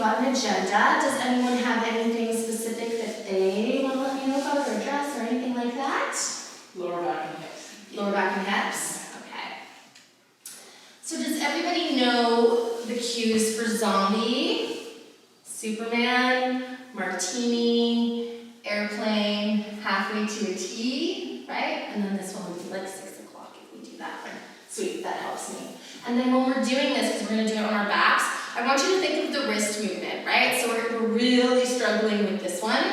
got an agenda. Does anyone have anything specific that they want to let me know about or address or anything like that? Lower back and hips. Lower back and hips? Okay. So does everybody know the cues for zombie, Superman, martini, airplane, halfway to a T, right? And then this one would be like 6 o'clock if we do that one. Sweet, that helps me. And then when we're doing this, because we're going to do it on our backs, I want you to think of the wrist movement, right? So we're really struggling with this one.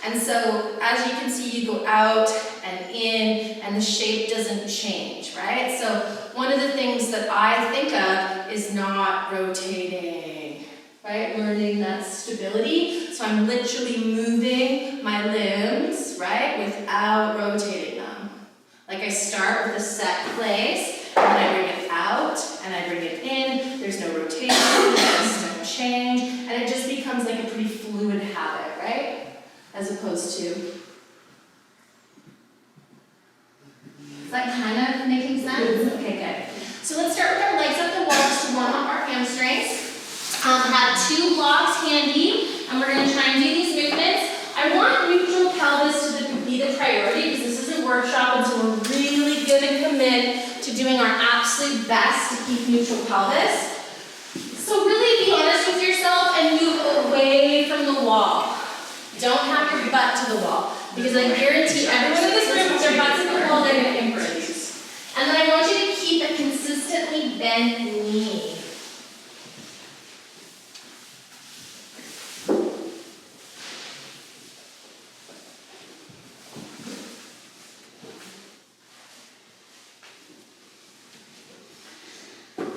And so as you can see, you go out and in, and the shape doesn't change, right? So one of the things that I think of is not rotating, right? Learning that stability. So I'm literally moving my limbs, right, without rotating them. Like I start with a set place, and then I bring it out, and I bring it in. There's no rotation, there's no change, and it just becomes like a pretty fluid habit, right? As opposed to... Is that kind of making sense? Okay, good. So let's start with our legs up the wall just to warm up our hamstrings. Have 2 blocks handy, and we're going to try and do these movements. I want neutral pelvis to be the priority because this is a workshop, and so we're really going to commit to doing our absolute best to keep neutral pelvis. So really be honest with yourself and move away from the wall. Don't have your butt to the wall, because I guarantee everyone in this room, with their butts to the wall, they're going to imprint. And then I want you to keep a consistently bent knee.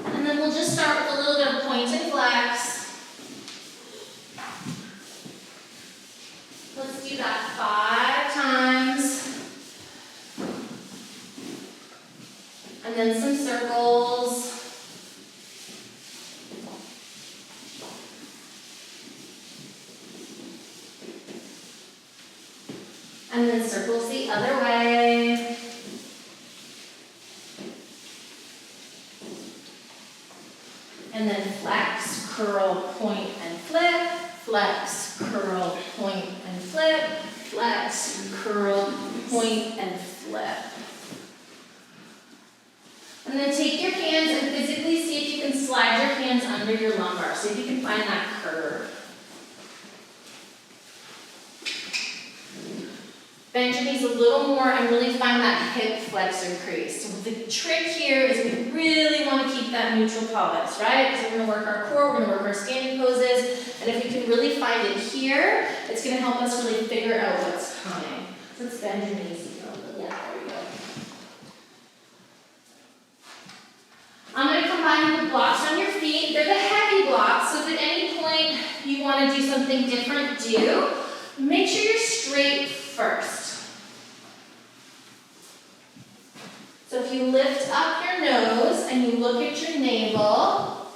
And then we'll just start with a little bit of point and flex. Let's do that 5 times. And then some circles. And then circles the other way. And then flex, curl, point, and flip. Flex, curl, point, and flip. Flex, curl, point, and flip. And then take your hands and physically see if you can slide your hands under your lumbar. See if you can find that curve. Bend your knees a little more and really find that hip flexor crease. So the trick here is we really want to keep that neutral pelvis, right? Because we're going to work our core, we're going to work our standing poses, and if we can really find it here, it's going to help us really figure out what's coming. So let's bend your knees. Yeah, there we go. I'm going to combine the blocks on your feet. They're the heavy blocks, so if at any point you want to do something different, do. Make sure you're straight first. So if you lift up your nose and you look at your navel,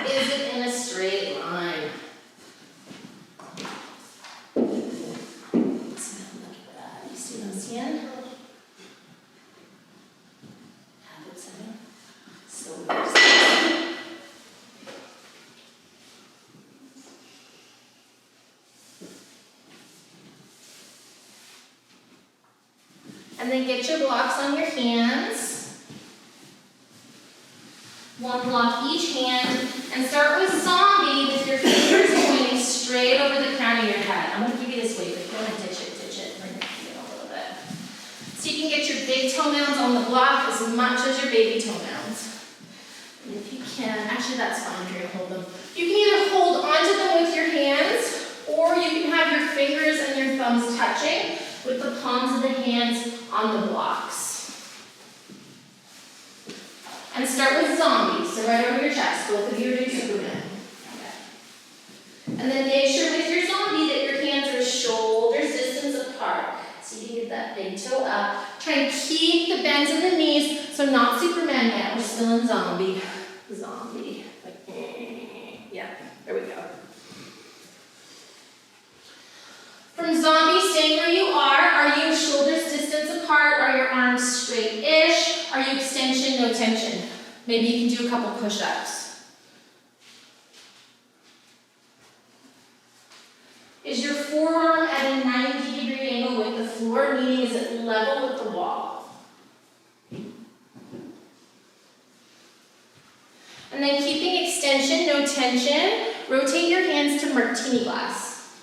is it in a straight line? You see what I'm seeing? Habit setting. So and then get your blocks on your hands. 1 block each hand. And start with zombie with your fingers pointing straight over the crown of your head. I'm going to give you this weight, but if you want to ditch it. Bring your feet a little bit. So you can get your big toenails on the block as much as your baby toenails. And if you can, actually that's fine if you're going to hold them. You can either hold onto them with your hands, or you can have your fingers and your thumbs touching with the palms of the hands on the blocks. And start with zombie, so right over your chest. Both of you are doing Superman. Okay. And then make sure with your zombie that your hands are shoulders distance apart. So you can get that big toe up. Try and keep the bends in the knees, so not Superman yet. We're still in zombie. Zombie. Like, yeah, there we go. From zombie, staying where you are you shoulders distance apart? Are your arms straight-ish? Are you extension, no tension? Maybe you can do a couple push-ups. Is your forearm at a 90-degree angle with the floor, meaning is it level with the wall? And then keeping extension, no tension, rotate your hands to martini glass.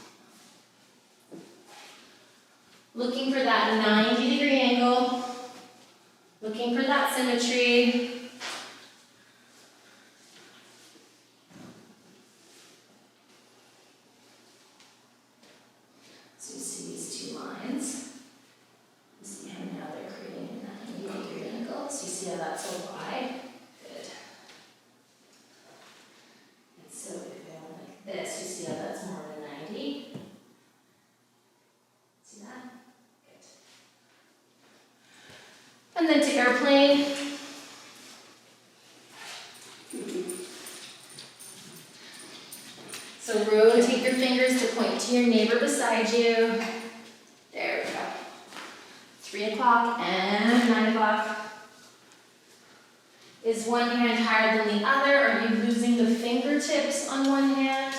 Looking for that 90-degree angle, looking for that symmetry. So you see these two lines. You see how now they're creating that 90-degree angle. So you see how that's so wide? Good. And so if we go like this, you see how that's more than 90? See that? Good. And then to airplane. So rotate your fingers to point to your neighbor beside you. There we go. 3 o'clock and 9 o'clock. Is one hand higher than the other? Are you losing the fingertips on one hand?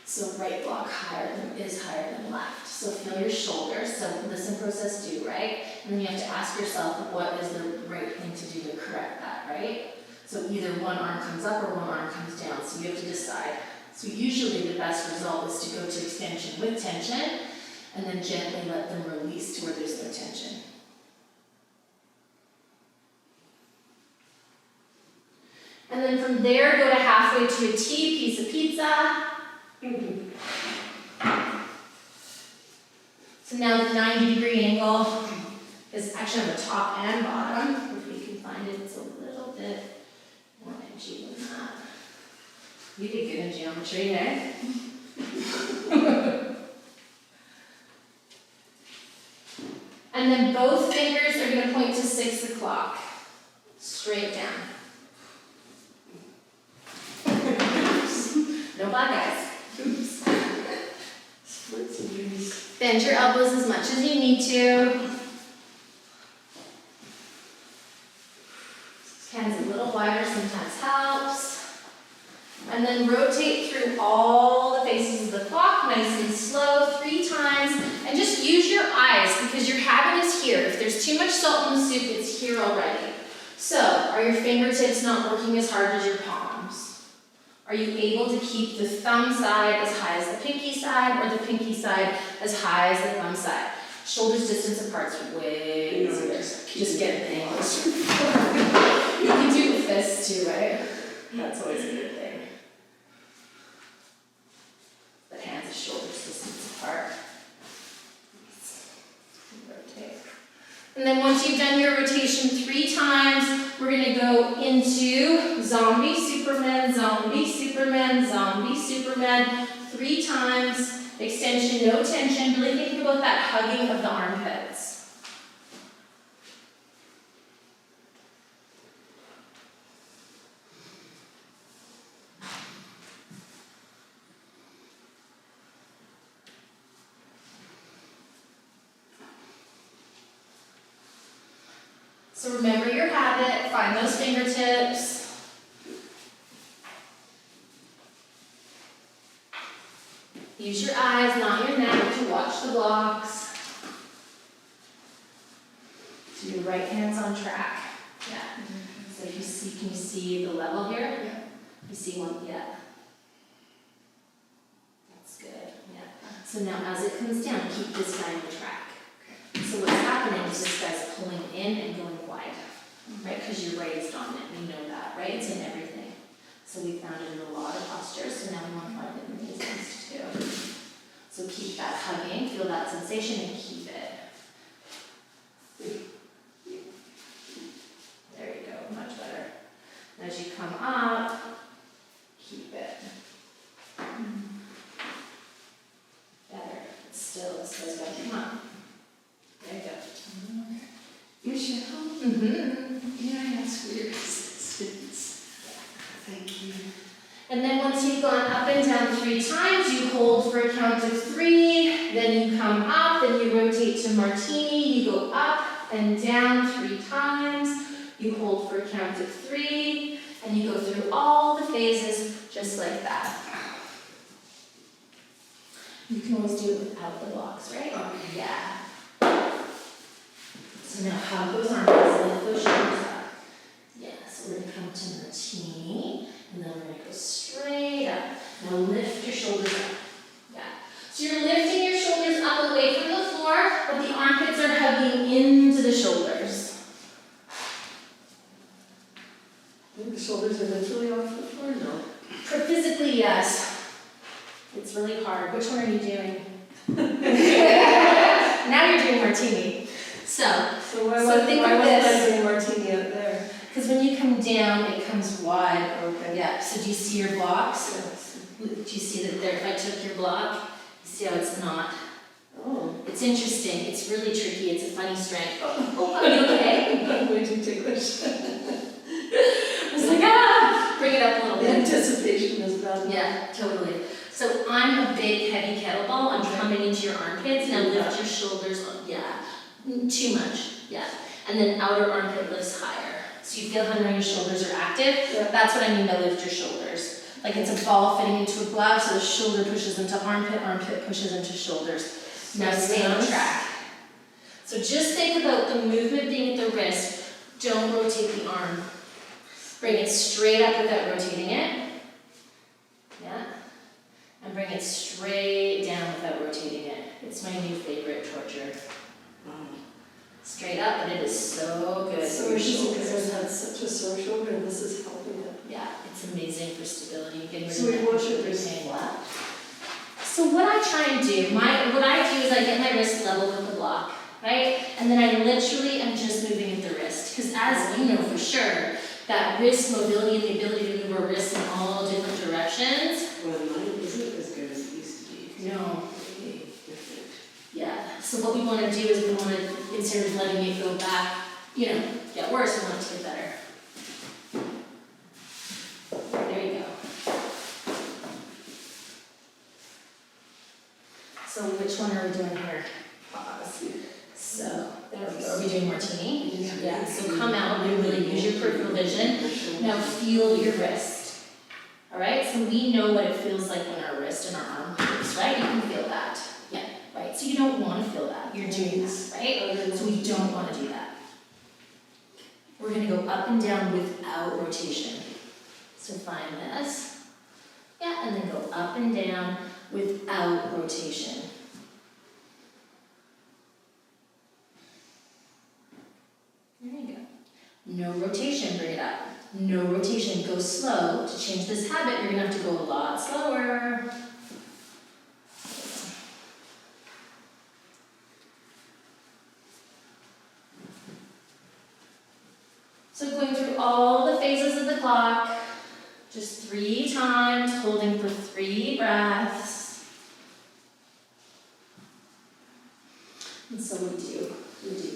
So right block is higher than left. So feel your shoulders. So listen, process, do, right? And then you have to ask yourself what is the right thing to do to correct that, right? So either one arm comes up or one arm comes down. So you have to decide. So usually the best result is to go to extension with tension and then gently let them release to where there's no tension. And then from there, go to halfway to a T, piece of pizza. So now the 90-degree angle is actually on the top and bottom. If we can find it, it's a little bit more edgy than that. You did good in geometry, eh? And then both fingers are going to point to 6 o'clock. Straight down. No black guys. Oops. Bend your elbows as much as you need to. Hands a little wider sometimes helps. And then rotate through all the faces of the clock, nice and slow, 3 times. And just use your eyes because your habit is here. If there's too much salt in the soup, it's here already. So, are your fingertips not working as hard as your palms? Are you able to keep the thumb side as high as the pinky side or the pinky side as high as the thumb side? Shoulders distance apart is way easier. Just get the angles. You can do the fists too, right? That's always a good thing. But hands are shoulders distance apart. Rotate. And then once you've done your rotation 3 times, we're going to go into zombie, Superman, zombie, Superman, zombie, Superman, 3 times, extension, no tension, really thinking about that hugging of the armpits. So remember your habit, find those fingertips. Use your eyes, not your neck, to watch the blocks. So your right hand's on track. Yeah. So if you see, can you see the level here? Yeah. You see one? Yeah. That's good. Yeah. So now as it comes down, keep this guy on the track. So what's happening is this guy's pulling in and going wide, right? Because your right is dominant. We know that, right? It's in everything. So we found it in a lot of postures. So now we want to find it in these ones too. So keep that hugging, feel that sensation, and keep it. There you go, much better. And as you come up, keep it. Better. It's still, this goes back. Come on. There you go. You should help. Yeah, I ask for your assistance. Thank you. And then once you've gone up and down 3 times, you hold for a count of 3. then you come up, then you rotate to martini, you go up and down 3 times, you hold for a count of 3, and you go through all the phases just like that. You can always do it without the blocks, right? Yeah. So now hug those arms, lift those shoulders up. Yeah, so we're gonna come to martini, and then we're gonna go straight up. Now lift your shoulders up. Yeah. So you're lifting your shoulders up away from the floor, but the armpits are hugging into the shoulders. The shoulders are literally off the floor, no? Physically, yes. It's really hard. Which one are you doing? Now you're doing martini. So think of this. Why was I doing martini out there? Because when you come down, it comes wide. Okay. Yeah, so do you see your blocks? Yes. Do you see that there, if I took your block, you see how it's not? Oh. It's interesting. It's really tricky. It's a funny strength. Oh, are you okay? I'm way too ticklish. I was like, ah! Bring it up a little The bit. anticipation is bad. Yeah, totally. So I'm a big, heavy kettlebell. I'm coming into your armpits. Now lift your shoulders up. Yeah. Too much. Yeah. And then outer armpit lifts higher. So you feel how now your shoulders are active? Yeah. That's what I mean by lift your shoulders. Like it's a ball fitting into a glove, so the shoulder pushes into armpit, armpit pushes into shoulders. Now stay on track. So just think about the movement being at the wrist. Don't rotate the arm. Bring it straight up without rotating it. Yeah. And bring it straight down without rotating it. It's my new favorite torture. Straight up, but it is so good for your shoulders. Because I've had such a sore shoulder, and this is helping it. Yeah, it's amazing for stability. Getting rid So of we that wash your pain. wrist. What? So what I try and do, what I do is I get my wrist level with the block, right? And then I literally am just moving at the wrist. Because as you know for sure, that wrist mobility and the ability to move our wrists in all different directions. Well, mine isn't as good as it used to be. No. Really different. Yeah. So what we want to do is we want to, instead of letting it go back, get worse, we want it to get better. There you go. So which one are we doing here? Pause. So, there we go. Are we doing martini? Yeah. So come out and really use your peripheral vision. Now feel your wrist. All right? So we know what it feels like when our wrist and our arm moves, right? You can feel that. Yeah. Right? So you don't want to feel that. You're doing this, right? So we don't want to do that. We're going to go up and down without rotation. So find this. Yeah, and then go up and down without rotation. There you go. No rotation, bring it up. No rotation, go slow. To change this habit, you're going to have to go a lot slower. So going through all the phases of the clock, just 3 times, holding for 3 breaths. And so we do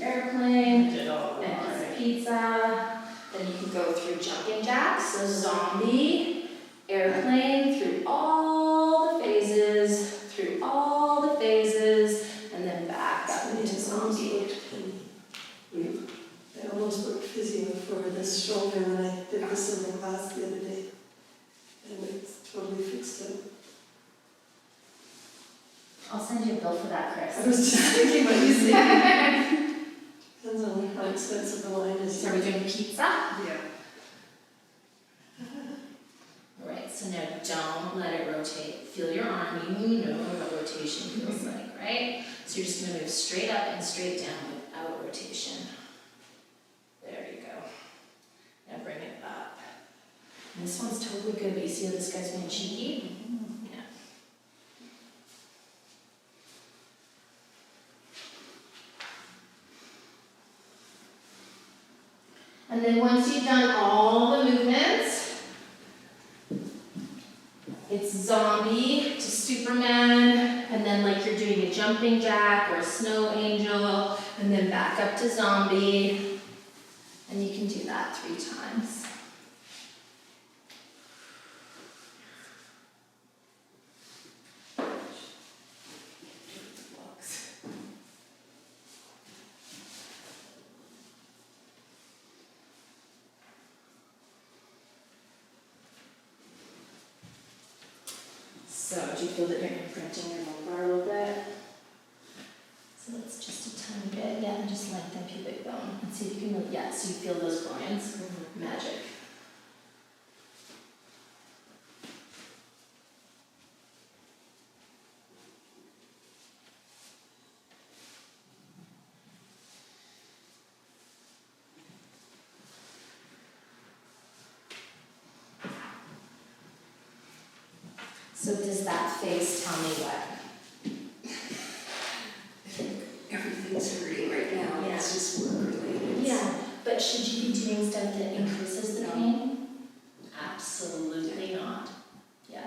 airplane, and pizza, then you can go through jumping jacks, so zombie, airplane, through all the phases, and then back up into zombie. I almost booked physio for this shoulder when I did this in the class the other day. And it's totally fixed it. I'll send you a bill for that, Chris. I was just thinking what you said. Depends on how expensive the line is. So are we doing pizza? Yeah. Alright, so now don't let it rotate. Feel your arm, you know what rotation feels like, right? So you're just going to move straight up and straight down without rotation. There you go. Now bring it up. And this one's totally good, but you see how this guy's being cheeky? Yeah. And then once you've done all the movements, it's zombie to Superman, and then like you're doing a jumping jack or a snow angel, and then back up to zombie. And you can do that 3 times. So do you feel that you're imprinting your lumbar a little bit? So it's just a tiny bit, yeah, and just lengthen pubic bone and see if you can, yeah, so you feel those groins. Magic. So does that face tell me what? Everything's hurting right now, Yeah. it's just work related. Yeah, but should you be doing stuff that increases the pain? Absolutely not. Yeah.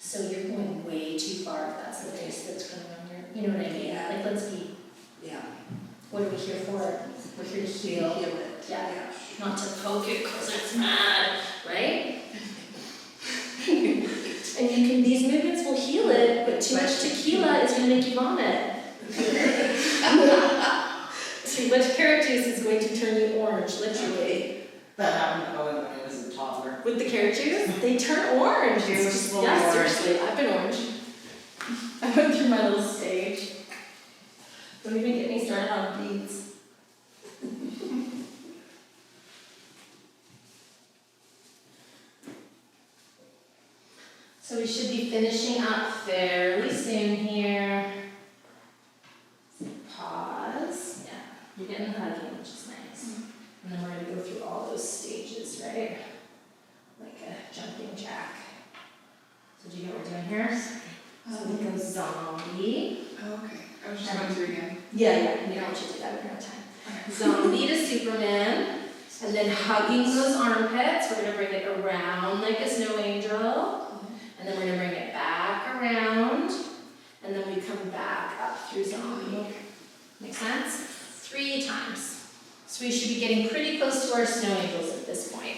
So you're going way too far if that's the face that's going on your, you know what I mean? Yeah. Like, let's be, Yeah. what are we here for? We're here to heal. Heal it. Yeah. Not to poke it because it's mad, right? And you can, these movements will heal it, but too much tequila is going to make you vomit. Too much carrot juice is going to turn you orange, literally. That happened to Owen when he was a toddler. With the carrot juice, they turn orange. He It's was just, fully yeah, orange. seriously, I've been orange. I went through my little stage. Don't even get me started on beads. So we should be finishing up fairly soon here. Pause. Yeah, you're getting the hugging, which is nice. And then we're going to go through all those stages, right? Like a jumping jack. So do you know what we're doing here? So we go zombie. Oh, okay, I was just going through again. Yeah, we don't want you to do that, we don't have time. Zombie to Superman. And then hugging those armpits. We're going to bring it around like a snow angel. And then we're going to bring it back around. And then we come back up through zombie. Make sense? 3 times. So we should be getting pretty close to our snow angels at this point.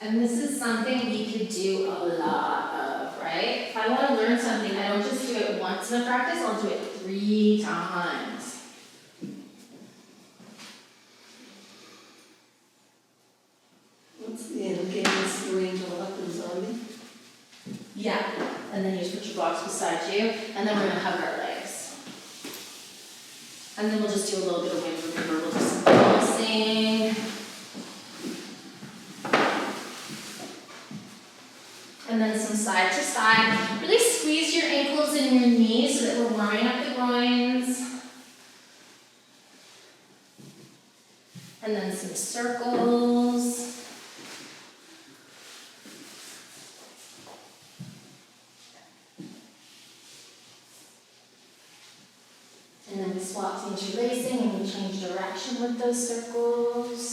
And this is something we could do a lot of, right? If I want to learn something, I don't just do it once in a practice, I'll do it 3 times. What's the end game? It's the angel up and zombie? Yeah, and then you just put your blocks beside you, and then we're gonna hug our legs. And then we'll just do a little bit of wind remover, we'll do some pulsing. And then some side to side. Really squeeze your ankles and your knees so that we're warming up the groins. And then some circles. And then we swap to interlacing and we change direction with those circles.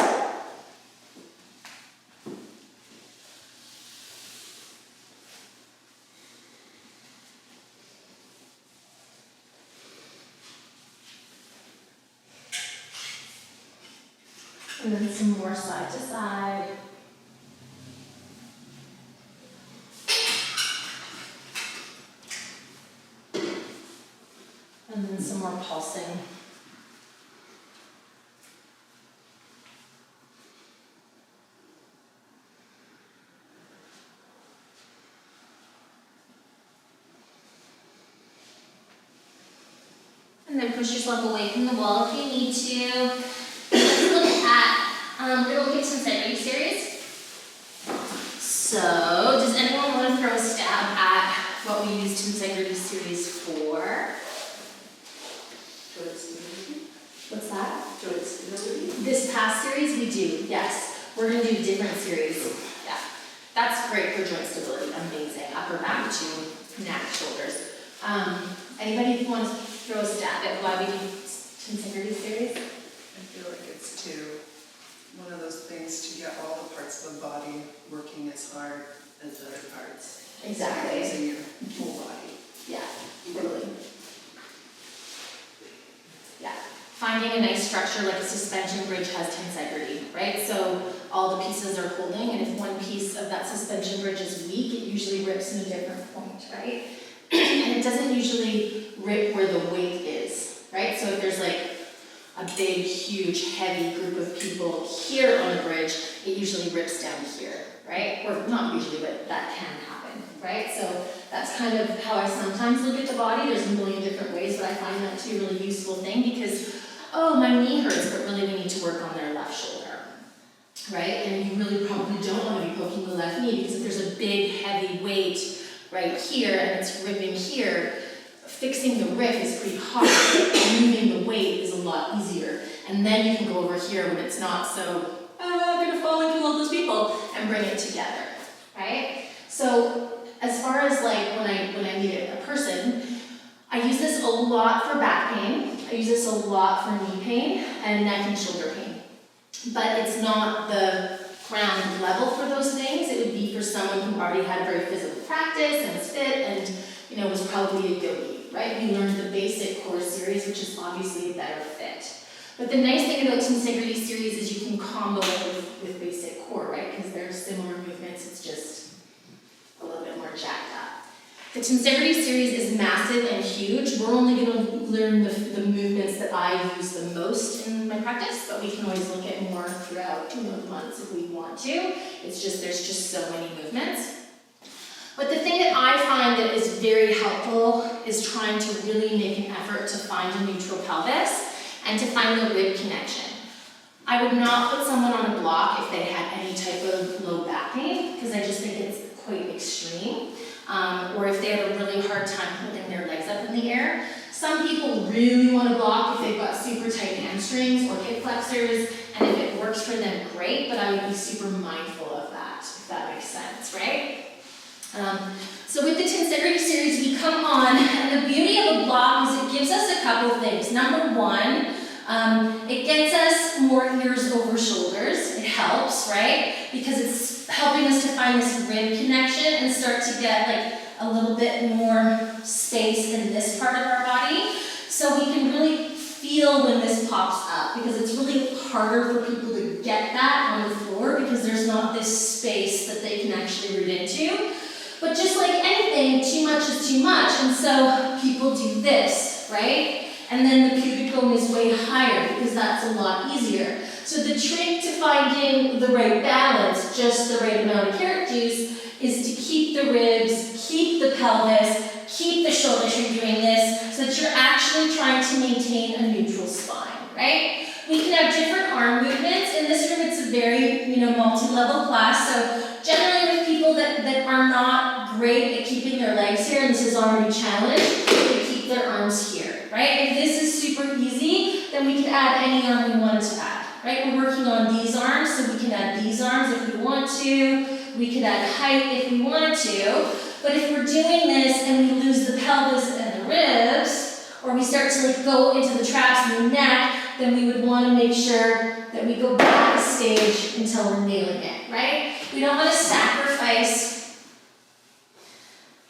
And then some more side to side. And then some more pulsing. And then push yourself away from the wall if you need to. Let's look at, we're going to look at tensegrity series. So, does anyone want to throw a stab at what we used tensegrity series for? Joint stability? What's that? Joint stability? This past series we do, yes. We're gonna do a different series. Yeah, that's great for joint stability, amazing. Upper back to neck, shoulders. Anybody want to throw a stab at why we do tensegrity series? I feel like it's one of those things to get all the parts of the body working as hard as other parts. Exactly. Using your whole body. Yeah, totally. Yeah, finding a nice structure like a suspension bridge has tensegrity, right? So all the pieces are holding, and if one piece of that suspension bridge is weak, it usually rips in a different point, right? And it doesn't usually rip where the weight is, right? So if there's like a big, huge, heavy group of people here on a bridge, it usually rips down here, right? Or not usually, but that can happen, right? So that's kind of how I sometimes look at the body. There's a million different ways, but I find that to be a really useful thing because, oh, my knee hurts, but really we need to work on their left shoulder, right? And you really probably don't want to be poking the left knee because if there's a big, heavy weight right here and it's ripping here, fixing the rip is pretty hard. Moving the weight is a lot easier. And then you can go over here when it's not so, I'm gonna fall and kill all those people, and bring it together, right? So as far as like when I meet a person, I use this a lot for back pain. I use this a lot for knee pain and neck and shoulder pain. But it's not the ground level for those things. It would be for someone who already had very physical practice and was fit and was probably a yogi, right? We learned the basic core series, which is obviously a better fit. But the nice thing about tensegrity series is you can combo it with basic core, right? Because they're similar movements, it's just a little bit more jacked up. The tensegrity series is massive and huge. We're only going to learn the movements that I use the most in my practice, but we can always look at more throughout the months if we want to. It's just, there's just so many movements. But the thing that I find that is very helpful is trying to really make an effort to find a neutral pelvis and to find the rib connection. I would not put someone on a block if they had any type of low back pain, because I just think it's quite extreme. Or if they have a really hard time holding their legs up in the air. Some people really want to block if they've got super tight hamstrings or hip flexors, and if it works for them, great, but I would be super mindful of that, if that makes sense, right? So with the tensegrity series, we come on, and the beauty of a block is it gives us a couple of things. Number one, it gets us more ears over shoulders. It helps, right? Because it's helping us to find this rib connection and start to get like a little bit more space in this part of our body. So we can really feel when this pops up, because it's really harder for people to get that on the floor because there's not this space that they can actually root into. But just like anything, too much is too much, and so people do this, right? And then the pubic bone is way higher because that's a lot easier. So the trick to finding the right balance, just the right amount of carrot juice, is to keep the ribs, keep the pelvis, keep the shoulders from doing this, so that you're actually trying to maintain a neutral spine, right? We can have different arm movements. In this room, it's a very, multi-level class. So generally with people that are not great at keeping their legs here, and this is already challenged, they keep their arms here, right? If this is super easy, then we can add any arm we wanted to add, right? We're working on these arms, so we can add these arms if we want to. We could add height if we wanted to. But if we're doing this and we lose the pelvis and the ribs, or we start to go into the traps and the neck, then we would want to make sure that we go back a stage until we're nailing it, right? We don't want to sacrifice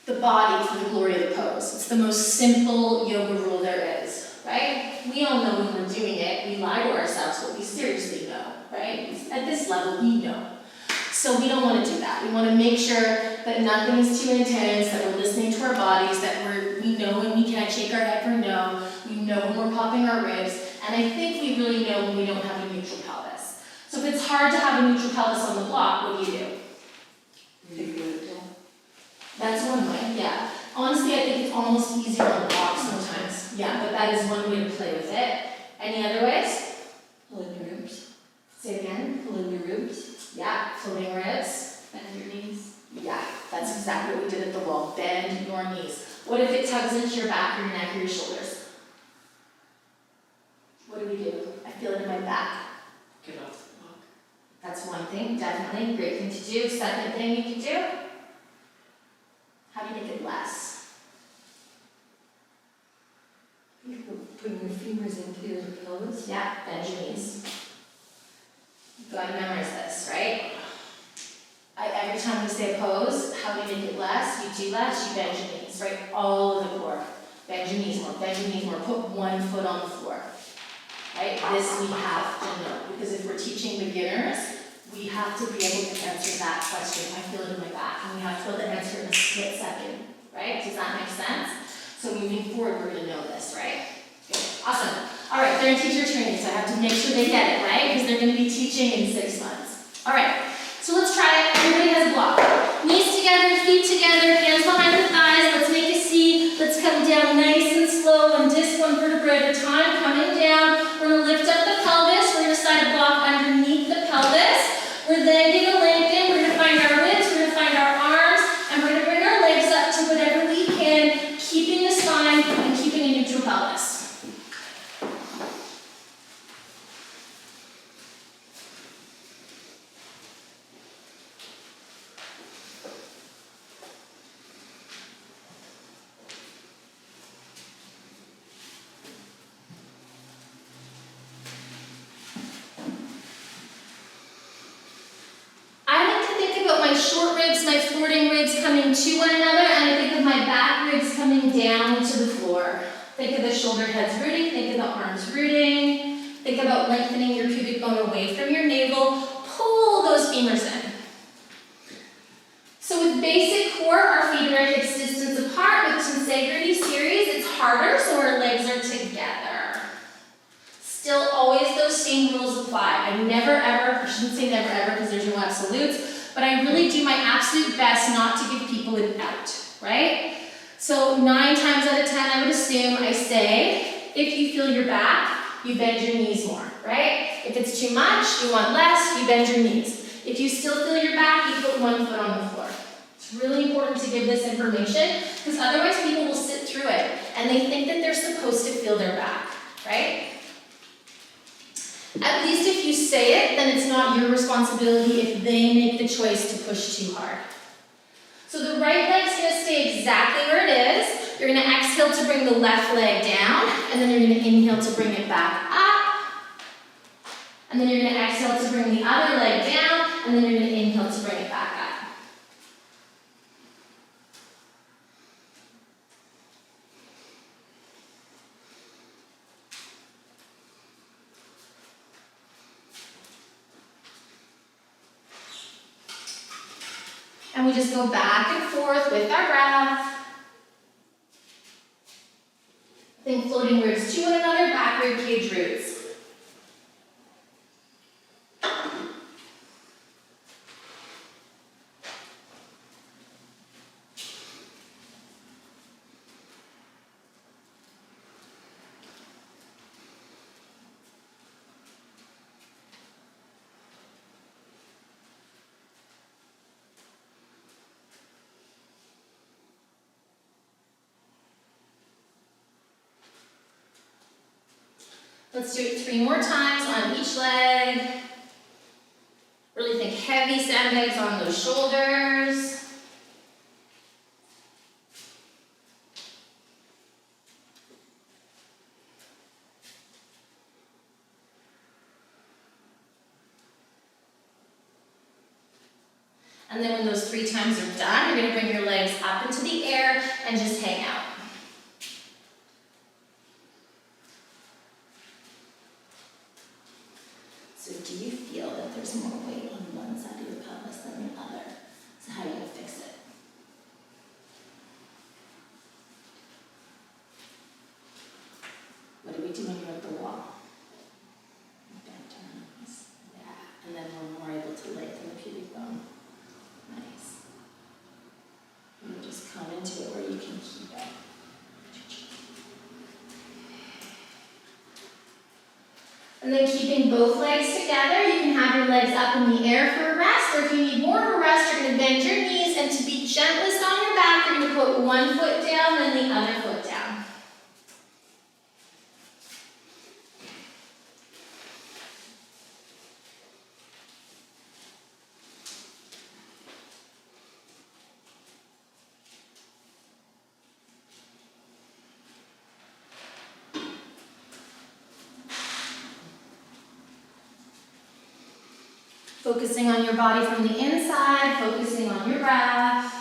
the body for the glory of the pose. It's the most simple yoga rule there is, right? We all know when we're doing it, we lie to ourselves, but we seriously know, right? At this level, we know. So we don't want to do that. We want to make sure that nothing is too intense, that we're listening to our bodies, that we know when we can't shake our head for no, we know when we're popping our ribs, and I think we really know when we don't have a neutral pelvis. So if it's hard to have a neutral pelvis on the block, what do? That's one way, yeah. Honestly, I think it's almost easier on the block sometimes. Yeah, but that is one way to play with it. Any other ways? Pull in your ribs. Say it again. Pull in your ribs. Yeah, floating ribs. Bend your knees. Yeah, that's exactly what we did at the wall. Bend your knees. What if it tugs into your back, or your neck, or your shoulders? What do? I feel it in my back. Get off the block. That's one thing. lengthening, great thing to do. Second thing you can do, how do you make it less? Putting your femurs into your pelvis. Yeah, bend your knees. You've got to memorize this, right? Every time we say pose, how do you make it less? You do less, you bend your knees, right? All of the core. Bend your knees more, bend your knees more. Put one foot on the floor, right? This we have to know, because if we're teaching beginners, we have to be able to answer that question. I feel it in my back, and we have to be able to answer in a split second, right? Does that make sense? So moving forward, we're going to know this, right? Good. Awesome. All right, they're in teacher training, so I have to make sure they get it, right? Because they're going to be teaching in 6 months. All right, so let's try it. Everybody has a block. Knees together, feet together, hands behind the thighs. Let's make a C. Let's come down nice and slow and disc one vertebra at a time. Coming down. We're going to lift up the pelvis. We're going to slide a block underneath the pelvis. We're then going to lengthen. We're going to find our ribs. We're going to find our arms. And we're going to bring our legs up to whatever we can, keeping the spine and keeping a neutral pelvis. My short ribs, my floating ribs coming to one another, and I think of my back ribs coming down to the floor. Think of the shoulder heads rooting, think of the arms rooting. Think about lengthening your pubic bone away from your navel. Pull those femurs in. So with basic core, our feet are a hips distance apart. With tensegrity series, it's harder, so our legs are together. Still always those same rules apply. I never ever, I shouldn't say never ever because there's no absolutes, but I really do my absolute best not to give people an out, right? So 9 times out of 10, I would assume I say, if you feel your back, you bend your knees more, right? If it's too much, you want less, you bend your knees. If you still feel your back, you put one foot on the floor. It's really important to give this information because otherwise people will sit through it and they think that they're supposed to feel their back, right? At least if you say it, then it's not your responsibility if they make the choice to push too hard. So the right leg's going to stay exactly where it is. You're going to exhale to bring the left leg down, and then you're going to inhale to bring it back up. And then you're going to exhale to bring the other leg down, and then you're going to inhale to bring it back up. And we just go back and forth with our breath. Think floating ribs to one another, back rib cage roots. Let's do it 3 more times on each leg. Really think heavy sandbags on those shoulders. And then when those 3 times are done, you're going to bring your legs up into the air and just hang out. So do you feel that there's more weight on one side of your pelvis than the other? So how are you going to fix it? What do we do when you're at the wall? Bend turns. Yeah. And then we're more able to lengthen the pubic bone. Nice. And you just come into it where you can keep it. And then keeping both legs together, you can have your legs up in the air for a rest, or if you need more of a rest, you're going to bend your knees, and to be gentlest on your back, you're going to put one foot down, then the other foot down. Focusing on your body from the inside, focusing on your breath.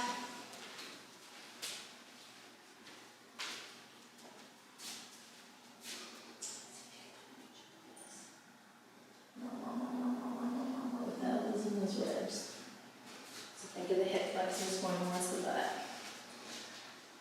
Without losing those ribs. So think of the hip flexors going towards the butt.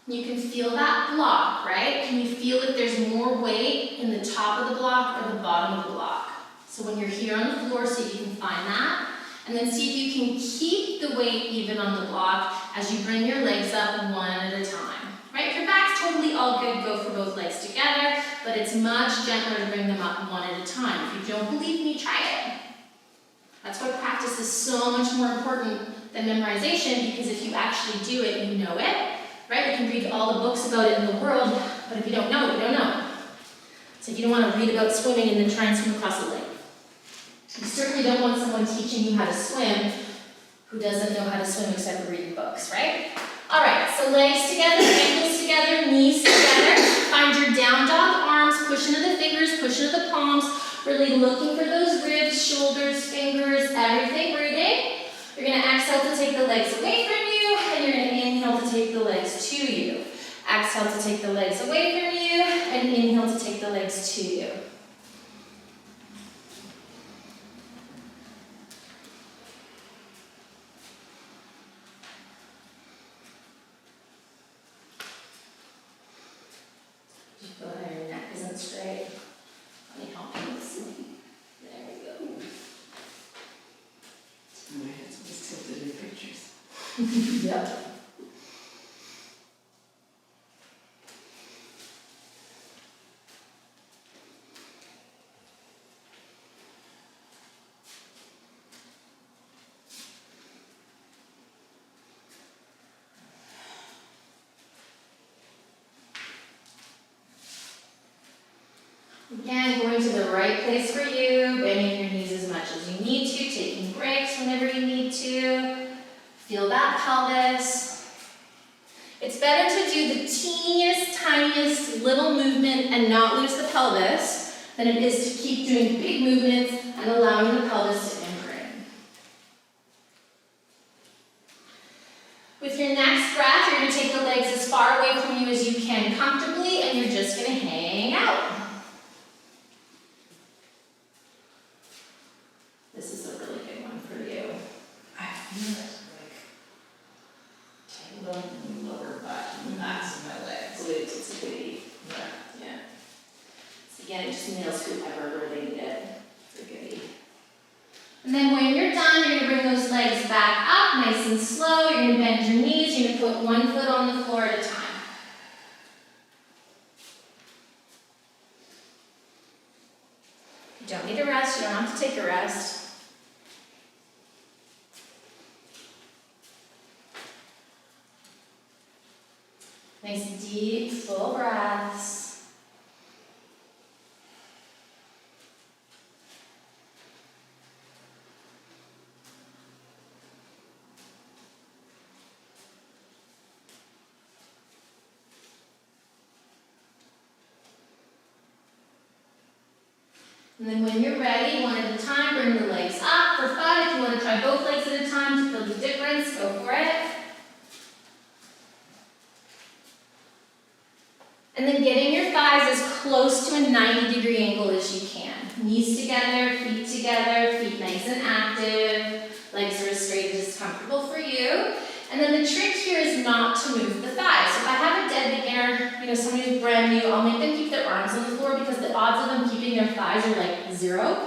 You can feel that block, right? Can you feel that there's more weight in the top of the block or the bottom of the block? So when you're here on the floor, see if you can find that. And then see if you can keep the weight even on the block as you bring your legs up one at a time. Right? If your back's totally all good, go for both legs together, but it's much gentler to bring them up one at a time. If you don't believe me, try it. That's why practice is so much more important than memorization, because if you actually do it, you know it. Right? You can read all the books about it in the world, but if you don't know it, you don't know it. So you don't want to read about swimming and then try and swim across a lake. You certainly don't want someone teaching you how to swim who doesn't know how to swim except for reading books, right? All right, so legs together, ankles together, knees together. Find your down dog arms, push into the fingers, push into the palms, really looking for those ribs, shoulders, fingers, everything, breathing. You're going to exhale to take the legs away from you, and you're going to inhale to take the legs to you. Exhale to take the legs away from you, and inhale to take the legs to you. You feel how your neck isn't straight. Let me help you with some. There we go. My head's always tilted in pictures. Yep. Again, going to the right place for you, bending your knees as much as you need to, taking breaks whenever you need to. Feel that pelvis. It's better to do the teeniest, tiniest little movement and not lose the pelvis than it is to keep doing big movements and allowing the pelvis to imprint. With your next breath, you're going to take the legs as far away from you as you can comfortably, and you're just going to hang out. This is a really good one for you. I feel it like tingling in the lower butt and the backs of my legs. Glutes, it's a goodie. Yeah. So again, it just nails whoever where they need it. It's a goodie. And then when you're done, you're going to bring those legs back up, nice and slow. You're going to bend your knees. You're going to put one foot on the floor at a time. You don't need a rest. You don't have to take a rest. Nice deep, full breaths. And then when you're ready, one at a time, bring the legs up for fun. If you want to try both legs at a time to feel the difference, go for it. And then getting your thighs as close to a 90-degree angle as you can. Knees together, feet nice and active. Legs are as straight as comfortable for you. And then the trick here is not to move the thighs. So if I have a dead beginner, somebody who's brand new, I'll make them keep their arms on the floor because the odds of them keeping their thighs are like 0.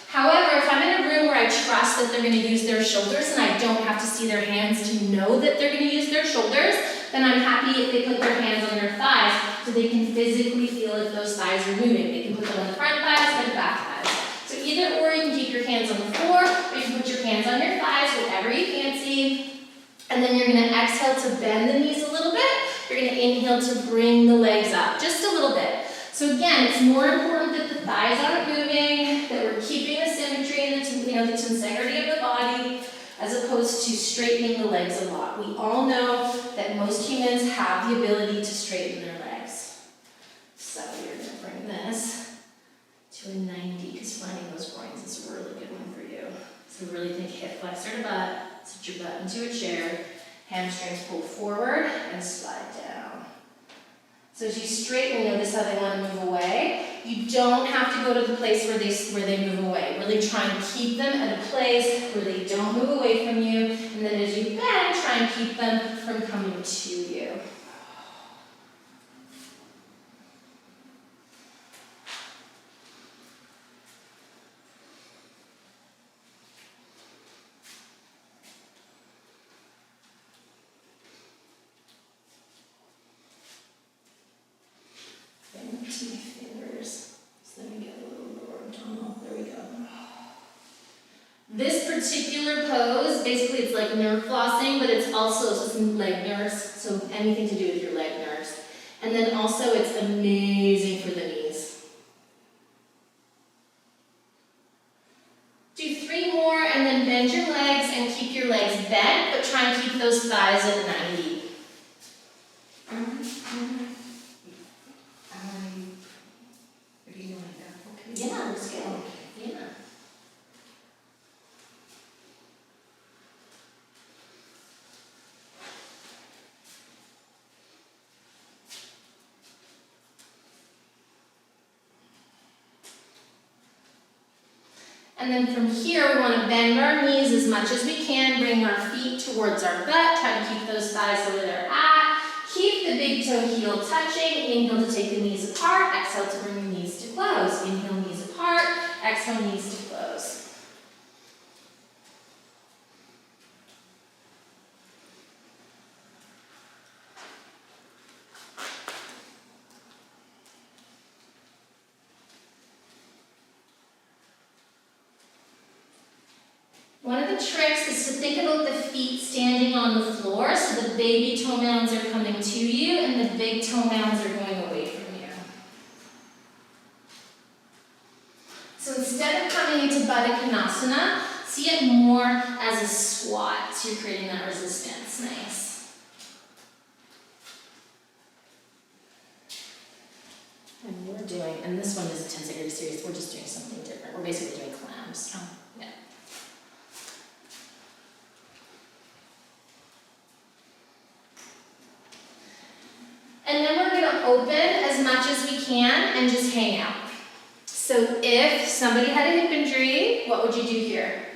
However, if I'm in a room where I trust that they're going to use their shoulders and I don't have to see their hands to know that they're going to use their shoulders, then I'm happy if they put their hands on their thighs so they can physically feel if those thighs are moving. They can put them on the front thighs or the back thighs. So either or, you can keep your hands on the floor, or you can put your hands on your thighs, whatever you fancy. And then you're going to exhale to bend the knees a little bit. You're going to inhale to bring the legs up, just a little bit. So again, it's more important that the thighs aren't moving, that we're keeping the symmetry and the tensegrity of the body, as opposed to straightening the legs a lot. We all know that most humans have the ability to straighten their legs. So you're going to bring this to a 90, because finding those groins is a really good one for you. So really think hip flexor to butt, sit your butt into a chair, hamstrings pull forward and slide down. So as you straighten, notice how they want to move away. You don't have to go to the place where they move away. Really try and keep them at a place where they don't move away from you. And then as you bend, try and keep them from coming to you. Bend to my fingers. So let me get a little lower abdominal. There we go. This particular pose, basically it's like nerve flossing, but it's also some leg nerves, so anything to do with your leg nerves. And then also it's amazing for the knees. Do 3 more and then bend your legs and keep your legs bent, but try and keep those thighs at 90. Yeah, looks good. Yeah. And then from here, we want to bend our knees as much as we can, bring our feet towards our butt, try to keep those thighs where they're at. Keep the big toe heel touching. Inhale to take the knees apart. Exhale to bring the knees to close. Inhale, knees apart. Exhale, knees to close. One of the tricks is to think about the feet standing on the floor, so the baby toe mounds are coming to you and the big toe mounds are going away from you. So instead of coming into Baddha Konasana, see it more as a squat, so you're creating that resistance. Nice. And we're doing, and this one is a tensegrity series, we're just doing something different. We're basically doing clams. Yeah. And then we're going to open as much as we can and just hang out. So if somebody had a hip injury, what would you do here?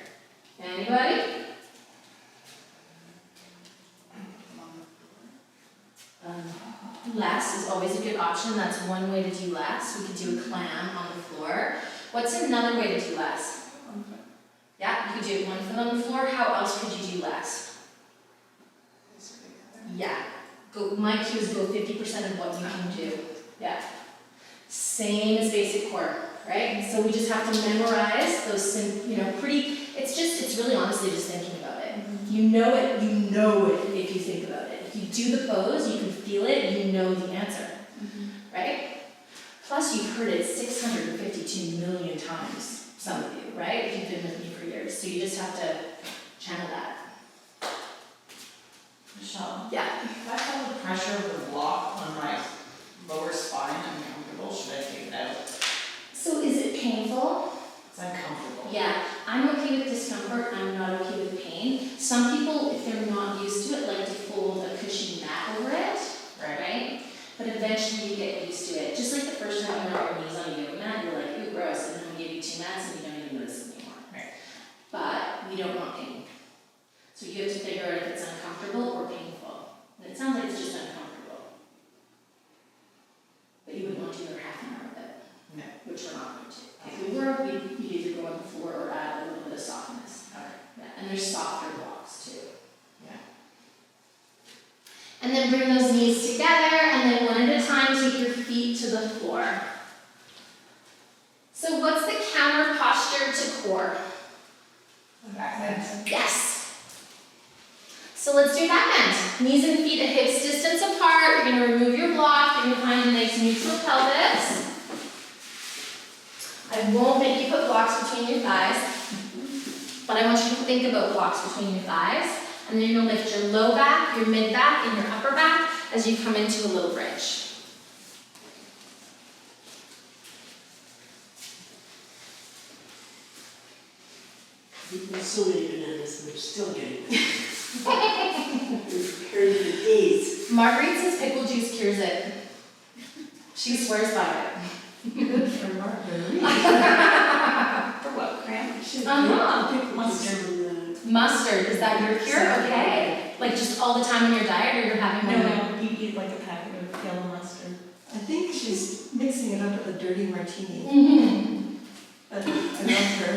Anybody? Less is always a good option. That's one way to do less. We could do a clam on the floor. What's another way to do less? Yeah, you could do one foot on the floor. How else could you do less? Yeah. My cue is go 50% of what you can do. Yeah. Same as basic core, right? So we just have to memorize those, it's really honestly just thinking about it. You know it if you think about it. If you do the pose, you can feel it, you know the answer, right? Plus you've heard it 652 million times, some of you, right? If you've been with me for years. So you just have to channel that. Michelle, Yeah. if I feel the pressure of the block on my lower spine uncomfortable, should I take it out? So is it painful? It's uncomfortable. Yeah, I'm okay with discomfort, I'm not okay with pain. Some people, if they're not used to it, like to fold a cushion mat over it, right? But eventually you get used to it. Just like the first time you went on your knees on a yoga mat, you're like, ooh, gross, and then we give you 2 mats and you don't even notice it anymore. Right. But we don't want pain. So you have to figure out if it's uncomfortable or painful. And it sounds like it's just uncomfortable. But you wouldn't want to do half an hour of it. No. Which we're not going to. If we were, we'd either go on the floor or add a little bit of softness. Okay. Yeah. And there's softer blocks too. Yeah. And then bring those knees together, and then one at a time take your feet to the floor. So what's the counter posture to core? Back bend. Yes. So let's do back bend. Knees and feet at hips distance apart. You're going to remove your block. You're going to find a nice neutral pelvis. I won't make you put blocks between your thighs, but I want you to think about blocks between your thighs. And then you're going to lift your low back, your mid back, and your upper back as you come into a little bridge. You can so many bananas and we're still getting it. We're prepared for the days. Marguerite says pickle juice cures it. She swears by it. Good for Marguerite. For what, cramp? Should Uh-huh. Mustard. Mustard, is that your cure? Okay. Like just all the time on your diet, or you're having one? No, you eat like a packet of yellow mustard. I think she's mixing it up with a dirty martini. Mm-hmm. But I love her.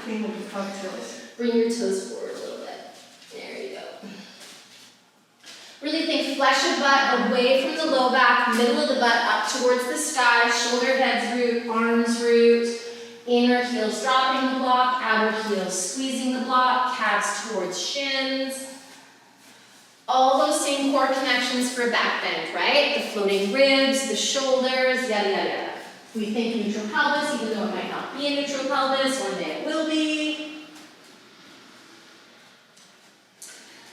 Queen of the cocktails. Bring your toes forward a little bit. There you go. Really think flesh of butt away from the low back, middle of the butt up towards the sky, shoulder heads root, arms root, inner heels dropping the block, outer heels squeezing the block, calves towards shins. All those same core connections for back bend, right? The floating ribs, the shoulders, yada, yada, yada. We think neutral pelvis, even though it might not be a neutral pelvis, one day it will be.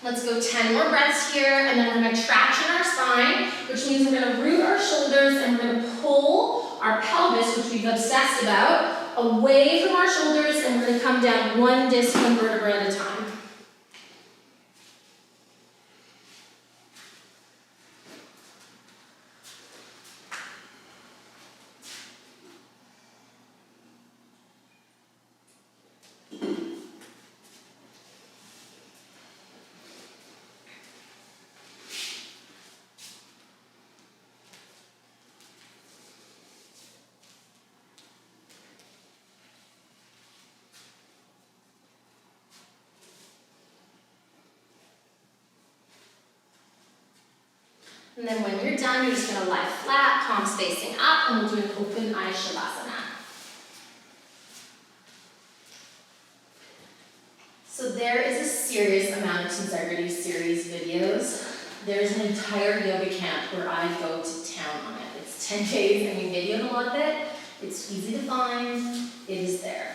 Let's go 10 more breaths here, and then we're going to traction our spine, which means we're going to root our shoulders and we're going to pull our pelvis, which we've obsessed about, away from our shoulders, and we're going to come down one distal vertebra at a time. And then when you're done, you're just going to lie flat, palms facing up, and we'll do an open eye shavasana. So there is a serious amount of tensegrity series videos. There's an entire yoga camp where I go to town on it. It's 10 days, and we videoed a lot of it. It's easy to find. It is there.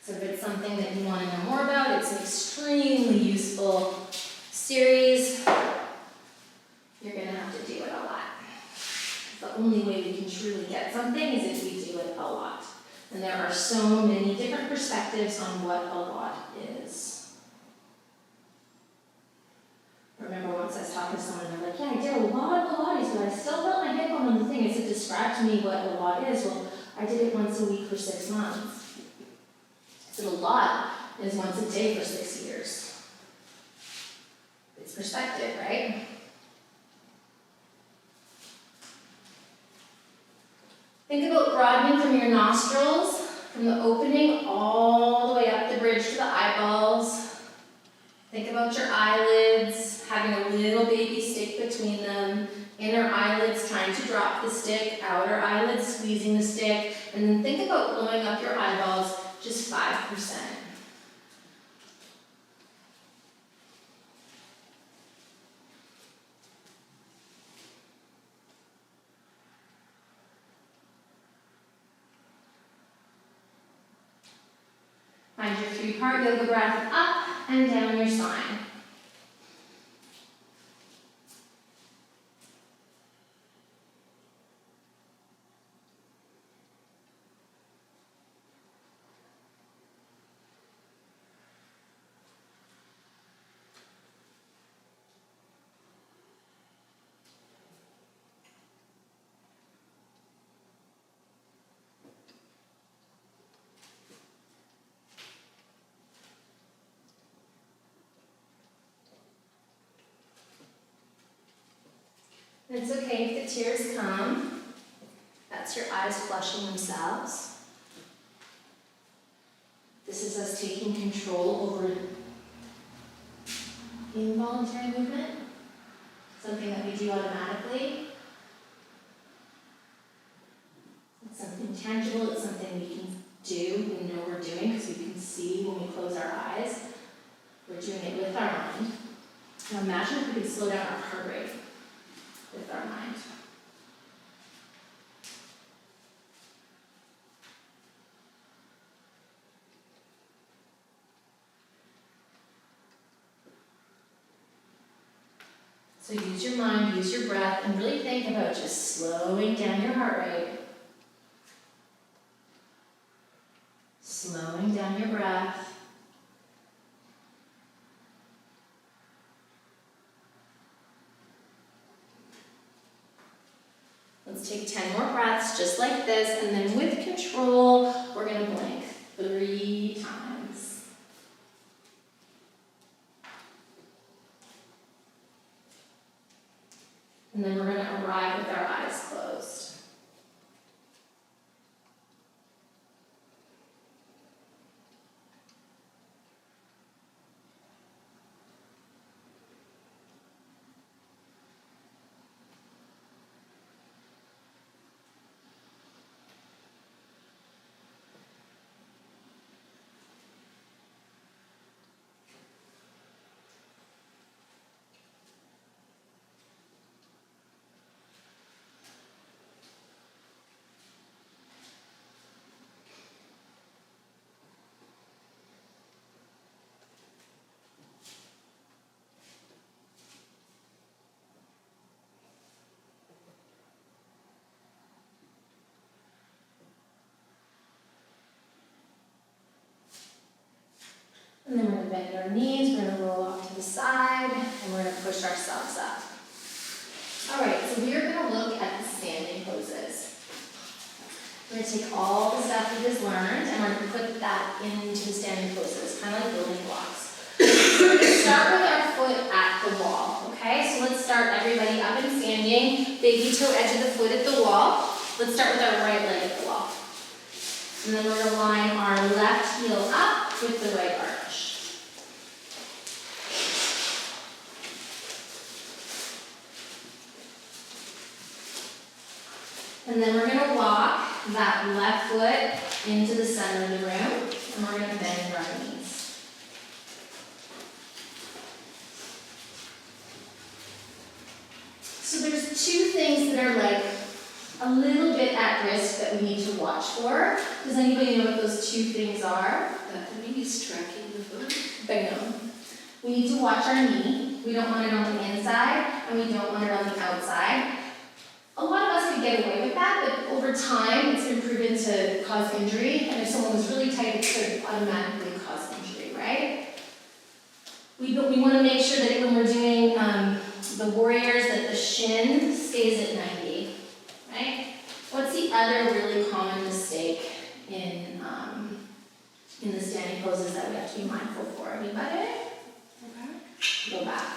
So if it's something that you want to know more about, it's an extremely useful series. You're going to have to do it a lot. The only way we can truly get something is if we do it a lot. And there are so many different perspectives on what a lot is. I remember once I was talking to someone and they're like, yeah, I did a lot of Pilates, but I still felt my hip on the thing. I said, describe to me what a lot is. Well, I did it once a week for 6 months. I said, a lot is once a day for 6 years. It's perspective, right? Think about broadening from your nostrils, from the opening all the way up the bridge to the eyeballs. Think about your eyelids, having a little baby stick between them. Inner eyelids trying to drop the stick, outer eyelids squeezing the stick. And then think about blowing up your eyeballs just 5%. Find your 3-part yoga breath up and down your spine. It's okay if the tears come. That's your eyes flushing themselves. This is us taking control over involuntary movement, something that we do automatically. It's something tangible, it's something we can do, we know we're doing because we can see when we close our eyes. We're doing it with our mind. Now imagine if we could slow down our heart rate with our mind. So use your mind, use your breath, and really think about just slowing down your heart rate. Let's take 10 more breaths, just like this, and then with control, we're gonna blink 3 times. And then we're gonna arrive with our eyes closed. And then we're going to bend our knees, we're going to roll off to the side, and we're going to push ourselves up. All right, so we are going to look at the standing poses. We're going to take all the stuff we just learned, and we're going to put that into the standing poses, kind of like building blocks. So we're going to start with our foot at the wall, okay? So let's start everybody up and standing, baby toe edge of the foot at the wall. Let's start with our right leg at the wall. And then we're going to line our left heel up with the right arch. And then we're going to walk that left foot into the center of the room, and we're going to bend our knees. So there's 2 things that are like a little bit at risk that we need to watch for. Does anybody know what those 2 things are? That the knee is tracking the foot. Bingo. We need to watch our knee. We don't want it on the inside, and we don't want it on the outside. A lot of us could get away with that, but over time, it's been proven to cause injury, and if someone was really tight, it could automatically cause injury, right? We want to make sure that when we're doing the warriors, that the shin stays at 90, right? What's the other really common mistake in the standing poses that we have to be mindful for? Anybody? Go back.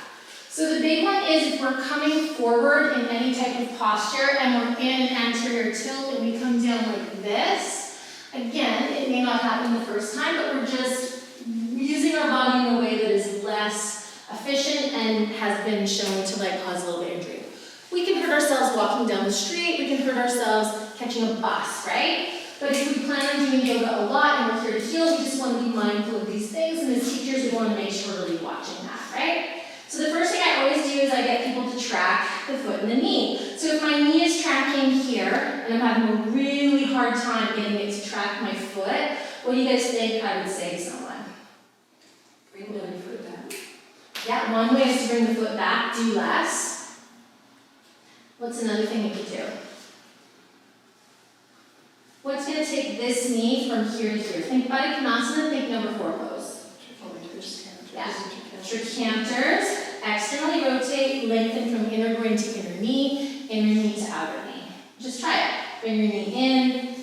So the big one is if we're coming forward in any type of posture and we're in anterior tilt and we come down like this, again, it may not happen the first time, but we're just using our body in a way that is less efficient and has been shown to like cause a little bit of injury. We can hurt ourselves walking down the street, we can hurt ourselves catching a bus, right? But if we plan on doing yoga a lot and we're here to heal, we just want to be mindful of these things, and as teachers, we want to make sure we're really watching that, right? So the first thing I always do is I get people to track the foot and the knee. So if my knee is tracking here, and I'm having a really hard time getting it to track my foot, what do you guys think I would say to someone? Bring the foot back. Yeah, one way is to bring the foot back, do less. What's another thing we could do? What's going to take this knee from here to here? Think Baddha Konasana, think number 4 pose. Yeah. Tricanters, externally rotate, lengthen from inner groin to inner knee to outer knee. Just try it. Bring your knee in,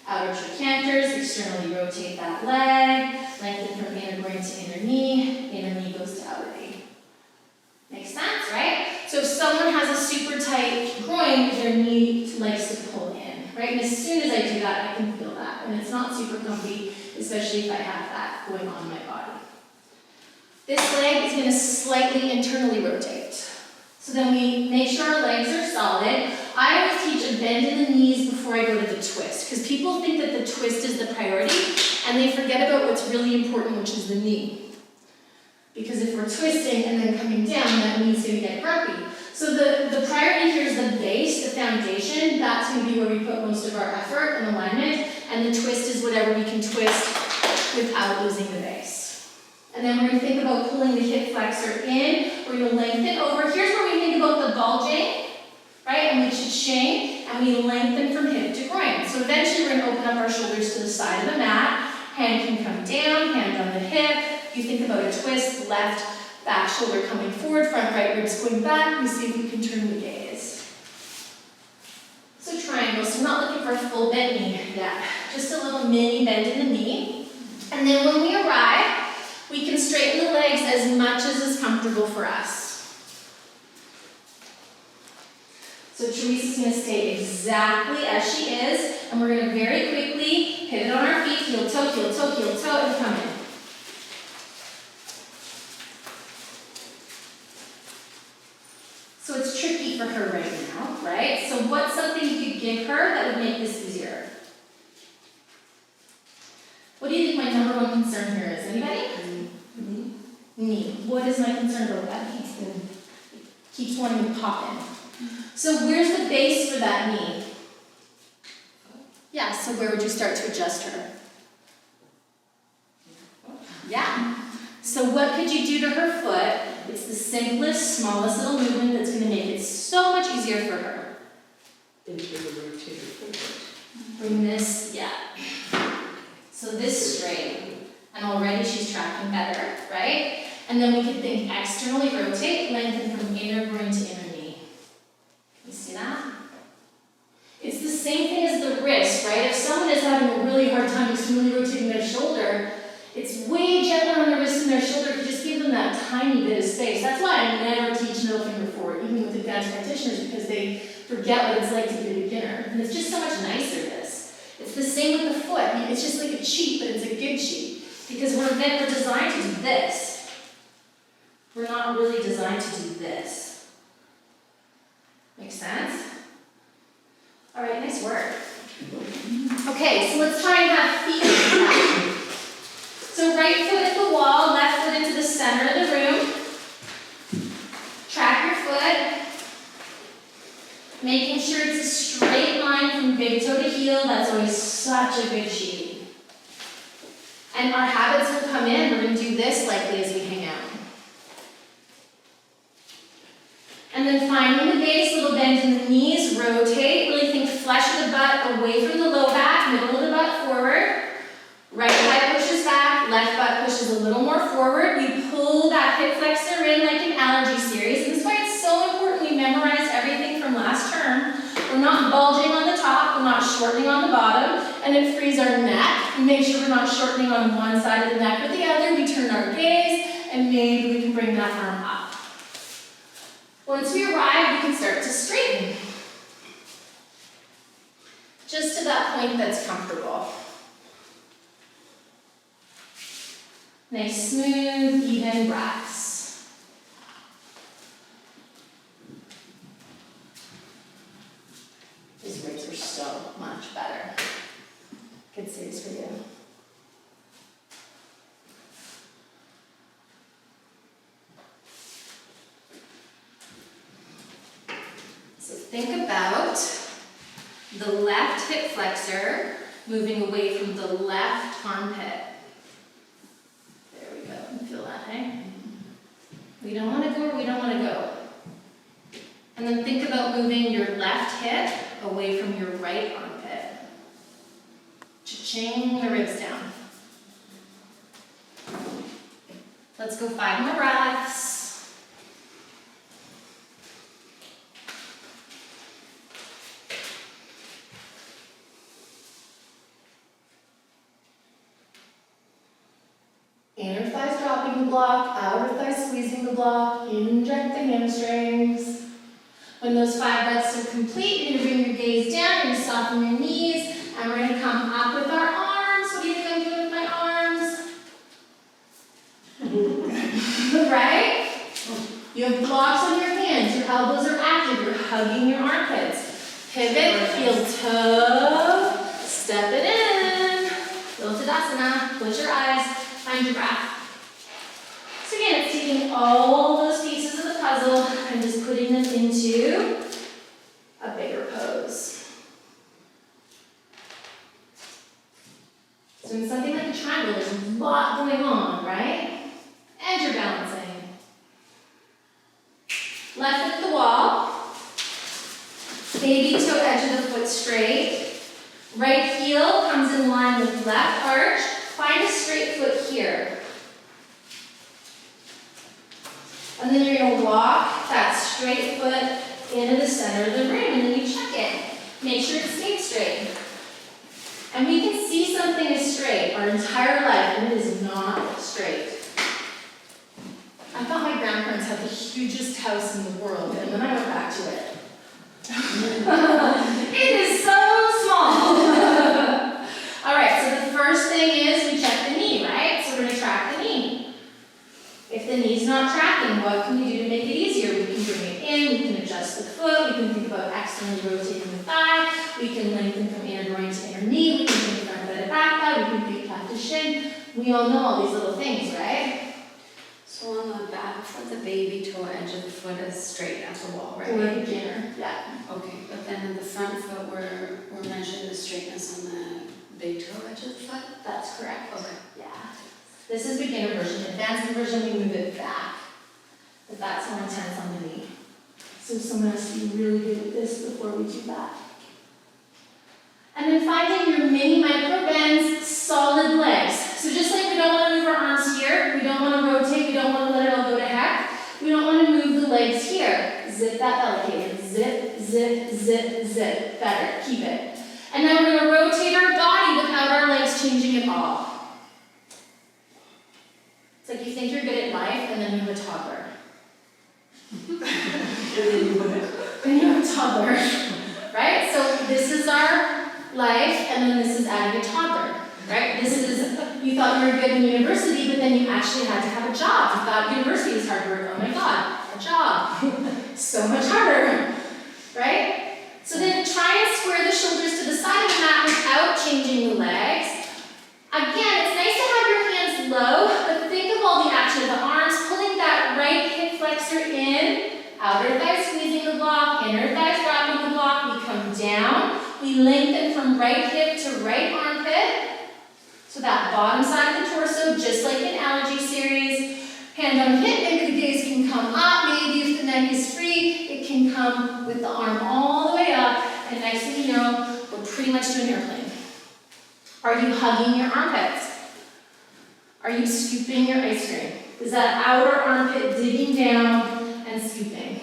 outer tricanters, externally rotate that leg, lengthen from inner groin to inner knee goes to outer knee. Makes sense, right? So if someone has a super tight groin, their knee likes to pull in, right? And as soon as I do that, I can feel that. And it's not super comfy, especially if I have that going on in my body. This leg is going to slightly internally rotate. So then we make sure our legs are solid. I always teach a bend in the knees before I go to the twist, because people think that the twist is the priority, and they forget about what's really important, which is the knee. Because if we're twisting and then coming down, that knee's going to get grumpy. So the priority here is the base, the foundation. That's going to be where we put most of our effort and alignment, and the twist is whatever we can twist without losing the base. And then we're going to think about pulling the hip flexor in. We're going to lengthen over. Here's where we think about the bulging, right? And we cha-ching, and we lengthen from hip to groin. So eventually we're going to open up our shoulders to the side of the mat. Hand can come down, hand on the hip. You think about a twist, left, back shoulder coming forward, front right ribs going back. We see if we can turn the gaze. So So I'm not looking for a full bent knee yet. Just a little mini bend in the knee. And then when we arrive, we can straighten the legs as much as is comfortable for us. So Teresa's going to stay exactly as she is, and we're going to very quickly pivot on our feet, heel toe, heel toe, heel toe, and come in. So it's tricky for her right now, right? So what's something you could give her that would make this easier? What do you think my number one concern here is? Anybody? Knee. What is my concern about that knee? Keeps wanting to pop in. So where's the base for that knee? Yeah, so where would you start to adjust her? Yeah. So what could you do to her foot? It's the simplest, smallest little movement that's going to make it so much easier for her. Into the rotator foot. Bring this, yeah. So this straight, and already she's tracking better, right? And then we can think externally rotate, lengthen from inner groin to inner knee. You see that? It's the same thing as the wrist, right? If someone is having a really hard time externally rotating their shoulder, it's way gentler on the wrist and their shoulder if you just give them that tiny bit of space. That's why I never teach middle finger forward, even with advanced practitioners, because they forget what it's like to be a beginner. And it's just so much nicer, this. It's the same with the foot. It's just like a cheat, but it's a good cheat. Because we're designed to do this. We're not really designed to do this. Make sense? All right, nice work. Okay, so let's try and have feet back. So right foot at the wall, left foot into the center of the room. Track your foot. Making sure it's a straight line from big toe to heel. That's always such a good cheat. And our habits will come in. We're going to do this likely as we hang out. And then finding the base, little bend in the knees, rotate. Really think flesh of the butt away from the low back, middle of the butt forward. Right thigh pushes back, left butt pushes a little more forward. We pull that hip flexor in like an allergy series. And this is why it's so important we memorize everything from last term. We're not bulging on the top, we're not shortening on the bottom, and it frees our neck. We make sure we're not shortening on one side of the neck or the other. We turn our gaze, and maybe we can bring that arm up. Once we arrive, we can start to straighten. Just to that point that's comfortable. Nice, smooth, even breaths. These ribs are so much better. Good series for you. So think about the left hip flexor moving away from the left armpit. There we go. Feel that, hey? We don't want to go where we don't want to go. And then think about moving your left hip away from your right armpit. Cha-ching, the ribs down. Let's go 5 more breaths. Inner thighs dropping the block, outer thighs squeezing the block, inject the hamstrings. When those 5 breaths are complete, you're going to bring your gaze down, you're going to soften your knees, and we're going to come up with our arms. What do you think I'm doing with my arms? Right? You have blocks on your hands, your elbows are active, you're hugging your armpits. Pivot, heel toe, step it in. Little Tadasana, close your eyes, find your breath. So again, it's taking all those pieces of the puzzle and just putting them into a bigger pose. So in something like a triangle, there's a lot going on, right? And you're balancing. Left foot to the wall. Baby toe edge of the foot straight. Right heel comes in line with left arch. Find a straight foot here. And then you're going to walk that straight foot into the center of the room, and then you check it. Make sure it stays straight. And we can see something is straight our entire life, and it is not straight. I thought my grandparents had the hugest house in the world, and then I went back to it. It is so small. All right, so the first thing is we check the knee, right? So we're going to track the knee. If the knee's not tracking, what can we do to make it easier? We can bring it in, we can adjust the foot, we can think about externally rotating the thigh, we can lengthen from inner groin to inner knee, we can think front bed to back thigh, we can think calf to shin. We all know all these little things, right? So on the back foot, the baby toe edge of the foot is straight at the wall, right? Or a beginner, yeah. Okay, but then in the front foot, we're measuring the straightness on the big toe edge of the foot? That's correct. Okay. Yeah. This is beginner version. Advanced version, we move it back. But that's more intense on the knee. So someone has to be really good at this before we do that. And then finding your mini micro bends, solid legs. So just like we don't want to move our arms here, we don't want to rotate, we don't want to let it all go to heck, we don't want to move the legs here. Zip that belly cave. Zip, zip, zip, zip. Better. Keep it. And now we're going to rotate our body without our legs changing at all. It's like you think you're good at life, and then you have a toddler. Then you have a toddler, right? So this is our life, and then this is adding a toddler, right? This is, you thought you were good in university, but then you actually had to have a job. You thought university was hard work. Oh my God, a job. So much harder, right? So then try and square the shoulders to the side of the mat without changing the legs. Again, it's nice to have your hands low, but think of all the action of the arms, pulling that right hip flexor in, outer thigh squeezing the block, inner thighs wrapping the block. We come down, we lengthen from right hip to right armpit. So that bottom side of the torso, just like in allergy series. Hand on hip, maybe the gaze can come up. Maybe if the neck is free, it can come with the arm all the way up. And next thing you know, we're pretty much doing airplane. Are you hugging your armpits? Are you scooping your ice cream? Is that outer armpit digging down and scooping?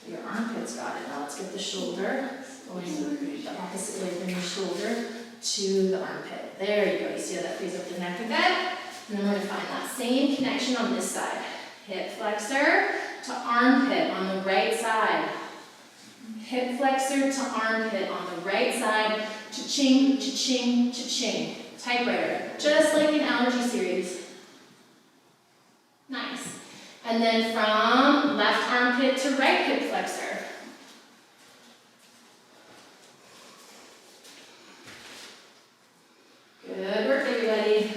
So your armpit's got it. Now let's get the shoulder going the opposite way from your shoulder to the armpit. There you go. You see how that frees up the neck a bit? And then we're going to find that same connection on this side. Hip flexor to armpit on the right side. Hip flexor to armpit on the right side. Cha-ching, cha-ching, cha-ching. Typewriter. Just like in allergy series. Nice. And then from left armpit to right hip flexor. Good work, everybody.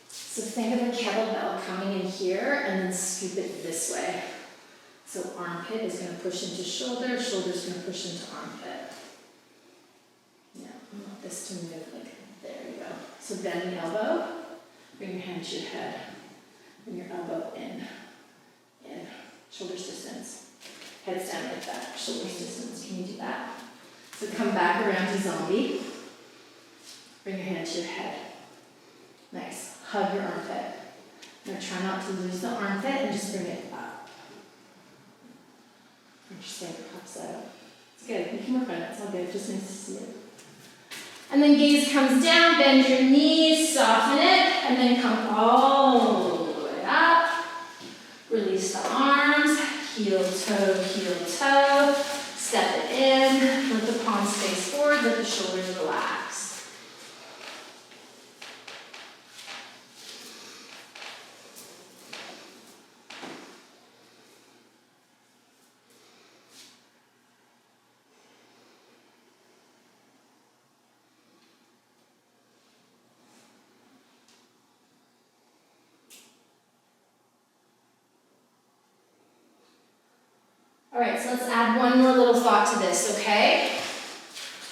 So think of a kettlebell coming in here and then scoop it this way. So armpit is going to push into shoulder, shoulder's going to push into armpit. Yeah, I want this to move like, there you go. So bend the elbow, bring your hand to your head, bring your elbow in, shoulders distance. Headstand like that, shoulders distance. Can you do that? So come back around to zombie. Bring your hand to your head. Nice. Hug your armpit. Now try not to lose the armpit and just bring it up. Interesting, it pops out. It's good. You can work on it. It's all good. Just nice to see it. And then gaze comes down. Bend your knees. Soften it. And then come all the way up. Release the arms. Heel, toe, step it in, let the palms face forward, let the shoulders relax. All right, so let's add one more little thought to this, okay?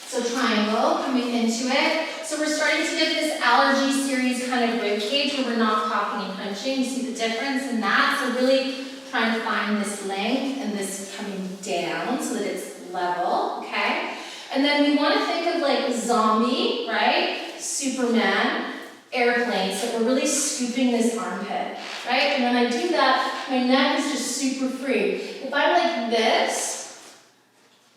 So triangle, coming into it. So we're starting to get this allergy series kind of rib cage where we're not popping and punching. You see the difference in that? So really trying to find this length and this coming down so that it's level, okay? And then we want to think of like zombie, right? Superman, airplane, so we're really scooping this armpit, right? And when I do that, my neck is just super free. If I'm like this,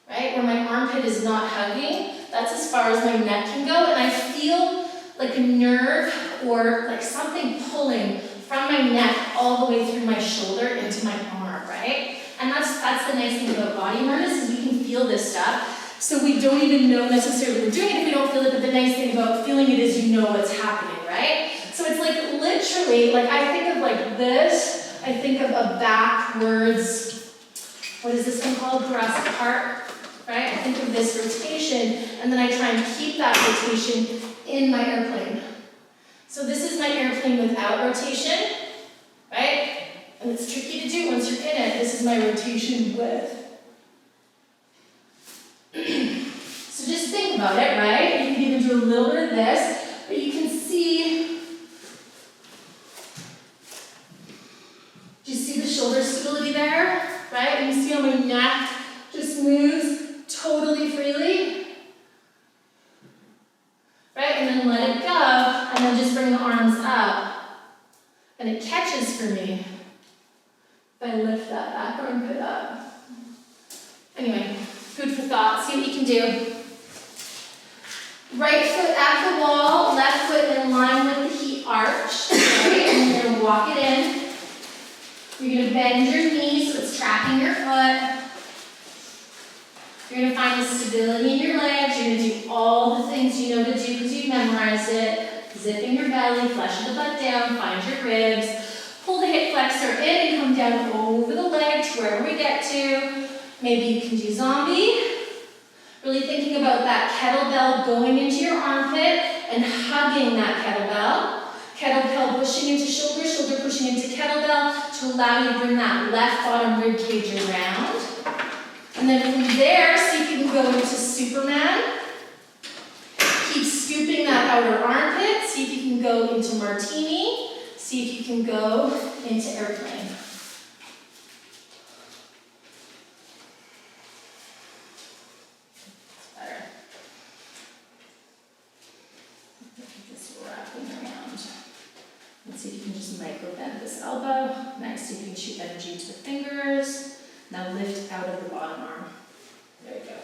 right, where my armpit is not hugging, that's as far as my neck can go, and I feel like a nerve or like something pulling from my neck all the way through my shoulder into my arm, right? And that's the nice thing about body awareness is we can feel this stuff. So we don't even know necessarily we're doing it if we don't feel it, but the nice thing about feeling it is you know what's happening, right? So it's like literally, like I think of like this, I think of a backwards, what is this one called? Thoracic part, right? I think of this rotation, and then I try and keep that rotation in my airplane. So this is my airplane without rotation, right? And it's tricky to do once you're in it. This is my rotation with. So just think about it, right? You can even do a little bit of this, but you can see, do you see the shoulder stability there, right? And you see how my neck just moves totally freely, right? And then let it go, and then just bring the arms up, and it catches for me if I lift that back armpit up. Anyway, food for thought. See what you can do. Right foot at the wall, left foot in line with the heat arch, right? And you're gonna walk it in. You're gonna bend your knees so it's tracking your foot. You're gonna find the stability in your legs. You're gonna do all the things you know to do because you've memorized it. Zipping your belly, fleshing the butt down, find your ribs. Pull the hip flexor in and come down over the leg to wherever we get to. Maybe you can do zombie. Really thinking about that kettlebell going into your armpit and hugging that kettlebell. Kettlebell pushing into shoulder, shoulder pushing into kettlebell to allow you to bring that left bottom rib cage around. And then from there, see if you can go into Superman. Keep scooping that outer armpit. See if you can go into martini. See if you can go into airplane. Better. Just wrapping around. Let's see if you can just micro bend this elbow. Next, see if you can shoot energy to the fingers. Now lift out of the bottom arm. There you go.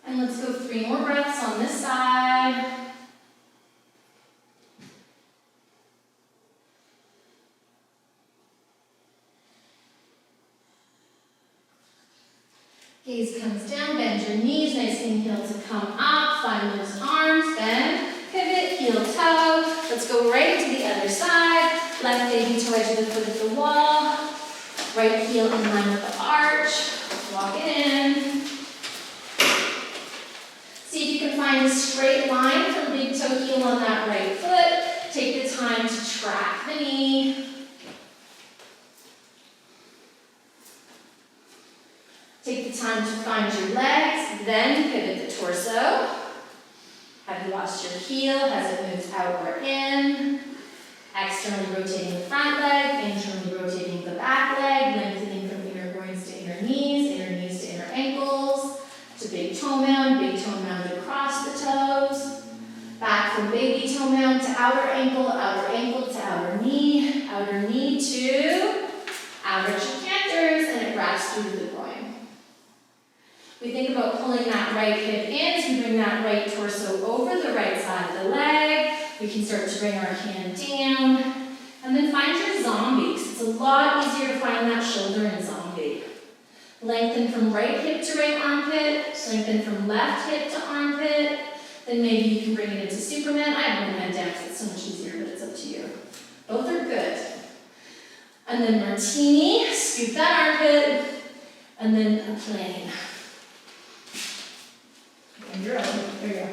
And let's go 3 more breaths on this side. Gaze comes down, bend your knees, nice inhale to come up, find those arms, bend, pivot, heel toe. Let's go right to the other side. Left baby toe edge of the foot at the wall. Right heel in line with the arch. Walk it in. See if you can find a straight line from big toe heel on that right foot. Take the time to track the knee. Take the time to find your legs, then pivot the torso. Have you lost your heel? Has it moved out or in? Externally rotating the front leg, internally rotating the back leg, lengthening from inner groins to inner knees to inner ankles, to big toe mound across the toes. Back from baby toe mound to outer ankle to outer knee to outer trochanter's, and it wraps through the groin. We think about pulling that right hip in, so we bring that right torso over the right side of the leg. We can start to bring our hand down. And then find your zombie, because it's a lot easier to find that shoulder in zombie. Lengthen from right hip to right armpit, lengthen from left hip to armpit. Then maybe you can bring it into Superman. I have one hand down because it's so much easier, but it's up to you. Both are good. And then martini, scoop that armpit, and then a plane. And you're up. There you go.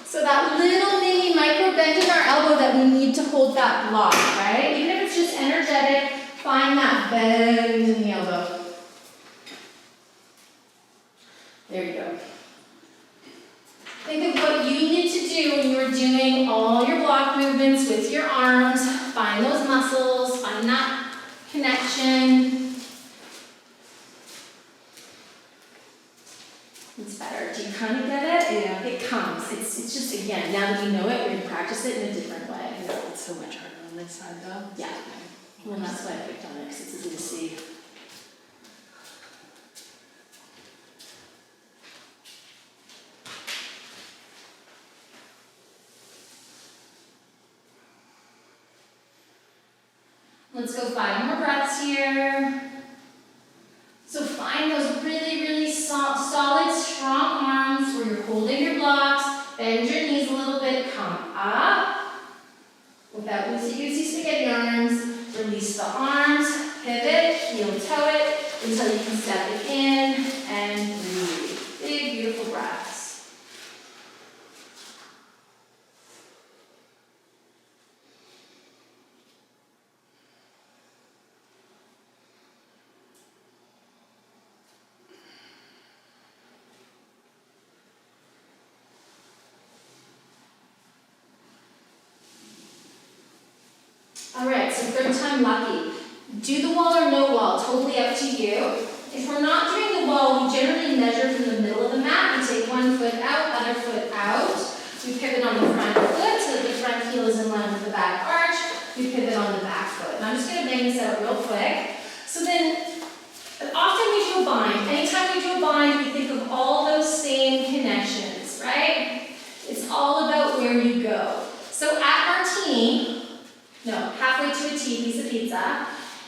So that little mini micro bend in our elbow that we need to hold that block, right? Even if it's just energetic, find that bend in the elbow. There you go. Think of what you need to do when you're doing all your block movements with your arms. Find those muscles, find that connection. kind of get it, Yeah. it comes. It's just, again, now that we know it, we're gonna practice it in a different way. Yeah, it's so much harder on this side though. Yeah. Well, that's why I picked on it, because it's easy to see. Let's go 5 more breaths here. So find those really, really solid, strong arms where you're holding your blocks. Bend your knees a little bit, come up. Without loosey-goosey spaghetti arms, release the arms, pivot, heel toe it until you can step it in and breathe. Big, beautiful breaths. All right, so third time lucky. Do the wall or no wall, totally up to you. If we're not doing the wall, we generally measure from the middle of the mat. We take one foot out, other foot out. We pivot on the front foot so that the front heel is in line with the back arch. We pivot on the back foot. And I'm just gonna bang this out real quick. So then, often we do a bind. Anytime we do a bind, we think of all those same connections, right? It's all about where you go. So at Martini, halfway to a T, piece of pizza.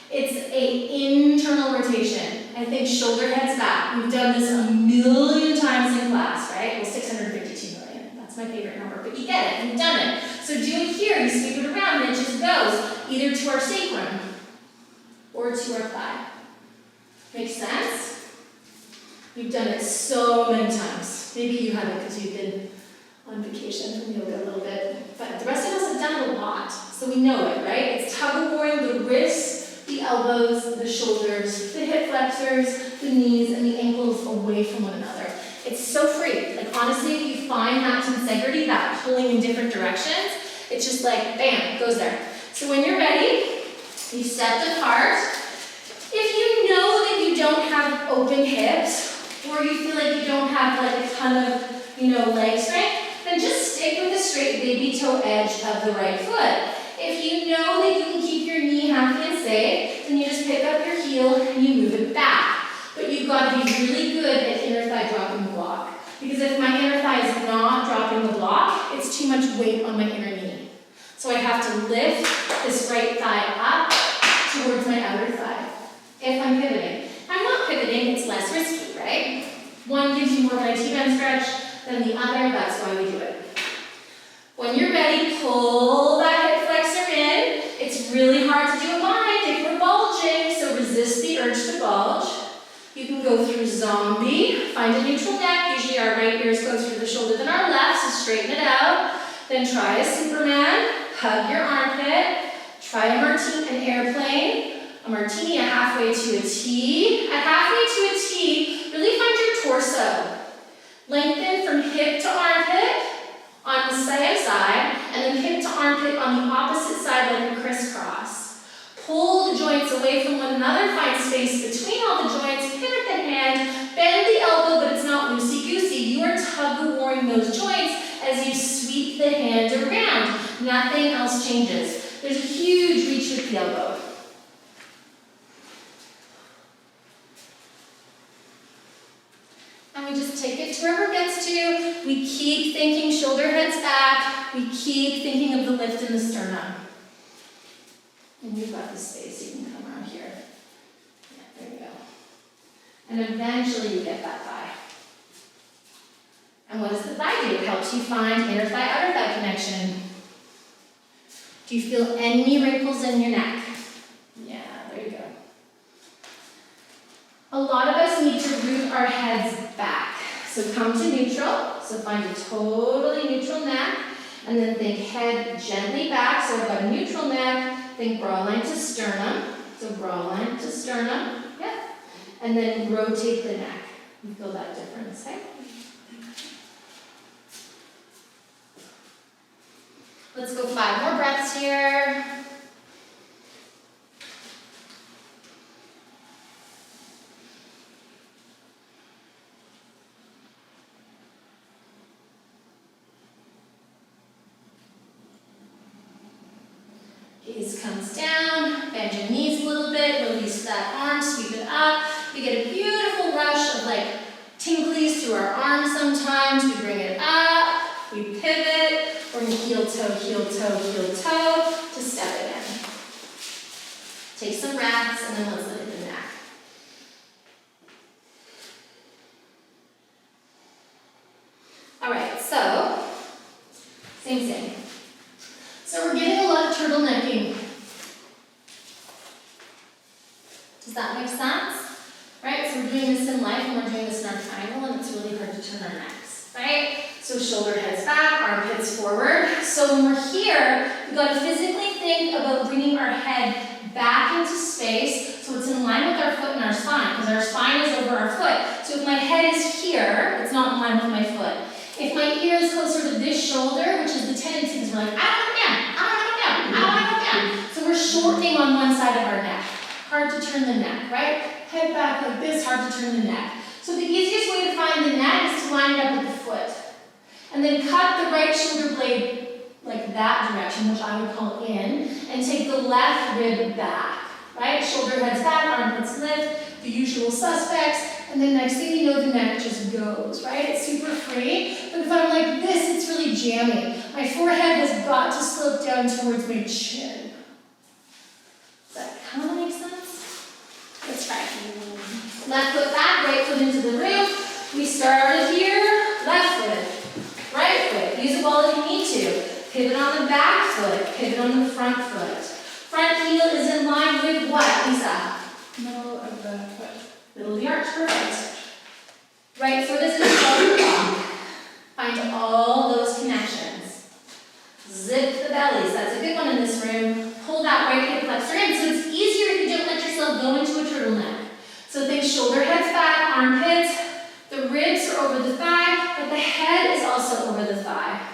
It's an internal rotation. I think shoulder heads back. We've done this a million times in class, right? Well, 652 million. That's my favorite number, but you get it. We've done it. So do it here. You sweep it around, and it just goes either to our sacrum or to our thigh. Makes sense? We've done it so many times. Maybe you haven't because you've been on vacation from yoga a little bit, but the rest of us have done it a lot, so we know it, right? It's tug-of-warring the wrists, the elbows, the shoulders, the hip flexors, the knees, and the ankles away from one another. It's so free. Like honestly, if you find that tensegrity, that pulling in different directions, it's just like, bam, it goes there. So when you're ready, you step apart. If you know that you don't have open hips, or you feel like you don't have like a ton of, leg strength, then just stick with the straight baby toe edge of the right foot. If you know that you can keep your knee happy and safe, then you just pick up your heel and you move it back. But you've got to be really good at inner thigh dropping the block. Because if my inner thigh is not dropping the block, it's too much weight on my inner knee. So I have to lift this right thigh up towards my outer thigh. If I'm pivoting. If I'm not pivoting, it's less risky, right? One gives you more of an T-band stretch than the other, that's why we do it. When you're ready, pull that hip flexor in. It's really hard to do a bind if we're bulging, so resist the urge to bulge. You can go through zombie, find a neutral neck. Usually our right ear is closer to the shoulder than our left, so straighten it out. Then try a Superman, hug your armpit. Try a martini, an airplane. A martini, a halfway to a T. At halfway to a T, really find your torso. Lengthen from hip to armpit on the same side, and then hip to armpit on the opposite side like a crisscross. Pull the joints away from one another, find space between all the joints, pivot the hand, bend the elbow, but it's not loosey-goosey. You are tug-of-warring those joints as you sweep the hand around. Nothing else changes. There's a huge reach with the elbow. And we just take it to wherever it gets to. We keep thinking shoulder heads back. We keep thinking of the lift in the sternum. And you've got the space, you can come around here. Yeah, there you go. And eventually you get that thigh. And what does the thigh do? It helps you find inner thigh, outer thigh connection. Do you feel any wrinkles in your neck? Yeah, there you go. A lot of us need to root our heads back. So come to neutral. So find a totally neutral neck. And then think head gently back. So I've got a neutral neck. Think broad line to sternum. So broad line to sternum. Yep. And then rotate the neck. You feel that difference, okay? Let's go 5 more breaths here. comes down, bend your knees a little bit, release that arm, sweep it up. We get a beautiful rush of like tinglies through our arms sometimes. We bring it up, we pivot, we're gonna heel toe, heel toe, heel toe to step it in. Take some breaths and then let's look at the neck. All right, so same thing. So we're getting a lot of turtlenecking. Does that make sense? Right, so we're doing this in life and we're doing this in our triangle and it's really hard to turn our necks, right? So shoulder heads back, armpits forward. So when we're here, we've got to physically think about bringing our head back into space so it's in line with our foot and our spine, because our spine is over our foot. So if my head is here, it's not in line with my foot. If my ear is closer to this shoulder, which is the tendency, because we're like, I don't want to go down, I don't want to go down, I don't want to go down. So we're shortening on one side of our neck. Hard to turn the neck, right? Head back like this, hard to turn the neck. So the easiest way to find the neck is to line it up with the foot. And then cut the right shoulder blade like that direction, which I would call in, and take the left rib back, right? Shoulder heads back, armpits lift, the usual suspects, and then next thing you know, the neck just goes, right? It's super free, but if I'm like this, it's really jammy. My forehead has got to slope down towards my chin. Does that kind of make sense? Let's try. Left foot back, right foot into the room. We started here, left foot, right foot. Use it while you need to. Pivot on the back foot, pivot on the front foot. Front heel is in line with what, Lisa? Middle of the foot. Middle of the arch, perfect. Right foot is in shoulder block. Find all those connections. Zip the bellies, that's a good one in this room. Pull that right hip flexor in, so it's easier if you don't let yourself go into a turtleneck. So think shoulder heads back, armpits, the ribs are over the thigh, but the head is also over the thigh.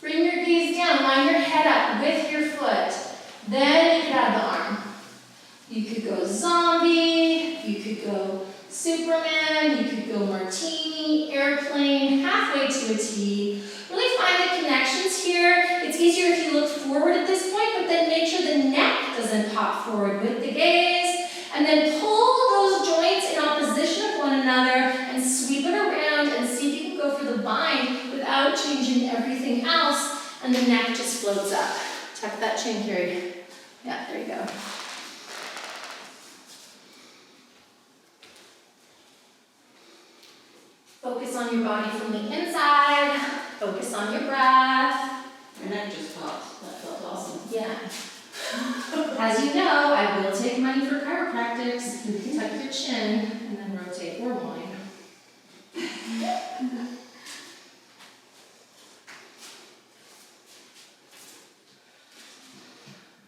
Bring your gaze down, line your head up with your foot. Then you could add the arm. You could go zombie, you could go Superman, you could go martini, airplane, halfway to a T. Really find the connections here. It's easier if you look forward at this point, but then make sure the neck doesn't pop forward with the gaze. And then pull those joints in opposition of one another and sweep it around and see if you can go for the bind without changing everything else, and the neck just floats up. Tuck that chin, Carrie. Yeah, there you go. Focus on your body from the inside. Focus on your breath. Your neck just popped. That felt awesome. Yeah. As you know, I will take money for chiropractics. Tuck your chin and then rotate or whine.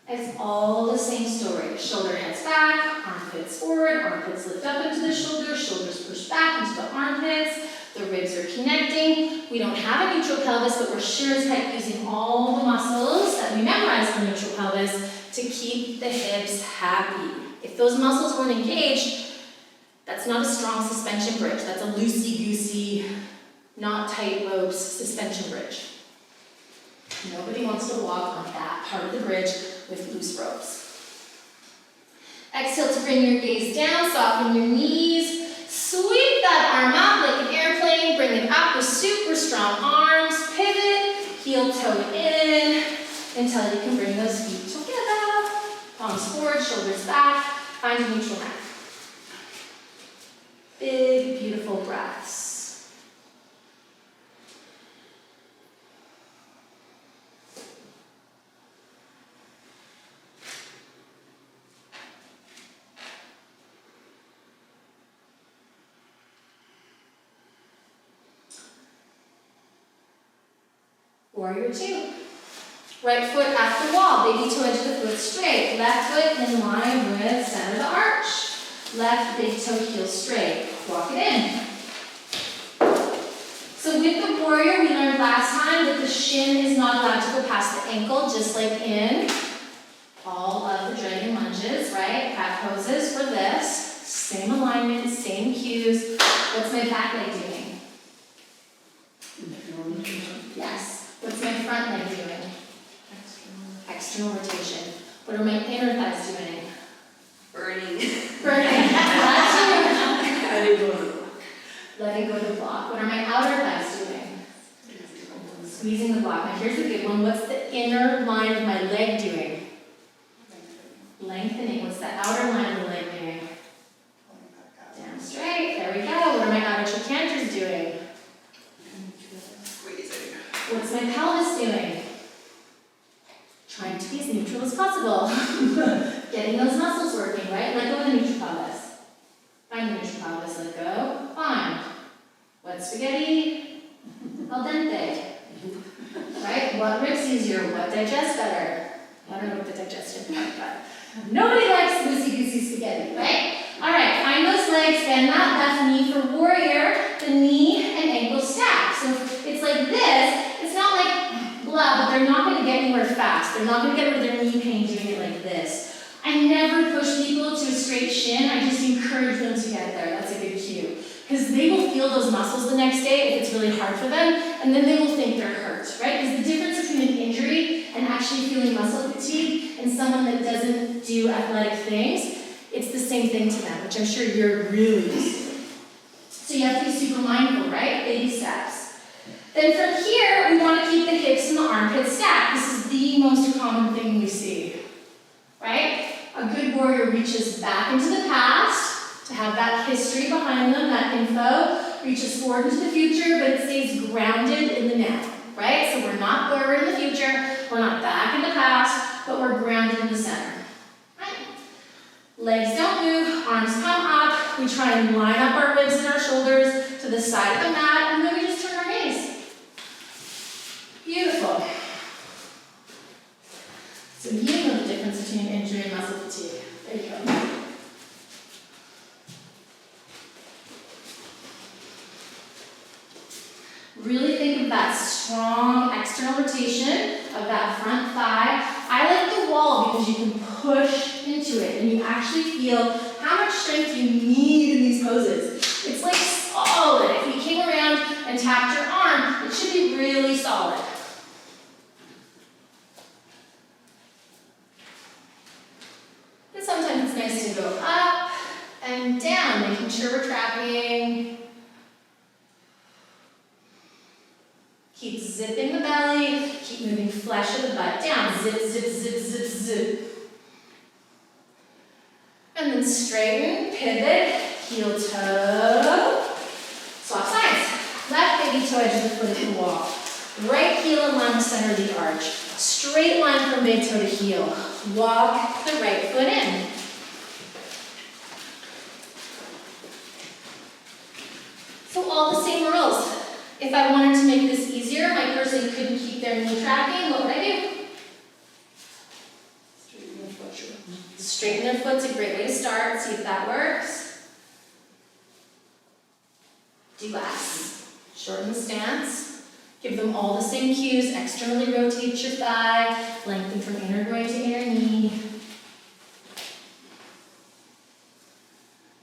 It's all the same story. Shoulder heads back, armpits forward, armpits lift up into the shoulders, shoulders push back into the armpits, the ribs are connecting. We don't have a neutral pelvis, but we're sure as heck using all the muscles that we memorized for neutral pelvis to keep the hips happy. If those muscles weren't engaged, that's not a strong suspension bridge. That's a loosey-goosey, not tight ropes suspension bridge. Nobody wants to walk on that part of the bridge with loose ropes. Exhale to bring your gaze down, soften your knees, sweep that arm up like an airplane, bring it up with super strong arms, pivot, heel toe in, until you can bring those feet together. Palms forward, shoulders back, find a neutral neck. Big, beautiful breaths. Warrior two. Right foot at the wall, baby toe edge of the foot straight. Left foot in line with center of the arch. Left big toe heel straight. Walk it in. So with the warrior, we learned last time that the shin is not allowed to go past the ankle, just like in all of the dragon lunges, right? Cat poses for this. Same alignment, same cues. What's my back leg doing? Yes. What's my front leg doing? External rotation. What inner thighs doing? Burning. Burning. I didn't go to the block. Letting go of the block. What are my outer thighs doing? Squeezing the block. Now here's a good one. What's the inner line of my leg doing? Lengthening. What's the outer line of the leg doing? Down straight. There we go. What are my outer trochanter's doing? Squeezing. What's my pelvis doing? Trying to be as neutral as possible. Getting those muscles working, right? Let go of the neutral pelvis. Find the neutral pelvis. Let go. Find. Wet spaghetti? Al dente. Right? What rips easier? What digests better? I don't know what the digestion part, but nobody likes loosey-goosey spaghetti, right? Alright, find those legs, bend that left knee for warrior, the knee and ankle stack. So it's like this, it's not like blah, but they're not going to get anywhere fast. They're not going to get rid of their knee pain doing it like this. I never push people to a straight shin, I just encourage them to get there. That's a good cue. Because they will feel those muscles the next day if it's really hard for them, and then they will think they're hurt, right? Because the difference between an injury and actually feeling muscle fatigue and someone that doesn't do athletic things, it's the same thing to them, which I'm sure you're really used to. So you have to be super mindful, right? Baby steps. Then from here, we want to keep the hips and the armpits stacked. This is the most common thing we see, right? A good warrior reaches back into the past, to have that history behind them, that info, reaches forward into the future, but it stays grounded in the now, right? So we're not forward in the future, we're not back in the past, but we're grounded in the center. Right? Legs don't move, arms come up, we try and line up our ribs and our shoulders to the side of the mat, and then we just turn our gaze. Beautiful. So you know the difference between injury and muscle fatigue. There you go. Really think of that strong external rotation of that front thigh. I like the wall because you can push into it and you actually feel how much strength you need in these poses. It's like solid. If you came around and tapped your arm, it should be really solid. And sometimes it's nice to go up and down, making sure we're tracking. Keep zipping the belly, keep moving flesh of the butt down. Zip, zip, zip, zip, zip. And then straighten, pivot, heel toe. Swap sides. Left baby toe edge of the foot at the wall. Right heel in line with center of the arch. Straight line from big toe to heel. Walk the right foot in. So all the same rules. If I wanted to make this easier, my person couldn't keep their knee tracking, what would I do? Straighten the foot, sure. Straighten their foot's a great way to start. See if that works. Do less. Shorten the stance. Give them all the same cues. Externally rotate your thigh. Lengthen from inner groin to inner knee.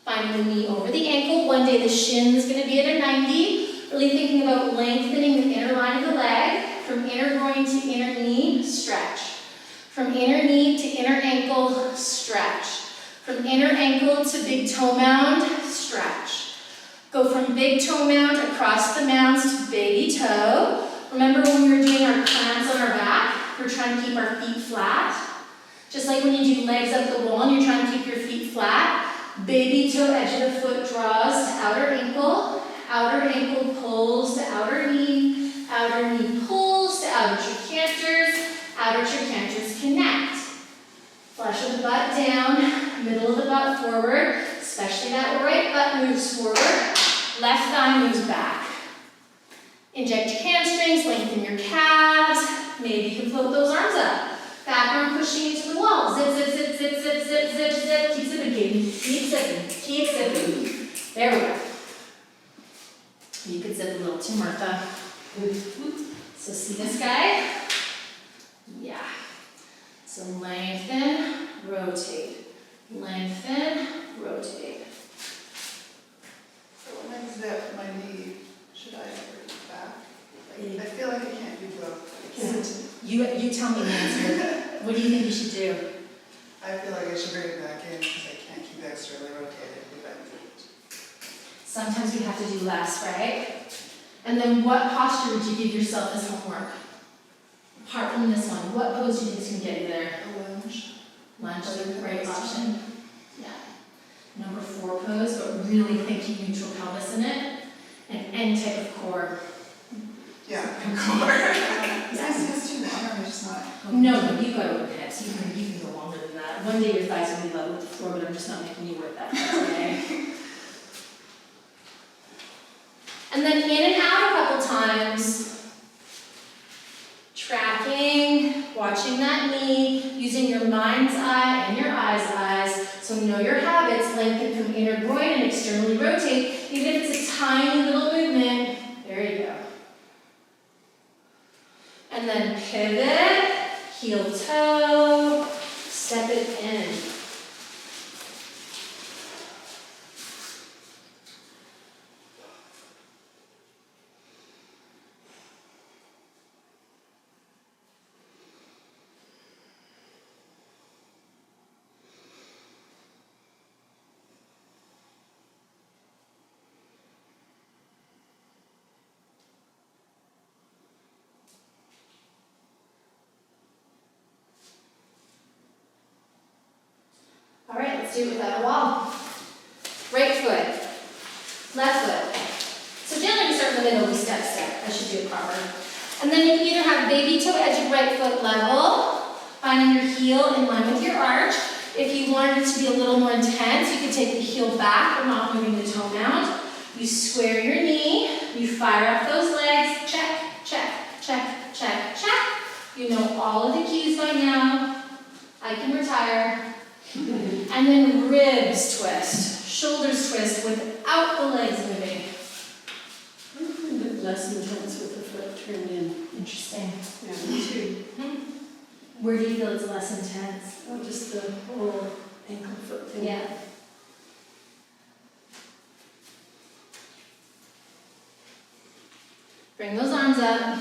Finding the knee over the ankle. One day the shin is going to be at a 90. Really thinking about lengthening the inner line of the leg. From inner groin to inner knee, stretch. From inner knee to inner ankle, stretch. From inner ankle to big toe mound, stretch. Go from big toe mound across the mounds to baby toe. Remember when we were doing our clams on our back? We're trying to keep our feet flat. Just like when you do legs up the wall and you're trying to keep your feet flat. Baby toe edge of the foot draws to outer ankle pulls to outer knee pulls to outer trochanter's connect. Flesh of the butt down, middle of the butt forward, especially that right butt moves forward, left thigh moves back. Inject your hamstrings, lengthen your calves, maybe you can float those arms up. Back arm pushing into the wall, zip, zip, zip, zip, zip, zip, zip, zip, keep zipping, keep zipping, keep zipping. There we go. You could zip a little too, Martha. So see this guy? Yeah. So lengthen, rotate. Lengthen, rotate. So when I zip my knee, should I bring it back? Like, I feel like I can't do both. I can't. You tell me the answer. What do you think you should do? I feel like I should bring it back in because I can't keep externally rotated if I do it. Sometimes we have to do less, right? And then what posture would you give yourself as homework? Apart from this one, what pose do you think is going to get you there? A lunge. Lunge is a great option. Yeah. Number 4 pose, but really thinking neutral pelvis in it. And any type of core. Yeah. Yeah. Is too long, or just not? No, you've got to work hips. You can go longer than that. One day your thighs will be level with the floor, but I'm just not making you work that hard today. And then in and out a couple times. Tracking, watching that knee, using your mind's eye and your eyes. So know your habits, lengthen from inner groin and externally rotate. Even if it's a tiny little movement, there you go. And then pivot, heel toe, step it in. All right, let's do it without a wall. Right foot, left foot. So generally we start in the middle, we step. I should do it proper. And then you can either have baby toe edge of right foot level, finding your heel in line with your arch. If you wanted it to be a little more intense, you could take the heel back, but not moving the toe mount. You square your knee, you fire up those legs, check, check, check, check, check. You know all of the cues by now. I can retire. And then ribs twist, shoulders twist without the legs moving. A little bit less intense with the foot turned in. Interesting. Yeah, me too. Where do you feel it's less intense? Oh, just the whole ankle foot thing. Yeah. Bring those arms up.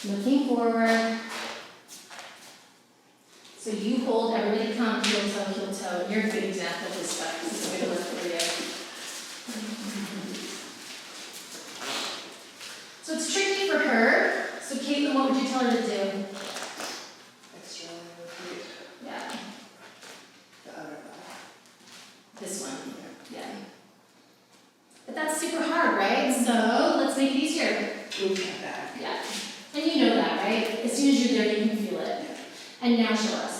Looking forward. So you hold, everybody count heel toe. And you're a good example of this stuff. This is a good work for you. So it's tricky for her. So Caitlin, what would you tell her to do? Externally rotate Yeah, the other eye. this one. Yeah. But that's super hard, right? So let's make it easier. Move that back. Yeah. And you know that, right? As soon as you're there, you can feel it. And now show us.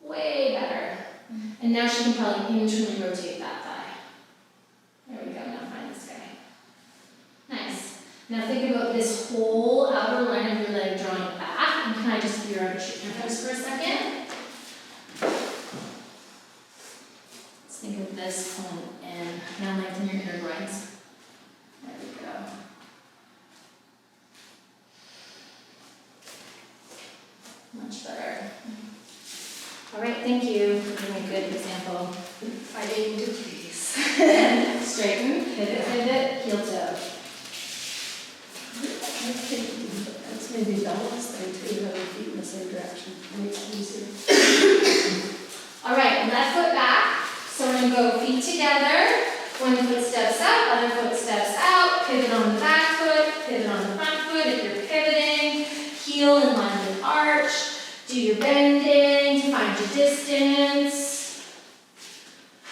Way better. And now she can probably internally rotate that thigh. There we go, now find this guy. Nice. Now think about this whole outer line of your leg drawing back. And can I just veer over to your toes for a second? Let's think of this pulling in. Now lengthen your inner groins. There we go. Much better. All right, thank you for being a good example. Fighting to please. Straighten, pivot, heel toe. I think that's maybe balance thing too, having feet in the same direction. Makes it easier. All right, left foot back. So we're gonna go feet together. One foot steps up, other foot steps out. Pivot on the back foot, pivot on the front foot if you're pivoting. Heel in line with arch. Do your bending to find your distance.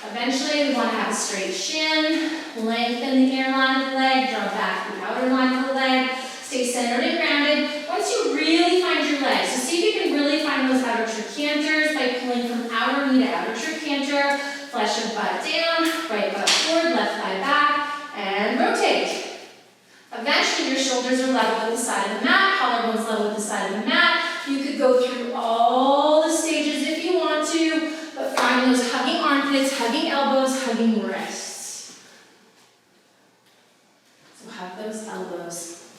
Eventually, we want to have a straight shin. Lengthen the inner line of the leg, draw back the outer line of the leg. Stay centered and grounded. Once you really find your legs, so see if you can really find those outer trochanter by pulling from outer knee to outer trochanter. Flesh of butt down, right butt forward, left thigh back, and rotate. Eventually, your shoulders are level with the side of the mat, collarbones level with the side of the mat. You could go through all the stages if you want to, but find those hugging armpits, hugging elbows, hugging wrists. So hug those elbows.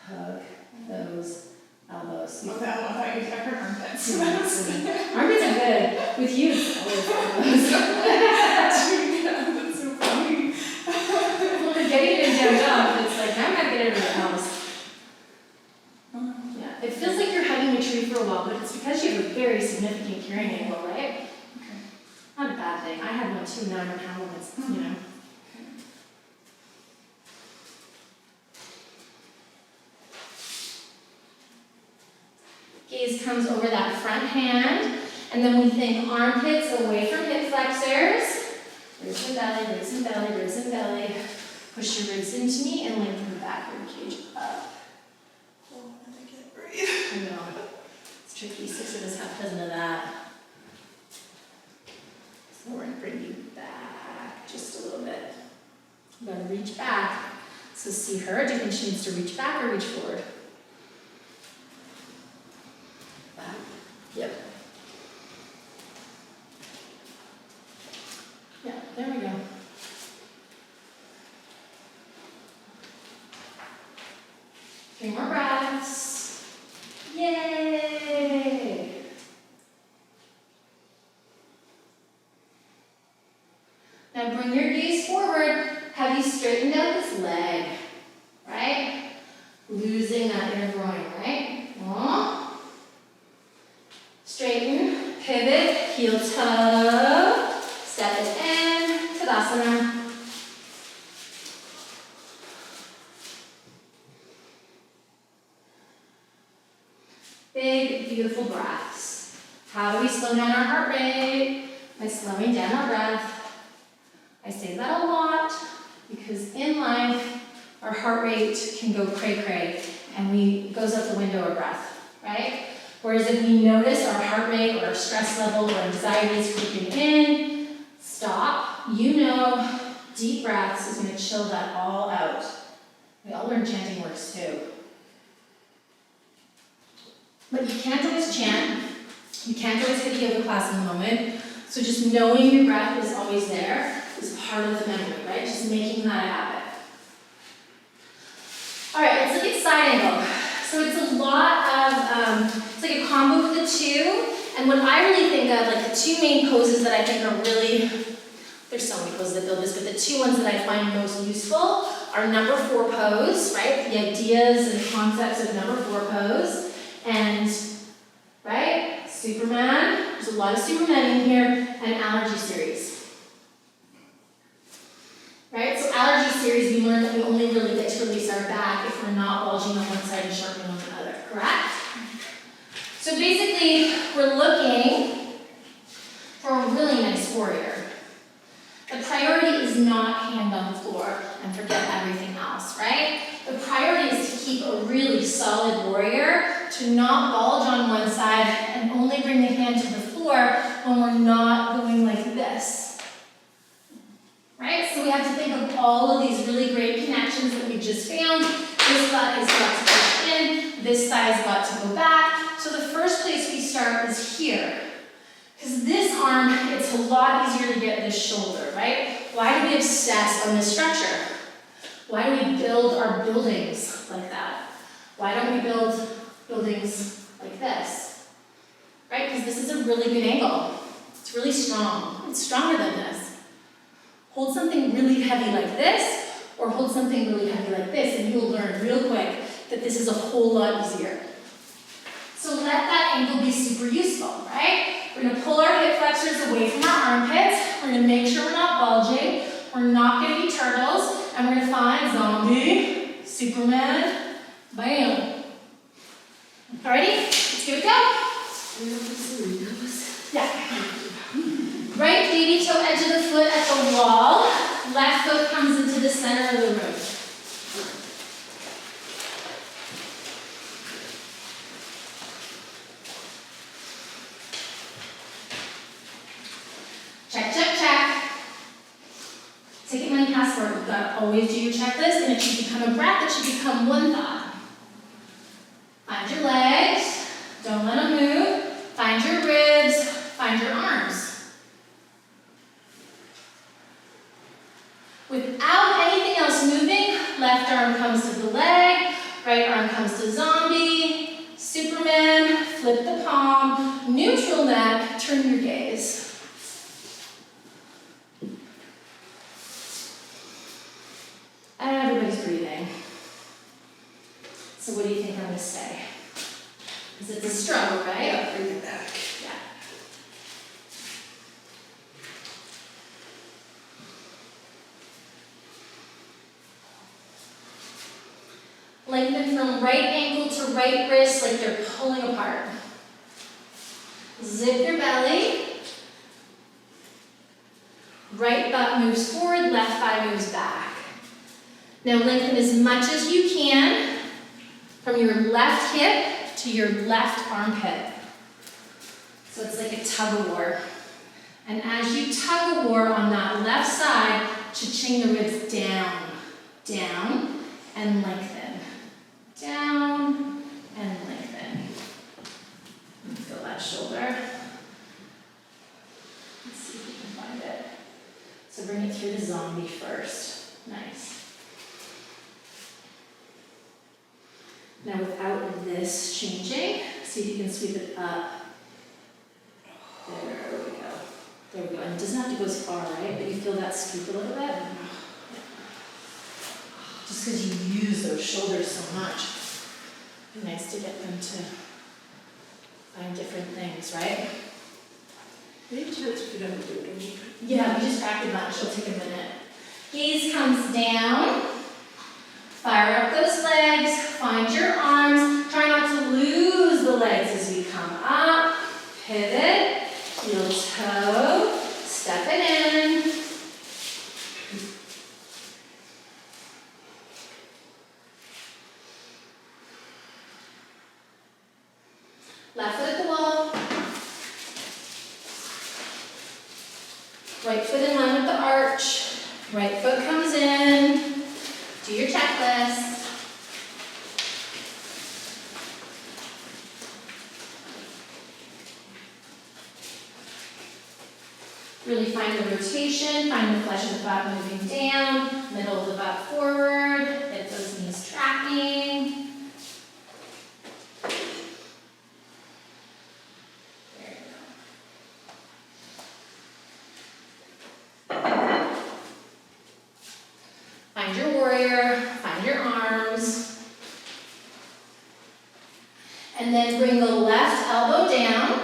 Hug those elbows. I thought you heard armpits. Armpits are good. With you, it's always elbows. That's so funny. Well, they're getting it in jammed up. It's like, now I'm not getting rid of the house. Yeah, it feels like you're for a while, but it's because you have a very significant carrying angle, right? Okay. Not a bad thing. I had one too, now I don't have one, it's, you know. Gaze comes over that front hand, and then we think armpits away from hip flexors. Ribs and belly, ribs and belly, ribs and belly. Push your ribs into me and lengthen the back rib cage up. Oh, and I can't breathe. I know. It's tricky. 6 of us have cousin of that. So we're going to bring you back just a little bit. We're going to reach back. So see her. Do you think she needs to reach back or reach forward? Back. Yep. Yeah, there we go. 3 more breaths. Yay! Now bring your gaze forward. Have you straightened out this leg, right? Losing that inner groin, right? Straighten, pivot, heel toe, step it in, Tadasana. Big, beautiful breaths. How do we slow down our heart rate? By slowing down our breath. I say that a lot because in life, our heart rate can go cray-cray and it goes out the window of breath, right? Whereas if we notice our heart rate or our stress level or anxiety is creeping in, stop. You know, deep breaths is going to chill that all out. We all learn chanting works too. But you can't always chant. You can't always hit a yoga class in the moment. So just knowing your breath is always there is part of the memory, right? Just making that a habit. All right, let's look at side angle. So it's a lot of, it's like a combo of the two. And what I really think of, like the 2 main poses that I think are really, there's so many poses that build this, but the 2 ones that I find most useful are number 4 pose, right? The ideas and concepts of number 4 pose. And, right, Superman, there's a lot of Superman in here, and allergy series. Right, so allergy series, we learned that we only really get to release our back if we're not bulging on one side and shortening on the other, correct? So basically, we're looking for a really nice warrior. The priority is not hand on the floor and forget everything else, right? The priority is to keep a really solid warrior, to not bulge on one side and only bring the hand to the floor when we're not going like this. Right? So we have to think of all of these really great connections that we just found. This thigh has got to push in, this thigh has got to go back. So the first place we start is here. Because this arm, it's a lot easier to get this shoulder, right? Why do we obsess on this structure? Why do we build our buildings like that? Why don't we build buildings like this? Right? Because this is a really good angle. It's really strong. It's stronger than this. Hold something really heavy like this, or hold something really heavy like this, and you'll learn real quick that this is a whole lot easier. So let that angle be super useful, right? We're going to pull our hip flexors away from our armpits. We're going to make sure we're not bulging. We're not going to be turtles, and we're going to find zombie, Superman, bam. Alrighty, let's give it a go. Yeah. Right baby toe edge of the foot at the wall. Left foot comes into the center of the room. Check, check, check. Ticket money passport. You've got to always do your checklist, and it should become a breath. It should become one thought. Find your legs. Don't let them move. Find your ribs. Find your arms. Without anything else moving, left arm comes to the leg, right arm comes to zombie, Superman, flip the palm, neutral neck, turn your gaze. And everybody's breathing. So what do you think I'm going to say? Because it's a struggle, right? Yeah, bring it back. Yeah. Lengthen from right ankle to right wrist like they're pulling apart. Zip your belly. Right butt moves forward, left thigh moves back. Now lengthen as much as you can from your left hip to your left armpit. So it's like a tug of war. And as you tug of war on that left side, cha-ching the ribs down, down, and lengthen. Down, and lengthen. Feel that shoulder. Let's see if we can find it. So bring it through the zombie first. Nice. Now without this changing, see if you can sweep it up. There we go. There we go. And it doesn't have to go as far, right? But you feel that scoop a little bit? Just because you use those shoulders so much. Nice to get them to find different things, right? Any chance we don't do it anymore? Yeah, we just cracked a bunch. It'll take a minute. Gaze comes down. Fire up those legs. Find your arms. Try not to lose the legs as we come up. Pivot. Heel toe. Step it in. Left foot at the wall. Right foot in line with the arch. Right foot comes in. Do your checklist. Really find the rotation, find the flesh of the butt moving down, middle of the butt forward, get those knees tracking. There you go. Find your warrior, find your arms. And then bring the left elbow down.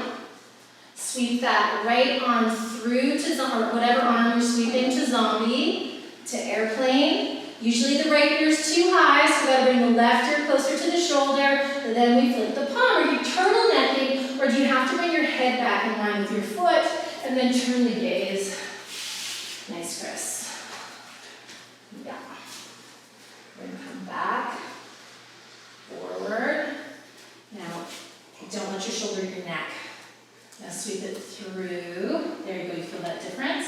Sweep that right arm through to or whatever arm you're sweeping to zombie, to airplane. Usually the right ear is too high, so we gotta bring the left ear closer to the shoulder, and then we flip the palm. Are you turtlenecking, or do you have to bring your head back in line with your foot, and then turn the gaze? Nice, Chris. Yeah. We're gonna come back, forward. Now, don't let your shoulder hit your neck. Now sweep it through. There you go, you feel that difference?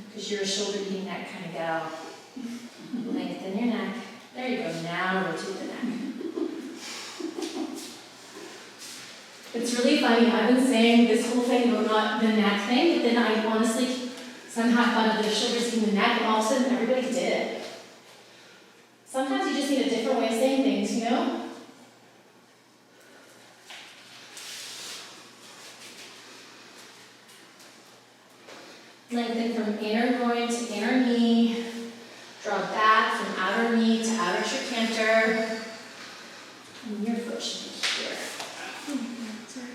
Because you're a shoulder eating neck kind of gal. Lengthen your neck. There you go, now rotate the neck. It's really funny, I've been saying this whole thing about not the neck thing, but then I honestly somehow thought of the shoulders eating the neck, and all of a sudden everybody did it. Sometimes you just need a different way of saying things, you know? Lengthen from inner groin to inner knee. Draw back from outer knee to outer trochanter. And your foot should be here. Sorry,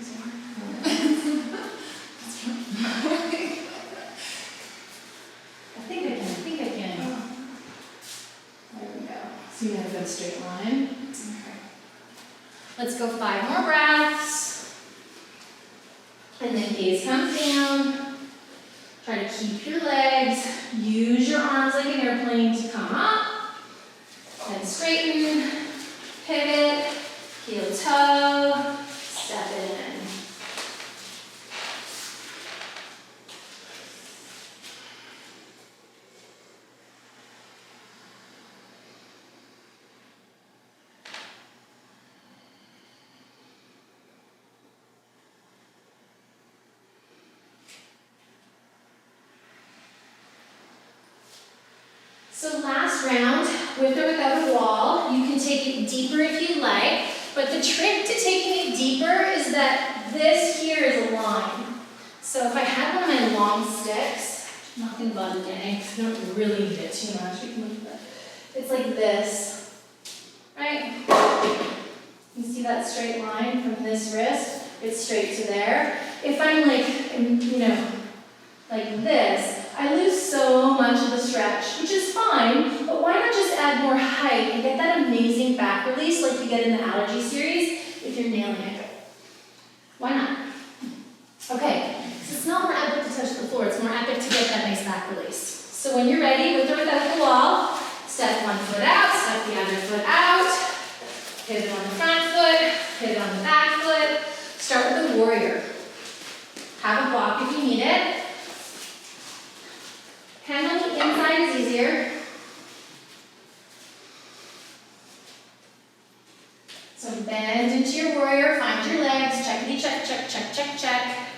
I can. There we go. So you have a good straight line. Okay. Let's go 5 more breaths. And then gaze comes down. Try to keep your legs, use your arms like an airplane to come up, and straighten, pivot, heel toe, step it in. So last round, with or without a wall, you can take it deeper if you like, but the trick to taking it deeper is that this here is a line. So if I had one of my long sticks, I'm not going to bother getting because I don't really need it too much. You can look at it. It's like this, right? You see that straight line from this wrist? It's straight to there. If I'm like, you know, like this, I lose so much of the stretch, which is fine, but why not just add more height and get that amazing back release like you get in the allergy series if you're nailing it? Why not? Okay, so it's not more epic to touch the floor, it's more epic to get that nice back release. So when you're ready, with or without the wall, step one foot out, step the other foot out, pivot on the front foot, pivot on the back foot. Start with the warrior. Have a block if you need it. Hand on the inside is easier. So bend into your warrior, find your legs, checkity check, check, check, check, check.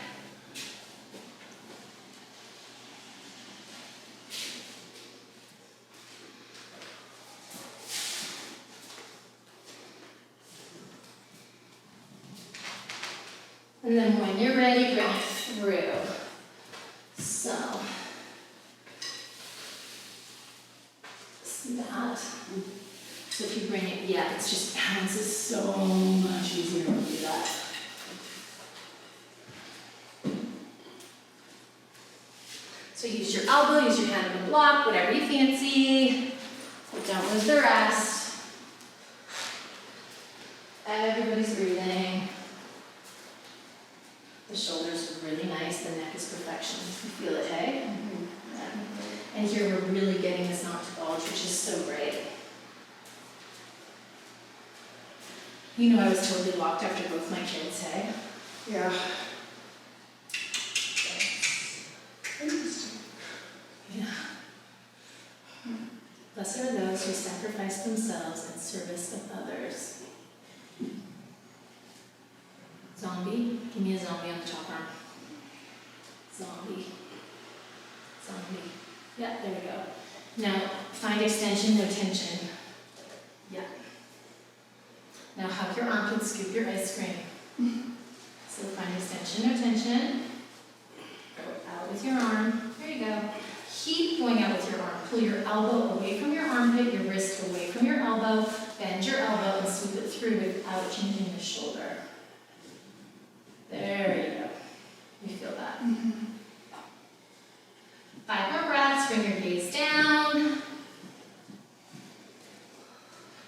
And then when you're ready, bring it through. So, see that? So if you bring it, yeah, it's just bounces so much easier when you do that. So use your elbow, use your hand on the block, whatever you fancy, but don't lose the rest. Everybody's breathing. The shoulders are really nice, the neck is perfection. You feel it, hey? Yeah. And here we're really getting this not to bulge, which is so great. You know I was totally locked after both my kids, hey? Yeah. Yeah. Blessed are those who sacrifice themselves in service of others. Zombie, give me a zombie on the top arm. Zombie. Zombie. Yeah, there we go. Now, find extension, no tension. Yeah. Now hug your armpit, scoop your ice cream. So find extension, no tension. Go out with your arm. There you go. Keep going out with your arm. Pull your elbow away from your armpit, your wrist away from your elbow. Bend your elbow and sweep it through without changing the shoulder. There you go. You feel that? 5 more breaths. Bring your gaze down.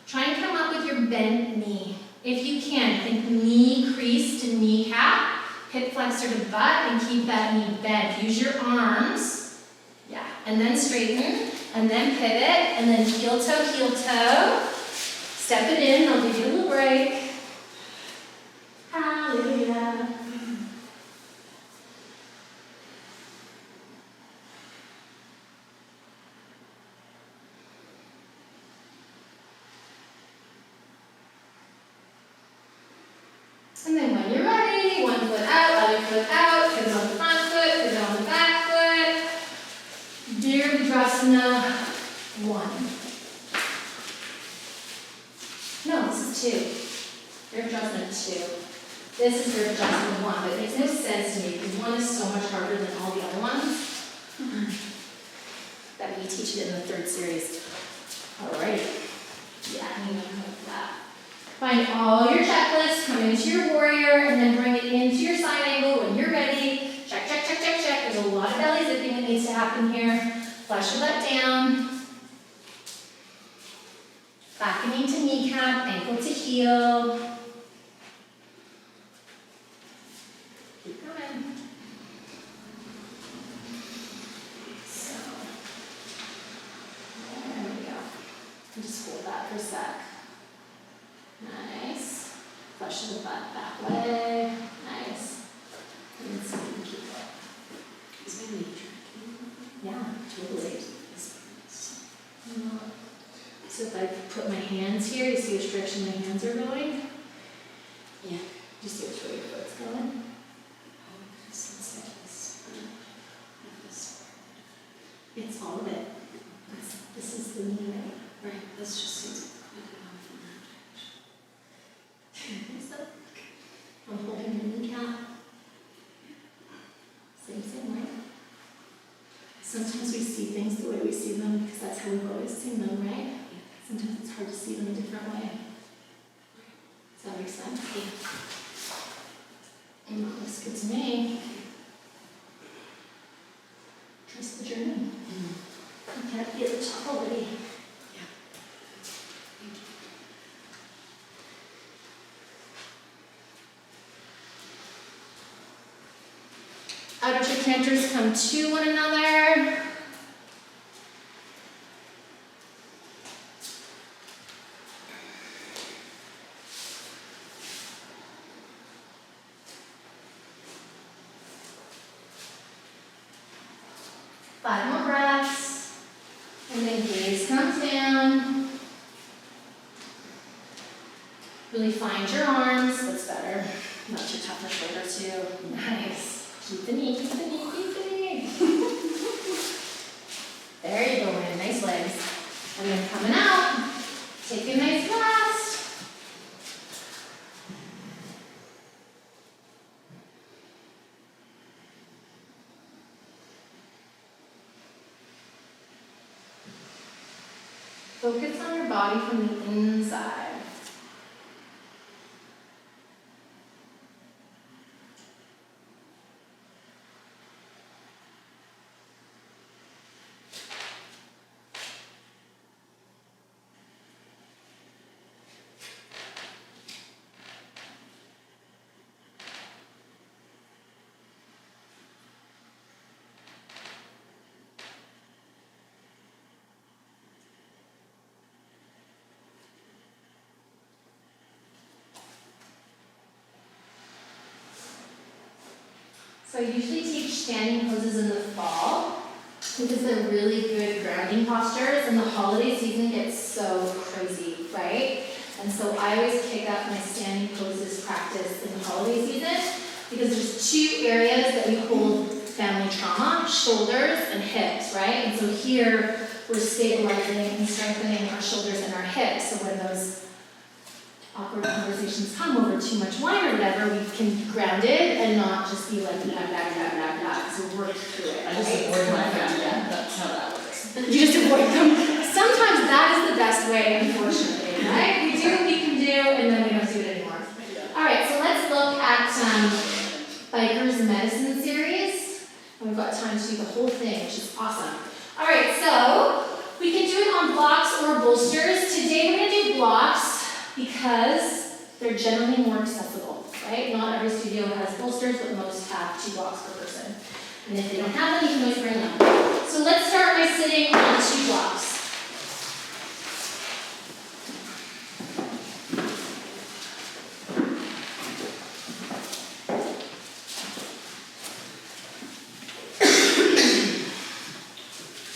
Try and come up with your bent knee. If you can, think knee crease to kneecap, hip flexor to butt, and keep that knee bent. Use your arms. Yeah. And then straighten, and then pivot, and then heel toe, heel toe. Step it in. I'll give you a little break. Hallelujah. And then when you're ready, one foot out, other foot out, pivot on the front foot, pivot on the back foot. Virabhadrasana 1. No, this is 2. Virabhadrasana 2. This is Virabhadrasana 1, but it makes no sense to me because 1 is so much harder than all the other ones. That we teach it in the 3rd series. Alright. Yeah, you know that. Find all your checklists, come into your warrior, and then bring it into your side angle when you're ready. Check, check, check, check, check. There's a lot of belly zipping that needs to happen here. Flush your butt down. Back knee to kneecap, ankle to heel. Keep going. So, there we go. Just hold that for a sec. Nice. Flush the butt that way. Nice. And so you can keep it. Is my knee tracking? Yeah, totally. So if I put my hands here, you see which direction my hands are going? Yeah. Do you see which way your foot's going? Oh, since that is this. It's all of it. This is the knee, right? Right, this just seems quite off in that direction. So, I'm holding the kneecap. Same way. Sometimes we see things the way we see them because that's how we've always seen them, right? Sometimes it's hard to see them a different way. Does that make sense? Looks good to me. Trust the journey. You can't be at the top already. Outer trochanter's come to one another. Five more breaths, and then gaze comes down. Really find your arms, that's better. Not too tough for shoulder too. Nice. Keep the knee, keep the knee, keep the knee. There you go, man. Nice legs. And then coming out, take a nice rest. Focus on your body from the inside. So I usually teach standing poses in the fall because they're really good grounding postures, and the holiday season gets so crazy, right? And so I always kick up my standing poses practice in the holiday season because there's two areas that we hold family trauma: shoulders and hips, right? And so here we're stabilizing and strengthening our shoulders and our hips, so when those awkward conversations come over too much wine or whatever, we can be grounded and not just be like blah, blah, blah, blah, blah. So work through it. I just right? avoid my family, that's how that works. You just avoid them. Sometimes that is the best way, unfortunately, right? We do what we can do, and then we don't do it anymore. All right, so let's look at Biker's Medicine series. And we've got time to do the whole thing, which is awesome. All right, so we can do it on blocks or bolsters. Today we're going to do blocks because they're generally more accessible, right? Not every studio has bolsters, but most have 2 blocks per person. And if they don't have them, you can always bring them. So let's start by sitting on 2 blocks.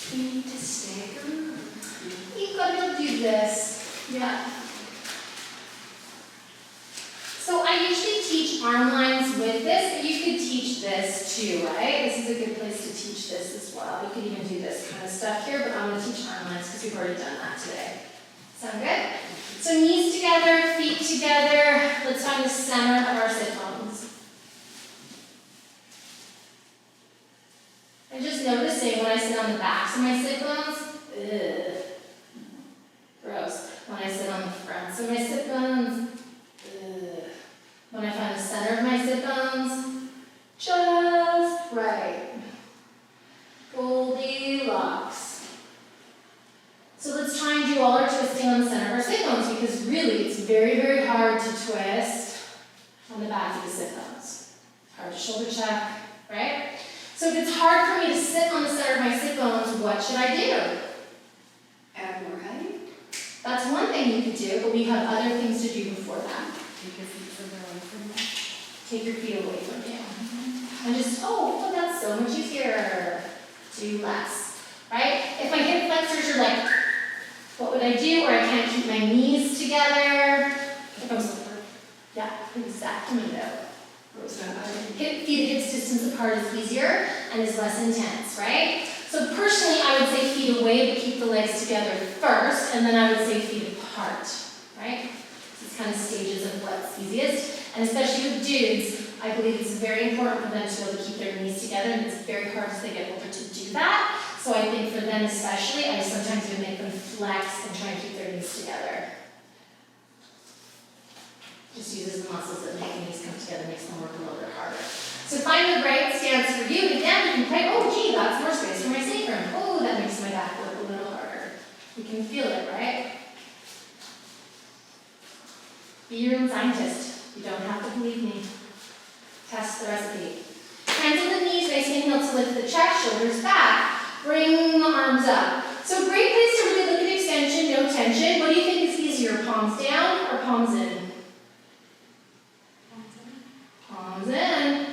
Feet to stagger. You've got to do this. Yeah. So I usually teach arm lines with this, but you could teach this too, right? This is a good place to teach this as well. You could even do this kind of stuff here, but I'm going to teach arm lines because we've already done that today. Sound good? So knees together, feet together. Let's find the center of our sit bones. And just noticing when I sit on the backs of my sit bones, ugh, gross. When I sit on the fronts of my sit bones, ugh. When I find the center of my sit bones, just right. Goldilocks. So let's try and do all our twisting on the center of our sit bones because really it's very, very hard to twist on the back of the sit bones. Hard to shoulder check, right? So if it's hard for me to sit on the center of my sit bones, what should I do? Add more height. That's one thing you could do, but we have other things to do before that. Take your feet further away from you. Take your feet away from you. And just, oh, that's so much easier. Do less, right? If my hip flexors are like, what would I do? Or I can't keep my knees together. If I'm so yeah, exactly. Feet hips distance apart is easier and is less intense, right? So personally, I would say feet away, but keep the legs together first, and then I would say feet apart, right? So it's kind of stages of what's easiest. And especially with dudes, I believe it's very important for them to be able to keep their knees together, and it's very hard as they get older to do that. So I think for them especially, I sometimes would make them flex and try and keep their knees together. Just uses the muscles that make these come together, makes them work a little bit harder. So find the right stance for you. Again, you can type, oh gee, that's more space for my sacrum. Oh, that makes my back work a little harder. You can feel it, right? Be your own scientist. You don't have to believe me. Test the recipe. Hands on the knees, nice inhale to lift the chest, shoulders back. Bring the arms up. So great place to really look at extension, no tension. What do you think is easier, palms down or palms in? Palms in.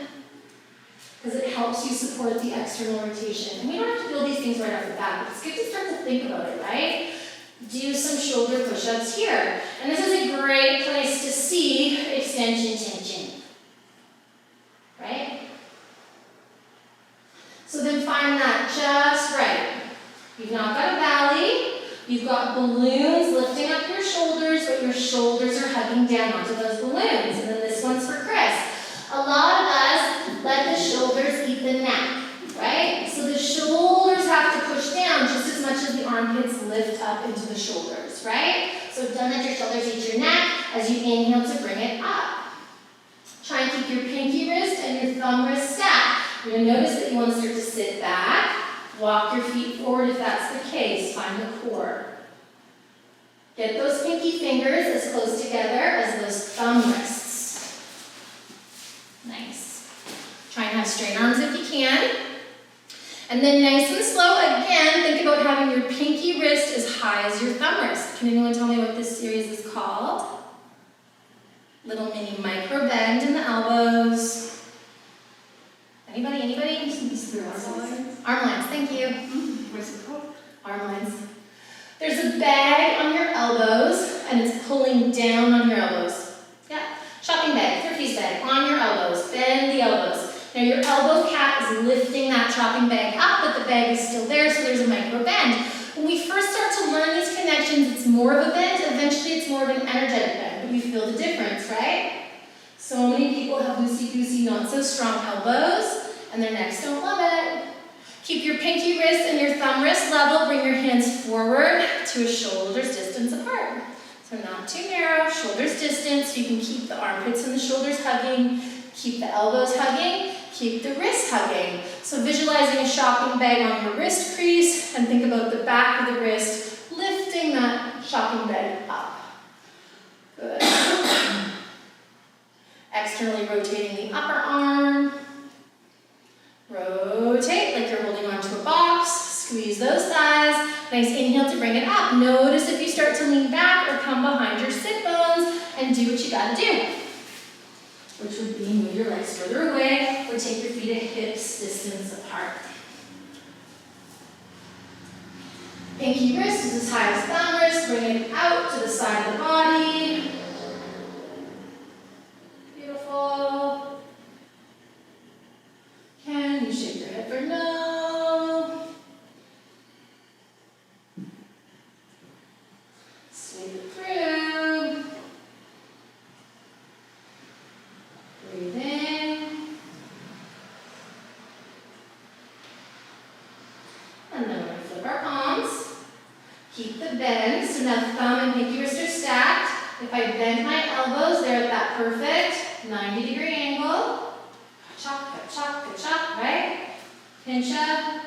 Because it helps you support the external rotation. And we don't have to build these things right off the bat, but it's good to start to think about it, right? Do some shoulder push-ups here. And this is a great place to see extension tension. Right? So then find that just right. You've not got a valley. You've got balloons lifting up your shoulders, but your shoulders are hugging down onto those balloons. And then this one's for Chris. A lot of us let the shoulders eat the neck, right? So the shoulders have to push down just as much as the armpits lift up into the shoulders, right? So don't let your shoulders eat your neck as you inhale to bring it up. Try and keep your pinky wrist and your thumb wrist stacked. You're going to notice that you want to start to sit back. Walk your feet forward if that's the case. Find the core. Get those pinky fingers as close together as those thumb wrists. Nice. Try and have straight arms if you can. And then nice and slow, again, think about having your pinky wrist as high as your thumb wrist. Can anyone tell me what this series is called? Little mini micro bend in the elbows. Anybody? Arm lines, thank you. What's it called? Arm lines. There's a bag on your elbows, and it's pulling down on your elbows. Yeah, shopping bag, thrifty's bag, on your elbows. Bend the elbows. Now your elbow cap is lifting that chopping bag up, but the bag is still there, so there's a micro bend. When we first start to learn these connections, it's more of a bend. Eventually, it's more of an energetic bend, but you feel the difference, right? So many people have loosey-goosey, not so strong elbows, and their necks don't love it. Keep your pinky wrist and your thumb wrist level. Bring your hands forward to a shoulder's distance apart. So not too narrow, shoulder's distance. So you can keep the armpits and the shoulders hugging, keep the elbows hugging, keep the wrist hugging. So visualizing a shopping bag on your wrist crease, and think about the back of the wrist lifting that shopping bag up. Good. Externally rotating the upper arm. Rotate like you're holding onto a box. Squeeze those thighs. Nice inhale to bring it up. Notice if you start to lean back or come behind your sit bones, and do what you gotta do. Which would be move your legs further away or take your feet at hips distance apart. Pinky wrist is as high as thumb wrist. Bring it out to the side of the body. Beautiful. Can you shake your head for no? Sweep it through. Breathe in. And then we're going to flip our palms. Keep the bend. So now thumb and pinky wrist are stacked. If I bend my elbows, they're at that perfect 90-degree angle. Chop, chop, chop, right? Pinch up.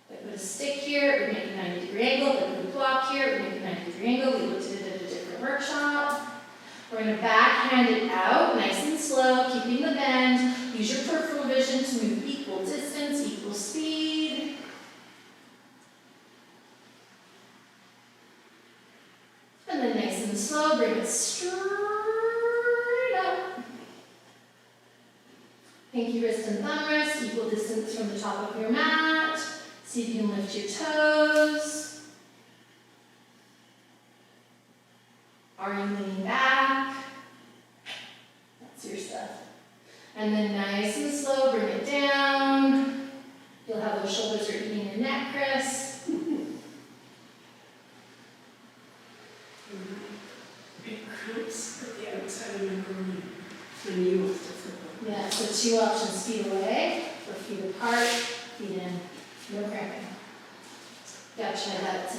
If I put a stick here, it would make a 90-degree angle. If I put a block here, it would make a 90-degree angle. We looked at it at a different workshop. We're going to backhand it out, nice and slow, keeping the bend. Use your peripheral vision to move equal distance, equal speed. And then nice and slow, bring it straight up. Pinky wrist and thumb wrist, equal distance from the top of your mat. So you can lift your toes. Are you leaning back? That's your stuff. And then nice and slow, bring it down. You'll have those shoulders are eating your neck, Chris. It cramps at the outside of my groin when you want to flip over. Yeah, so 2 options, feet away or feet apart, feet in. No cramping. Gotta try that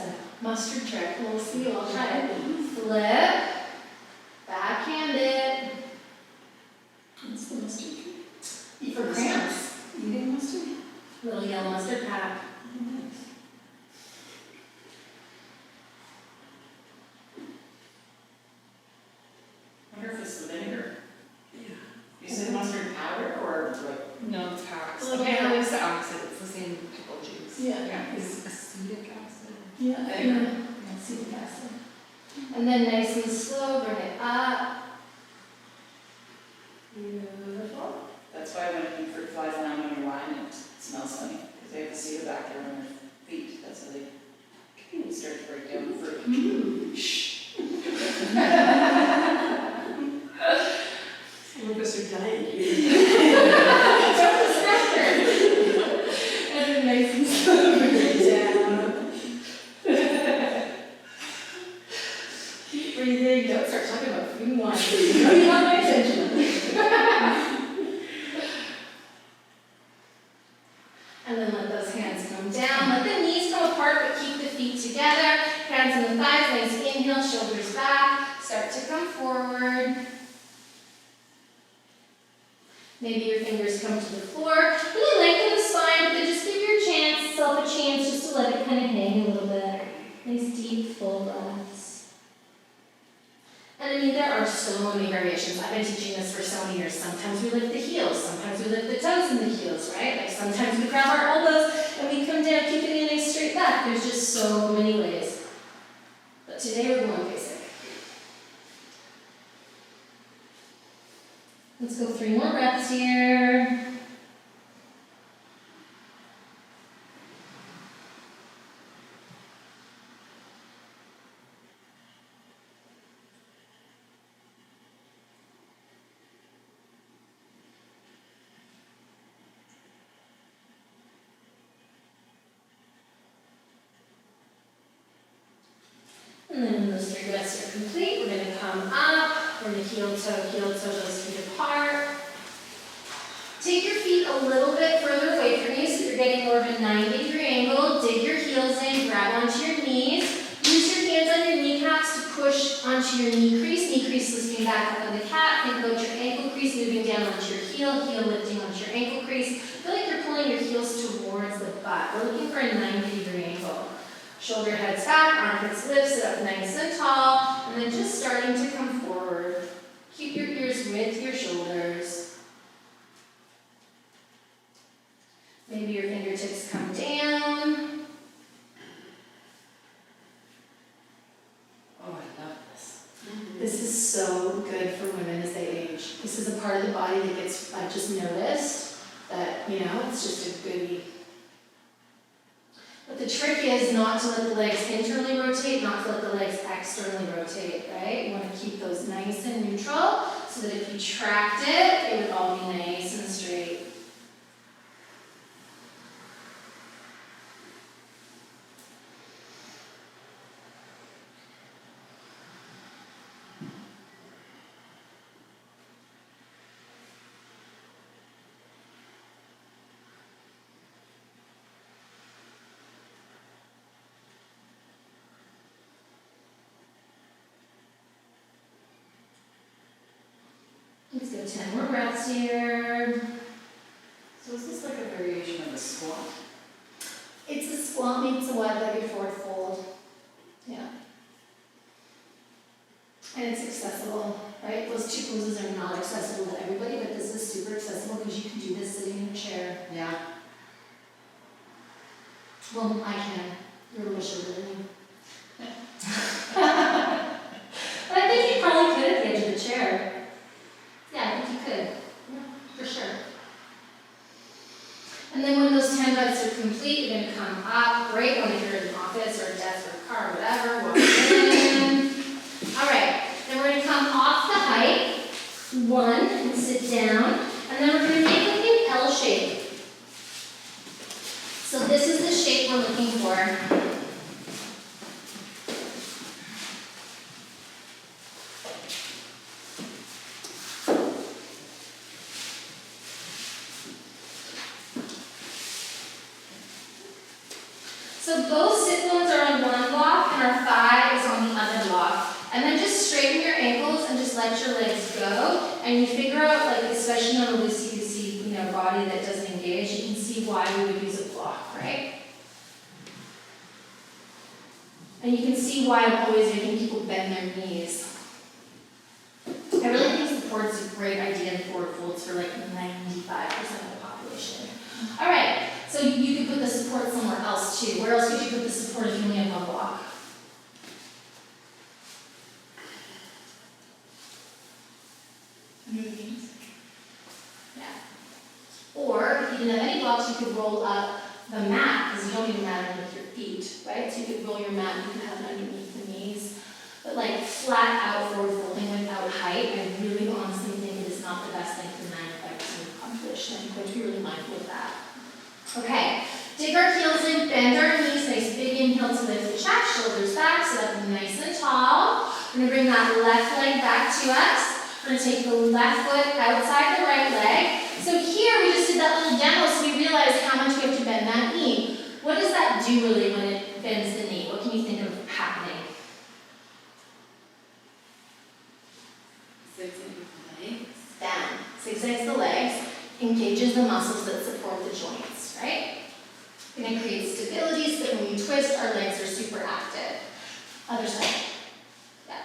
Mustard trick, we'll see, I'll try it. Flip, backhand it. What's the mustard tree? For cramps. Eating mustard? Little yellow mustard pack. Nice. I wonder if it's the vinegar. Yeah. You said mustard powder or like? No, it's packs. Well, Okay, yeah. how is the acid? It's the same pickle juice. Yeah. Is acetic acid. Yeah. Vinegar. Acetic acid. And then nice and slow, bring it up. Beautiful. That's why when fruit flies land on your wine, it smells funny, because they have the cetobacter on their feet, that's how they start to break down the fruit. Some of us are dying here. And then nice and slow, bring it down. Keep breathing, don't start talking about food and wine. You want my attention. And then let those hands come down. Let the knees come apart, but keep the feet together. Hands on the thighs, nice inhale, shoulders back. Start to come forward. Maybe your fingers come to the floor. Really lengthen the spine, but then just give yourself a chance just to let it kind of hang a little bit. Nice deep, full breaths. And I mean, there are so many variations. I've been teaching this for so many years. Sometimes we lift the heels, sometimes we lift the toes in the heels, right? Like sometimes we grab our elbows and we come down, keeping a nice straight back. There's just so many ways. But today we're going basic. Let's go 3 more breaths here. And then when those 3 breaths are complete, we're going to come up. We're going to heel toe, those feet apart. Take your feet a little bit further away from you so you're getting more of a 90-degree angle. Dig your heels in, grab onto your knees. Use your hands on your kneecaps to push onto your knee crease lifting back up in the cat. Think about your ankle crease moving down onto your heel lifting onto your ankle crease. Feel like you're pulling your heels towards the butt. We're looking for a 90-degree angle. Shoulder heads back, armpits lift, sit up nice and tall, and then just starting to come forward. Keep your ears with your shoulders. Maybe your fingertips come down. Oh, I love this. This is so good for women as they age. This is a part of the body that gets, I've just noticed, that, it's just a goodie. But the trick is not to let the legs internally rotate, not to let the legs externally rotate, right? You want to keep those nice and neutral so that if you tracked it, it would all be nice and straight. Let's go 10 more breaths here. So is this like a variation of a squat? It's a squat meets a wide-legged forward fold. Yeah. And it's accessible, right? Those 2 poses are not accessible to everybody, but this is super accessible because you can do this sitting in a chair. Yeah. Well, I can. You're a little shorter than me. But I think you probably could at the edge of the chair. Yeah, I think you could. Yeah, for sure. And then when those 10 breaths are complete, you're going to come up. Great one if you're in an office or a desk or a car or whatever. Walk in. All right. Then we're going to come off the height. 1 and sit down. And then we're going to make like an L shape. So this is the shape we're looking for. So both sit bones are on one block and you figure out, like, especially on a loosey-goosey, body that doesn't engage, you can see why we would use a block, right? And you can see why I'm always making people bend their knees. I really think support's a great idea in forward folds for like 95% of the population. All right, so you could put the support somewhere else too. Where else could you put the support if you only have one block? Under the knees. Yeah. Or if you didn't have any blocks, you could roll up the mat, because you don't need a mat underneath your feet, right? So you could roll your mat, you could have it underneath the knees. But like flat out forward folding without height, I really honestly think it is not the best thing for 95% of the population. I'm going to be really mindful of that. Okay, dig our heels in, bend our knees, nice big inhale to lift the chest, shoulders back, sit up nice and tall. We're going to bring that left leg back to us. We're going to take the left foot outside the right leg. So here we just did that little demo so we realized how much we have to bend that knee. What does that do really when it bends the knee? What can you think of happening? Bend. Zigzags the legs, engages the muscles that support the joints, right? Going to create stability so that when we twist, our legs are super active. Other side. Yeah.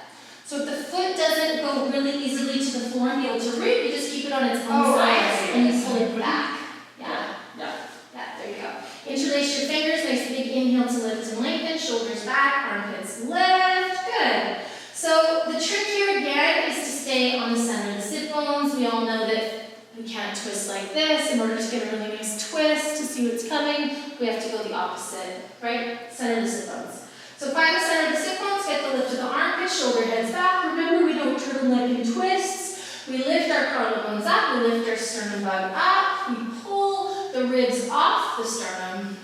So if the foot doesn't go really easily to the floor and be able to root, you just keep it on its own side and you pull it back. Yeah? Yeah. Yeah, there you go. Interlace your fingers, nice big inhale to lift and lengthen, shoulders back, armpits lift. Good. So the trick here again is to stay on the center of the sit bones. We all know that we can't twist like this. In order to get a really nice twist to see what's coming, we have to go the opposite, right? Center of the sit bones. So find the center of the sit bones, get the lift of the armpits, shoulder heads back. Remember, we don't turtleneck and twists. We lift our collarbones up, we lift our sternum bug up, we pull the ribs off the sternum.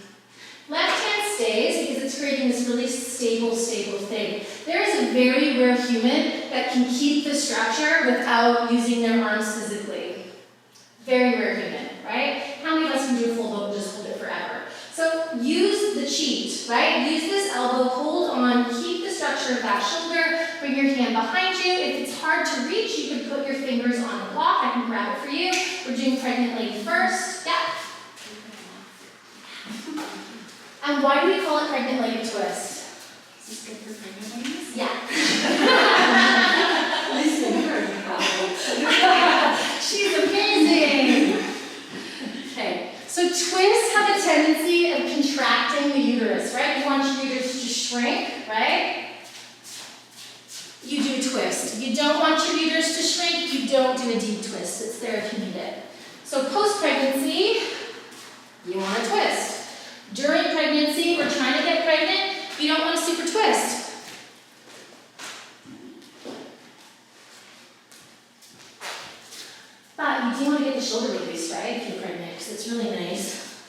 Left hand stays because it's creating this really stable thing. There is a very rare human that can keep the structure without using their arms physically. Very rare human, right? How many of us can do a full boat and just hold it forever? So use the cheat, right? Use this elbow, hold on, keep the structure of that shoulder, bring your hand behind you. If it's hard to reach, you can put your fingers on the block. I can grab it for you. We're doing pregnant lady first. Yeah. And why do we call it pregnant leg twist? Is this good for pregnant ladies? Yeah. She's amazing. Okay, so twists have a tendency of contracting the uterus, right? You want your uterus to shrink, right? You do a twist. You don't want your uterus to shrink, you don't do a deep twist. It's there if you need it. So post-pregnancy, you want to twist. During pregnancy, we're trying to get pregnant, you don't want a super twist. But you do want to get the shoulder released, right, if you're pregnant, because it's really nice.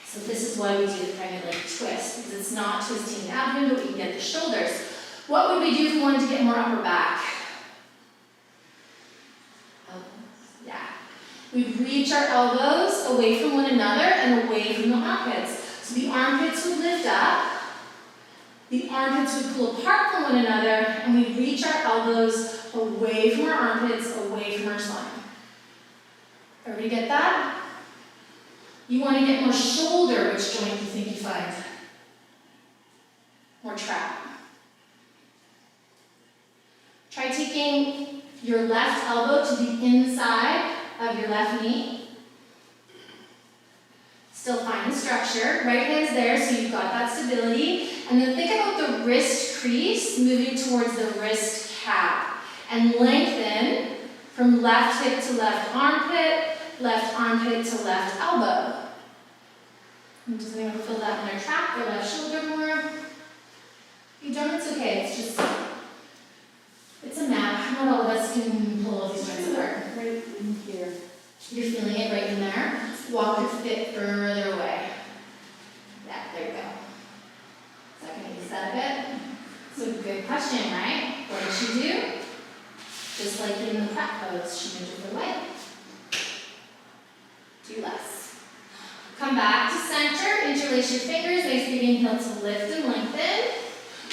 So this is why we do the pregnant leg twist, because it's not twisting the abdomen, but we can get the shoulders. What would we do if we wanted to get more upper back? Elbows. Yeah. We'd reach our elbows away from one another and away from the armpits. So the armpits would lift up, the armpits would pull apart from one another, and we'd reach our elbows away from our armpits, away from our spine. Everybody get that? You want to get more shoulder. Which joint do you think you find? More trap. Try taking your left elbow to the inside of your left knee. Still find the structure. Right hand's there, so you've got that stability. And then think about the wrist crease moving towards the wrist cap. And lengthen from left hip to left armpit to left elbow. And does anyone feel that when they're trapped, their left shoulder more? If you don't, it's okay. It's just, it's a map. Not all of us can pull all these joints apart. Right in here. You're feeling it right in there. Walk your foot further away. Yeah, there you go. Is that going to ease that a bit? So good question, right? What did she do? Just like in the prep pose, she moved her way. Do less. Come back to center, interlace your fingers, nice big inhale to lift and lengthen.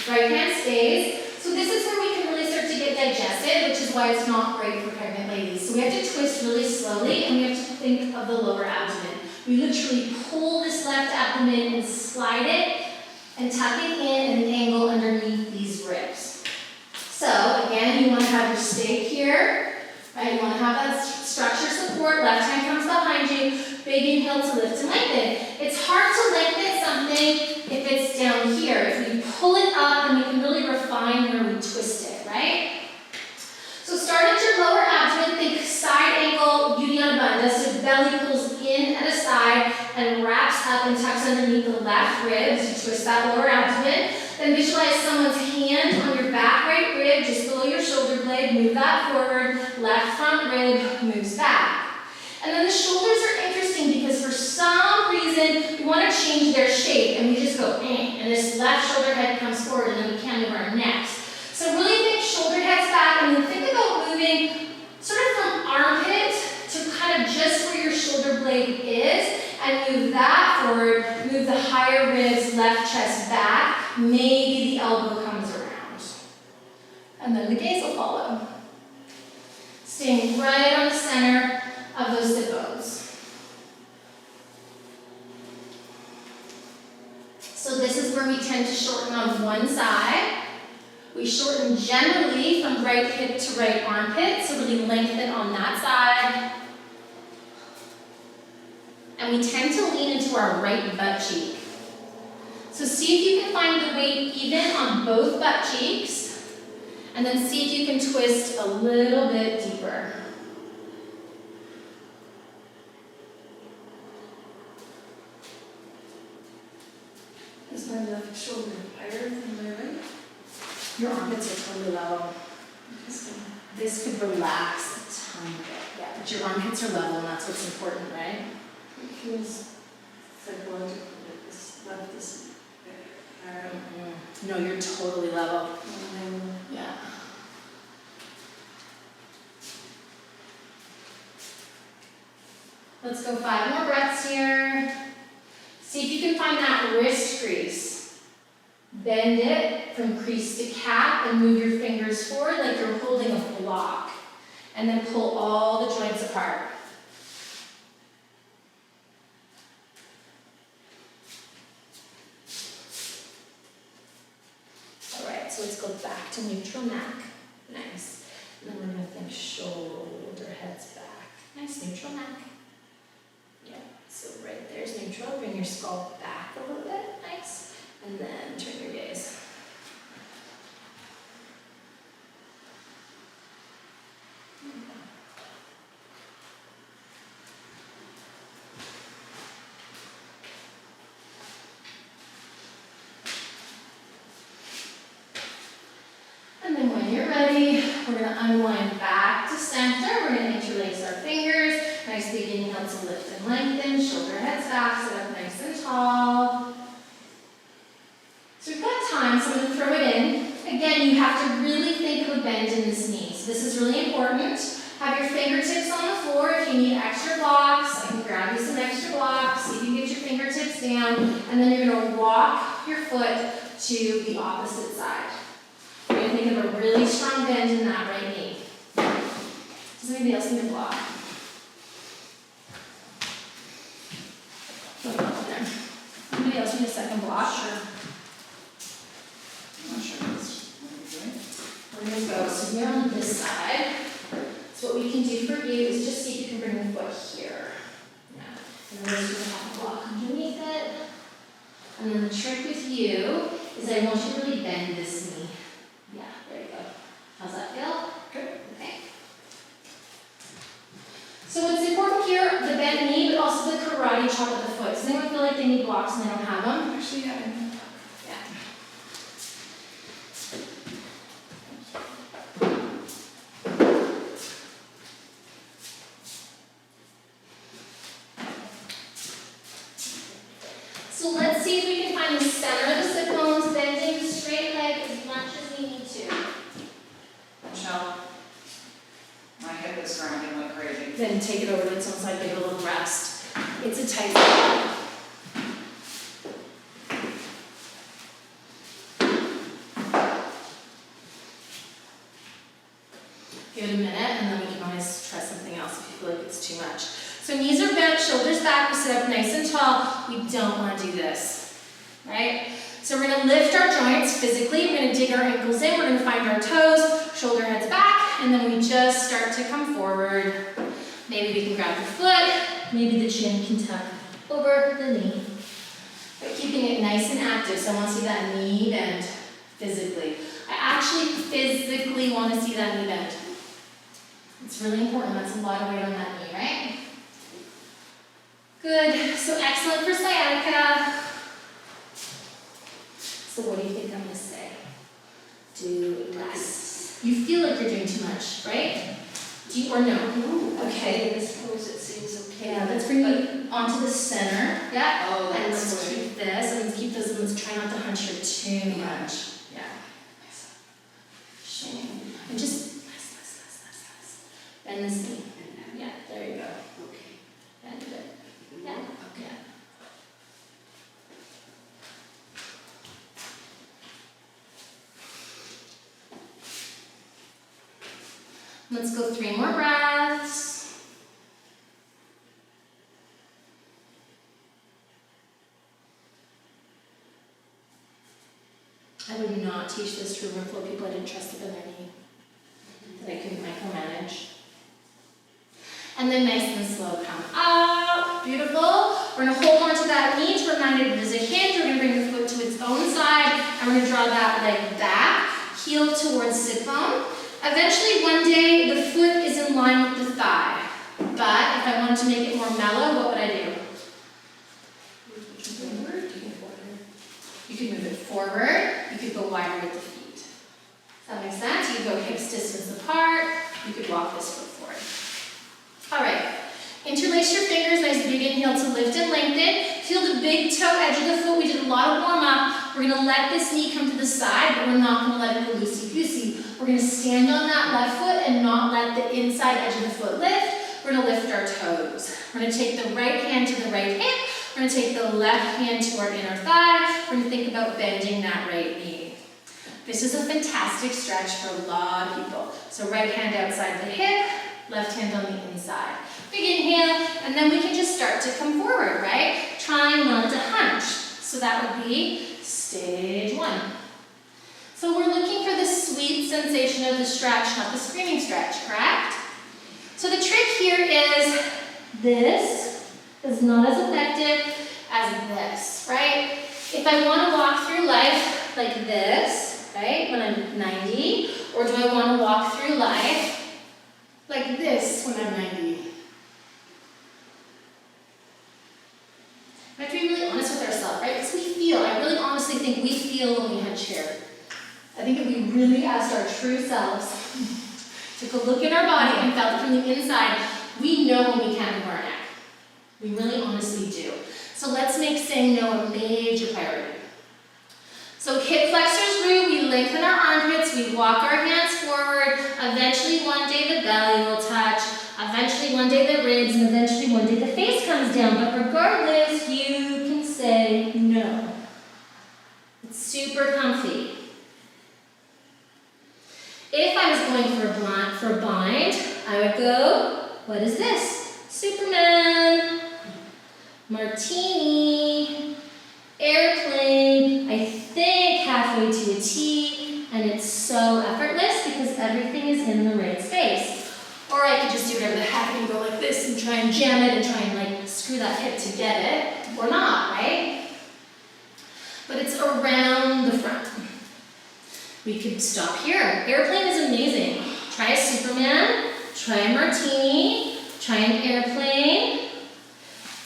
Right hand stays. So this is where we can really start to get digested. twisted, which is why it's not great for pregnant ladies. So we have to twist really slowly, and we have to think of the lower abdomen. We literally pull this left abdomen and slide it and tuck it in at an angle underneath these ribs. So again, you want to have your stake here, right? You want to have that structure support. Left hand comes behind you. Big inhale to lift and lengthen. It's hard to lengthen something if it's down here. If we pull it up, then we can really refine where we twist it, right? So start at your lower abdomen, think side angle, Uddiyana Bandha, so belly pulls in at a side and wraps up and tucks underneath the left ribs. You twist that lower abdomen. Then visualize someone's hand on your back right rib, just below your shoulder blade, move that forward, left front rib moves back. And then the shoulders are interesting because for some reason we want to change their shape and we just go and this left shoulder head comes forward and then we can't move our necks. So really think shoulder heads back and then think about moving sort of from armpit to kind of just where your shoulder blade is and move that forward, move the higher ribs, left chest back, maybe the elbow comes around. And then the gaze will follow. Staying right on the center of those sit bones. So this is where we tend to shorten on one side. We shorten generally from right hip to right armpit, so really lengthen on that side. And we tend to lean into our right butt cheek. So see if you can find the weight even on both butt cheeks, and then see if you can twist a little bit deeper. Is my left shoulder higher than my right? Your armpits are totally level. This could relax a tiny bit. Yeah, but your armpits are level, and that's what's important, right? It feels psychological that this left is higher. No, you're totally level. Yeah. Let's go 5 more breaths here. See if you can find that wrist crease. Bend it from crease to cap and move your fingers forward like you're holding a block. And then pull all the joints apart. All right, so let's go back to neutral neck. Nice. And then we're going to think shoulder heads back. Nice, neutral neck. Yeah, so right there's neutral. Bring your skull back a little bit. Nice. And then turn your gaze. And then when you're ready, we're going to unwind back to center. We're going to interlace our fingers. Nice big inhale to lift and lengthen. Shoulder heads back, sit up nice and tall. So we've got time, so I'm going to throw it in. Again, you have to really think of a bend in this knee. So this is really important. Have your fingertips on the floor. If you need extra blocks, I can grab you some extra blocks. See if you can get your fingertips down. And then you're going to walk your foot to the opposite side. We're going to think of a really strong bend in that right knee. Does anybody else need a block? Anybody else need a second block? Sure. I'm not sure that's what we're doing. We're going to go, so here on this side. So what we can do for you is just see if you can bring the foot here. Yeah. And then we're going to have a block underneath it. And then the trick with you is I want you to really bend this knee. Yeah, there you go. How's that feel? Good. Okay. So what's important here, the bent knee, but also the karate chop of the foot. Does anyone feel like they need blocks and they don't have them? Actually, yeah. Yeah. So let's see if we can find the center of the sit bones, bending the straight leg as much as we need to. Michelle, my hip is grinding like crazy. Then take it over to its own side, give it a little rest. It's a tight spot. So knees are bent, shoulders back, we sit up nice and tall. We don't want to do this, right? So we're going to lift our joints physically. We're going to dig our ankles in. We're going to find our toes, shoulder heads back, and then we just start to come forward. Maybe we can grab the foot. Maybe the chin can tuck over the knee. But keeping it nice and active. So I want to see that knee bend physically. I actually physically want to see that knee bend. It's really important. That's a lot of weight on that knee, right? Good. So excellent for sciatica. So what do you think I'm going to say? Do less. You feel like you're doing too much, right? Do you or no? No. Okay. I suppose it seems okay. Yeah, let's bring you onto the center. Yeah. Oh, And that's let's keep this, and let's keep those, and let's try not to hunch her too much. Yeah. Shame. And just less. Bend this knee. Yeah, there you go. Okay. Bend it. Yeah. Okay. Let's go 3 more breaths. I would not teach this to a room full of people I didn't trust to bend their knee, that I couldn't micromanage. And then nice and slow, come up, beautiful. We're gonna hold on to that knee to remind it there's a hinge. We're gonna bring the foot to its own side, and we're gonna draw that leg back, heel towards sit bone. Eventually, one day, the foot is in line with the thigh. But if I wanted to make it more mellow, what would I do? You could move it forward. You could go wider with the feet. Does that make sense? You could go hips distance apart. You could walk this foot forward. All right. Interlace your fingers. Nice big inhale to lift and lengthen. Feel the big toe edge of the foot. We did a lot of warm up. We're going to let this knee come to the side, but we're not going to let it go loosey-goosey. We're going to stand on that left foot and not let the inside edge of the foot lift. We're going to lift our toes. We're going to take the right hand to the right hip. We're going to take the left hand to our inner thigh. We're going to think about bending that right knee. This is a fantastic stretch for a lot of people. So right hand outside the hip, left hand on the inside. Big inhale, and then we can just start to come forward, right? Trying not to hunch. So that would be stage 1. So we're looking for the sweet sensation of the stretch, not the screaming stretch, correct? So the trick here is this is not as effective as this, right? If I want to walk through life like this, right, when I'm 90, or do I want to walk through life like this when I'm 90? We have to be really honest with ourselves, right? Because we feel, I really honestly think we feel when we hunch here. I think if we really asked our true selves, took a look at our body and felt it from the inside, we know when we can't move our neck. We really honestly do. So let's make saying no a major priority. So hip flexors root, we lengthen our armpits, we walk our hands forward. Eventually one day the belly will touch. Eventually one day the ribs, and eventually one day the face comes down. But regardless, you can say no. It's super comfy. If I was going for a bind, I would go, what is this? Superman, martini, airplane, I think halfway to a T, and it's so effortless because everything is in the right space. Or I could just do whatever the heck and go like this and try and jam it and try and like screw that hip to get it, or not, right? But it's around the front. We could stop here. Airplane is amazing. Try a Superman, try a martini, try an airplane,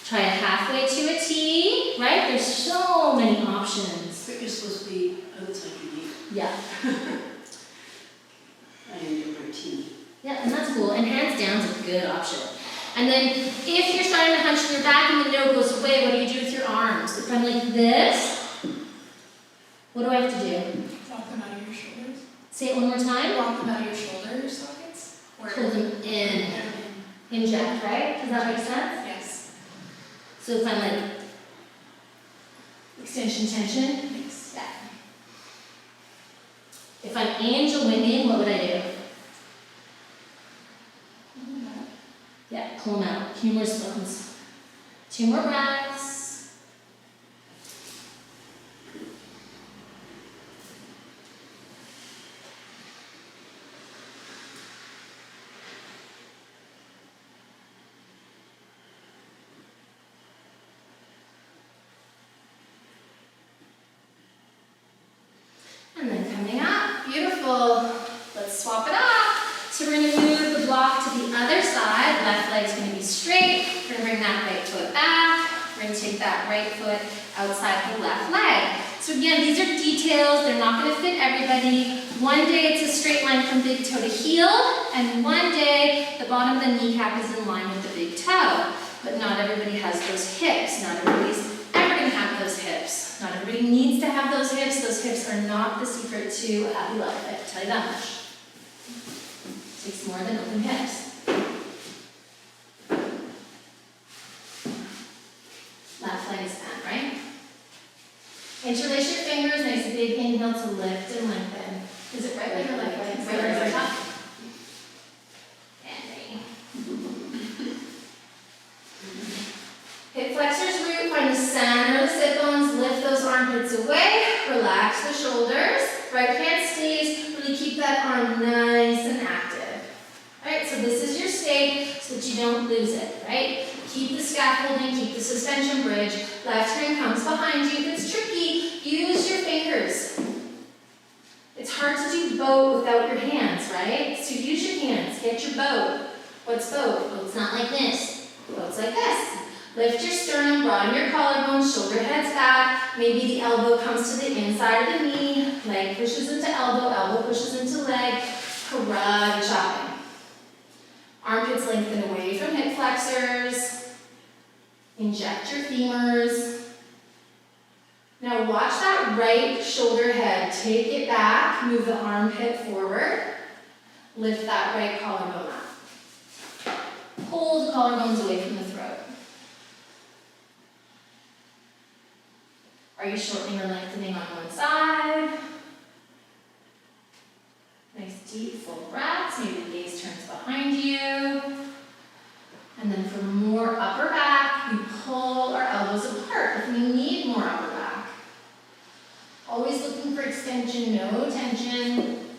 try a halfway to a T, right? There's so many options. But you're supposed to be outside your knee. Yeah. I am your martini. Yeah, and that's cool. And hands down is a good option. And then if you're starting to hunch in your back and the no goes away, what do you do with your arms? If I'm like this, what do I have to do? Walk them out of your shoulders. Say it one more time. Walk them out of your shoulder sockets. Pull them in. Inject, right? Does that make sense? Yes. So if I'm like extension, tension, Yes. yeah. If I'm angel winging, what would I do? Yeah, pull them out. A few more spoons. 2 more breaths. And then coming up, beautiful. Let's swap it up. So we're going to move the block to the other side. Left leg's going to be straight. We're going to bring that right foot back. We're going to take that right foot outside the left leg. So again, these are details. They're not going to fit everybody. One day it's a straight line from big toe to heel, and one day the bottom of the kneecap is in line with the big toe. But not everybody has those hips. Not everybody's ever going to have those hips. Not everybody needs to have those hips. Those hips are not the secret to a happy life, I can tell you that much. Takes more than open hips. Left leg is bent, right? Interlace your fingers, nice big inhale to lift and lengthen. Is it right leg or left leg? Right leg is up. And ready. Hip flexors root, find the center of the sit bones, lift those armpits away, relax the shoulders. Right hand stays, really keep that arm nice and active. Alright, so this is your stay so that you don't lose it, right? Keep the scaffolding, keep the suspension bridge. Left hand comes behind you. If it's tricky, use your fingers. It's hard to do boat without your hands, right? So use your hands, get your boat. What's boat? Boat's not like this. Boat's like this. Lift your sternum, broaden your collarbone, shoulder heads back. Maybe the elbow comes to the inside of the knee. Leg pushes into elbow, elbow pushes into leg. Karate chopping. Armpits lengthen away from hip flexors. Inject your femurs. Now watch that right shoulder head. Take it back, move the armpit forward. Lift that right collarbone up. Pull the collarbones away from the throat. Are you shortening or lengthening on one side? Nice deep full breaths. Maybe the gaze turns behind you. And then for more upper back, we pull our elbows apart if we need more upper back. Always looking for extension, no tension.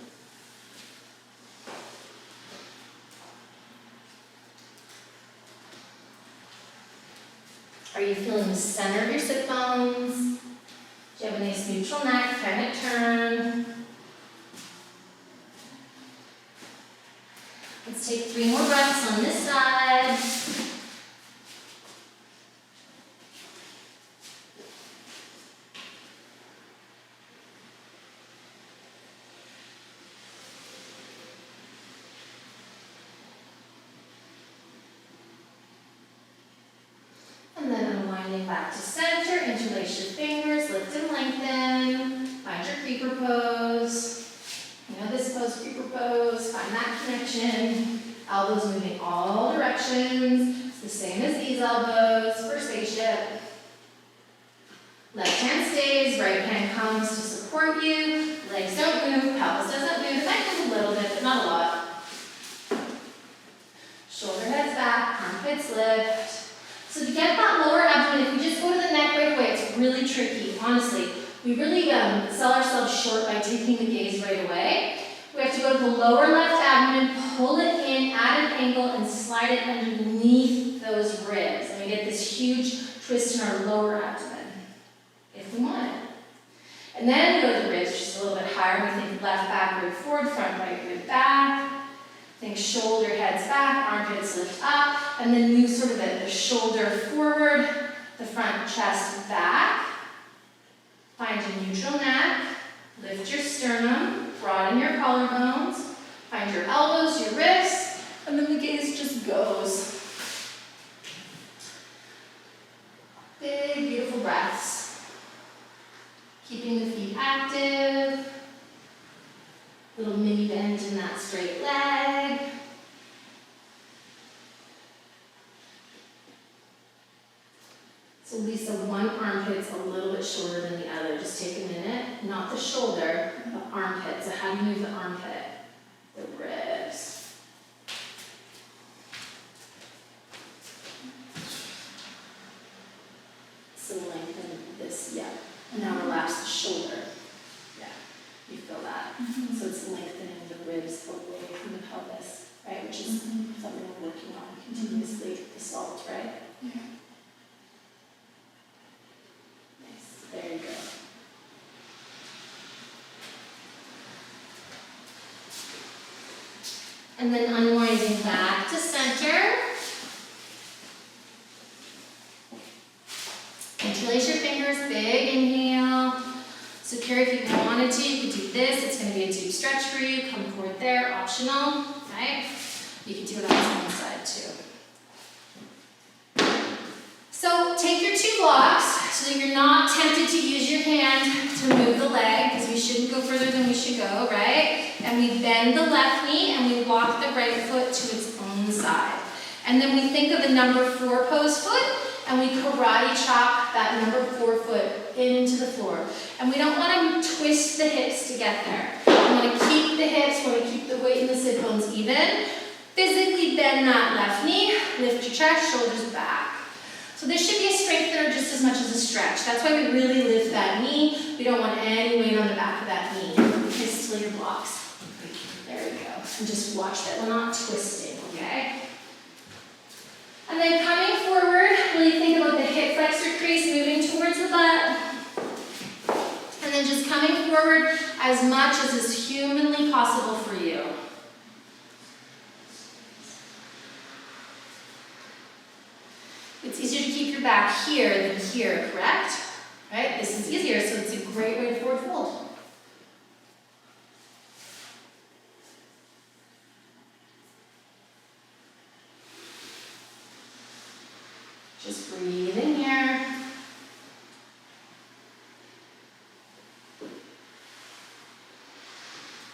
Are you feeling the center of your sit bones? Do you have a nice neutral neck? Kind of turn. Let's take 3 more breaths on this side. And then unwinding back to center, interlace your fingers, lift and lengthen. Find your creeper pose. You know this pose, creeper pose, find that connection. Elbows moving all directions. It's the same as these elbows for spaceship. Left hand stays, right hand comes to support you. Legs don't move, pelvis doesn't move. It might move a little bit, but not a lot. Shoulder heads back, armpits lift. So to get that lower abdomen, if we just go to the neck right away, it's really tricky, honestly. We really sell ourselves short by taking the gaze right away. We have to go to the lower left abdomen, pull it in, add an angle, and slide it underneath those ribs. And we get this huge twist in our lower abdomen, if we want it. And then we go to the ribs, which is a little bit higher. We think left back rib forward, front right rib back. Think shoulder heads back, armpits lift up, and then move sort of the shoulder forward, the front chest back. Find a neutral neck, lift your sternum, broaden your collarbones, find your elbows, your wrists, and then the gaze just goes. Big, beautiful breaths. Keeping the feet active. Little mini bend in that straight leg. So Lisa, one armpit's a little bit shorter than the other. Just take a minute. Not the shoulder, the armpit. So how do you move the armpit? The ribs. yeah, and now relax the shoulder. Yeah, you feel that. So it's lengthening the ribs away from the pelvis, right? Which is something we're working on continuously, the salt, right? Yeah. Nice, there you go. And then unwinding back to center. Interlace your fingers, big inhale. So Carrie, if you wanted to, you could do this. It's going to be a deep stretch for you. Come forward there, optional, right? You can do it on the side too. So take your 2 blocks so that you're not tempted to use your hand to move the leg, because we shouldn't go further than we should go, right? And we bend the left knee and we walk the right foot to its own side. And then we think of a number 4 pose foot, and we karate chop that number 4 foot into the floor. And we don't want to twist the hips to get there. We want to keep the hips, we want to keep the weight in the sit bones even. Physically bend that left knee, lift your chest, shoulders back. So this should be a strengthener just as much as a stretch. That's why we really lift that knee. We don't want any weight on the back of that knee. Okay, still your blocks. There we go. And just watch that we're not twisting, okay? And then coming forward, really think about the hip flexor crease moving towards the butt. And then just coming forward as much as is humanly possible for you. It's easier to keep your back here than here, correct? Right? This is easier, so it's a great way to forward fold. Just breathe in here.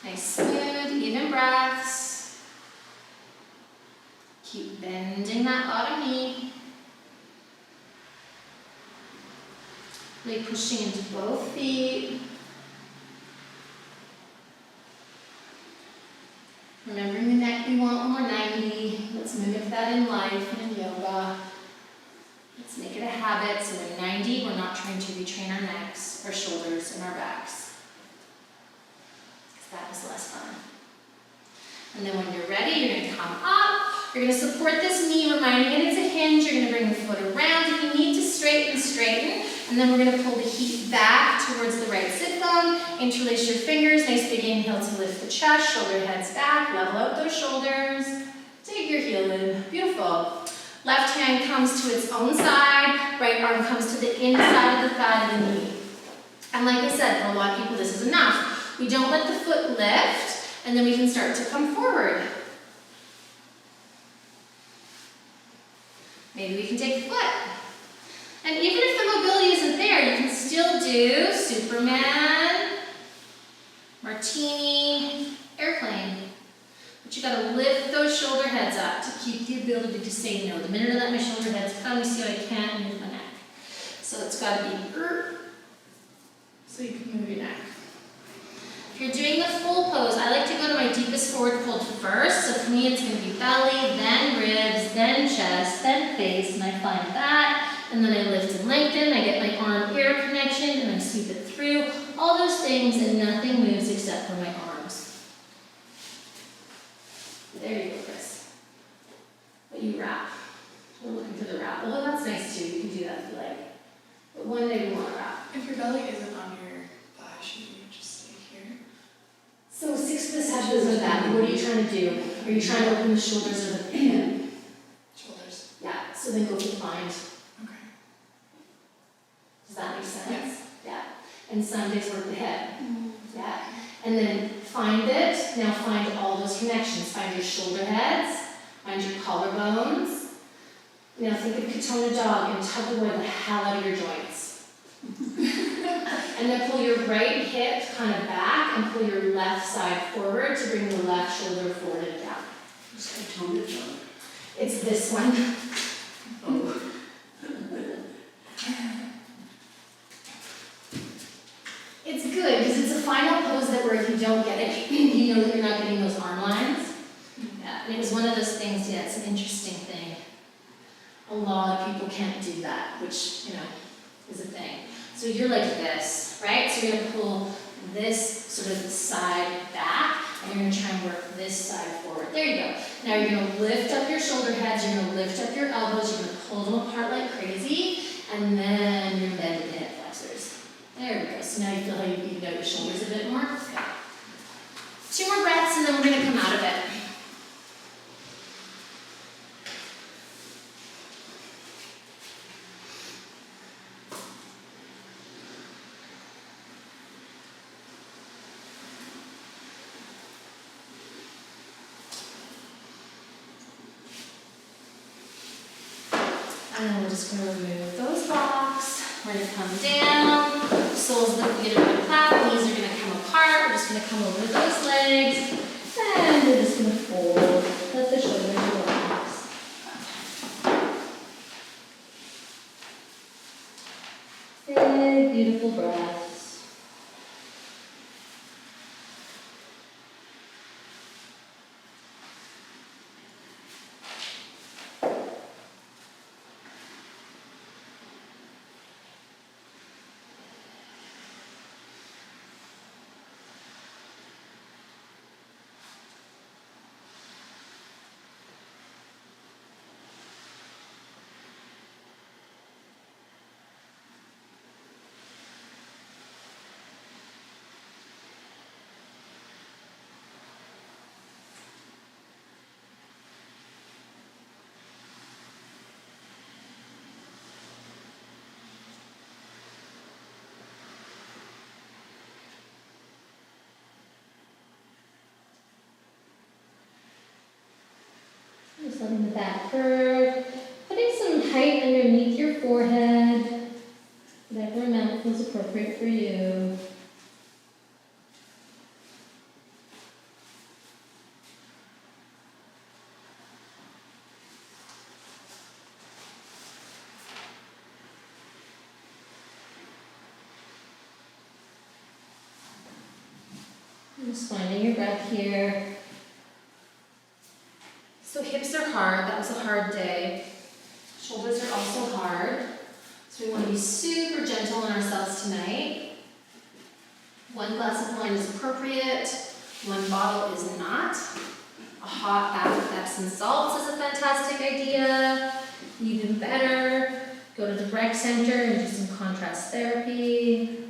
Nice, smooth, even breaths. Keep bending that bottom knee. Really pushing into both feet. Remembering the neck, we want more 90. Let's mimic that in life and in yoga. Let's make it a habit, so in 90, we're not trying to retrain our necks, our shoulders, and our backs. Because that was less fun. And then when you're ready, you're going to come up. You're going to support this knee, reminding it it's a hinge. You're going to bring the foot around. If you need to straighten, straighten. And then we're going to pull the heat back towards the right sit bone. Interlace your fingers. Nice big inhale to lift the chest. Shoulder heads back. Level out those shoulders. Dig your heel in. Beautiful. Left hand comes to its own side. Right arm comes to the inside of the thigh of the knee. And like I said, for a lot of people, this is enough. We don't let the foot lift, and then we can start to come forward. Maybe we can take the foot. And even if the mobility isn't there, you can still do Superman, Martini, airplane. But you gotta lift those shoulder heads up to keep the ability to say no. The minute I let my shoulder heads come, you see how I can't move my neck. So it's gotta be so you can move your neck. If you're doing the full pose, I like to go to my deepest forward fold first. So for me, it's gonna be belly, then ribs, then chest, then face, and I find that. And then I lift and lengthen, I get my arm-ear connection, and I sweep it through. All those things, and nothing moves except for my arms. There you go, Chris. But you wrap. We're looking for the wrap. Although that's nice too, you can do that if you like. But one day we want to wrap. If your belly isn't on your thigh, should you just stay here? So 6 positions of that. What are you trying to do? Are you trying to open the shoulders or the hip? Shoulders. Yeah, so then go behind. Okay. Does that make sense? Yes. Yeah. And some days work the hip. Yeah. And then find it. Now find all those connections. Find your shoulder heads. Find your collarbones. Now think of Katona dog and tug away the hell out of your joints. And then pull your right hip kind of back and pull your left side forward to bring the left shoulder forward and down. What's Katona dog? It's this one. Oh. It's good because it's a final pose that where if you don't get it, you know that you're not getting those arm lines. Yeah, and it was one of those things, yeah, it's an interesting thing. A lot of people can't do that, which, you know, is a thing. So you're like this, right? So you're gonna pull this sort of side back, and you're gonna try and work this side forward. There you go. Now you're gonna lift up your shoulder heads, you're gonna lift up your elbows, you're gonna pull them apart like crazy, and then you're bending the hip flexors. There we go. So now you feel how you evened out your shoulders a bit more. Okay. 2 more breaths, and then we're gonna come out of it. And then we're just going to remove those blocks. We're going to come down, soles of the feet are going to clap, knees are going to come apart. We're just going to come over those legs, and we're just going to fold, let the shoulders relax. Big, beautiful breaths. Just letting the back curve, putting some height underneath your forehead, whatever amount feels appropriate for you. Just finding your breath here. So hips are hard, that was a hard day. Shoulders are also hard. So we want to be super gentle on ourselves tonight. 1 glass of wine is appropriate, 1 bottle is not. A hot bath with Epsom salts is a fantastic idea. Even better, go to the rec center and do some contrast therapy.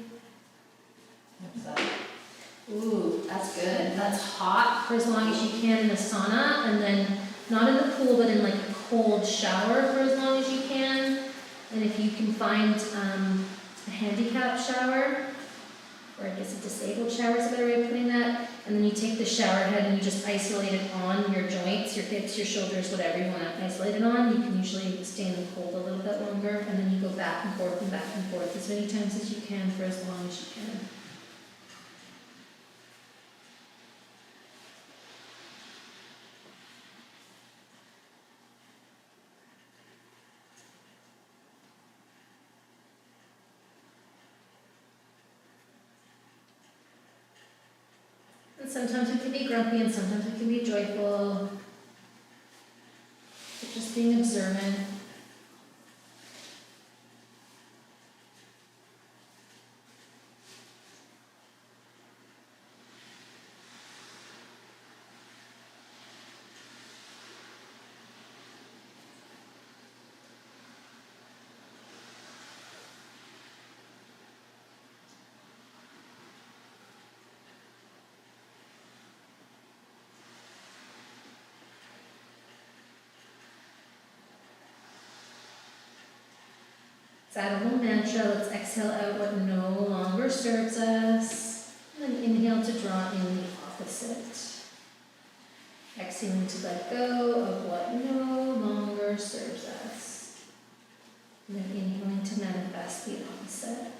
What's that? Ooh, that's good. That's hot for as long as you can in a sauna, and then not in the pool, but in like a cold shower for as long as you can. And if you can find a handicap shower, or I guess a disabled shower is a better way of putting that, and then you take the shower head and you just isolate it on your joints, your hips, your shoulders, whatever you want to isolate it on. You can usually stay in the cold a little bit longer, and then you go back and forth as many times as you can for as long as you can. And sometimes we can be grumpy and sometimes we can be joyful. But just being observant. Let's add a little mantra. Let's exhale out what no longer serves us. And then inhale to draw in the opposite. Exhaling to let go of what no longer serves us. And then inhaling to manifest the opposite.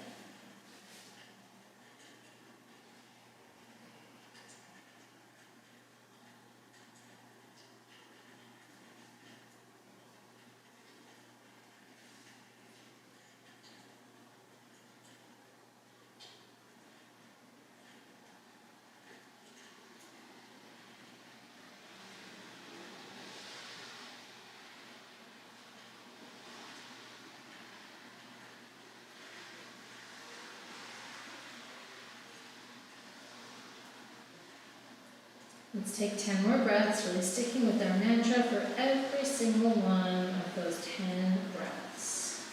Let's take 10 more breaths, really sticking with our mantra for every single one of those 10 breaths.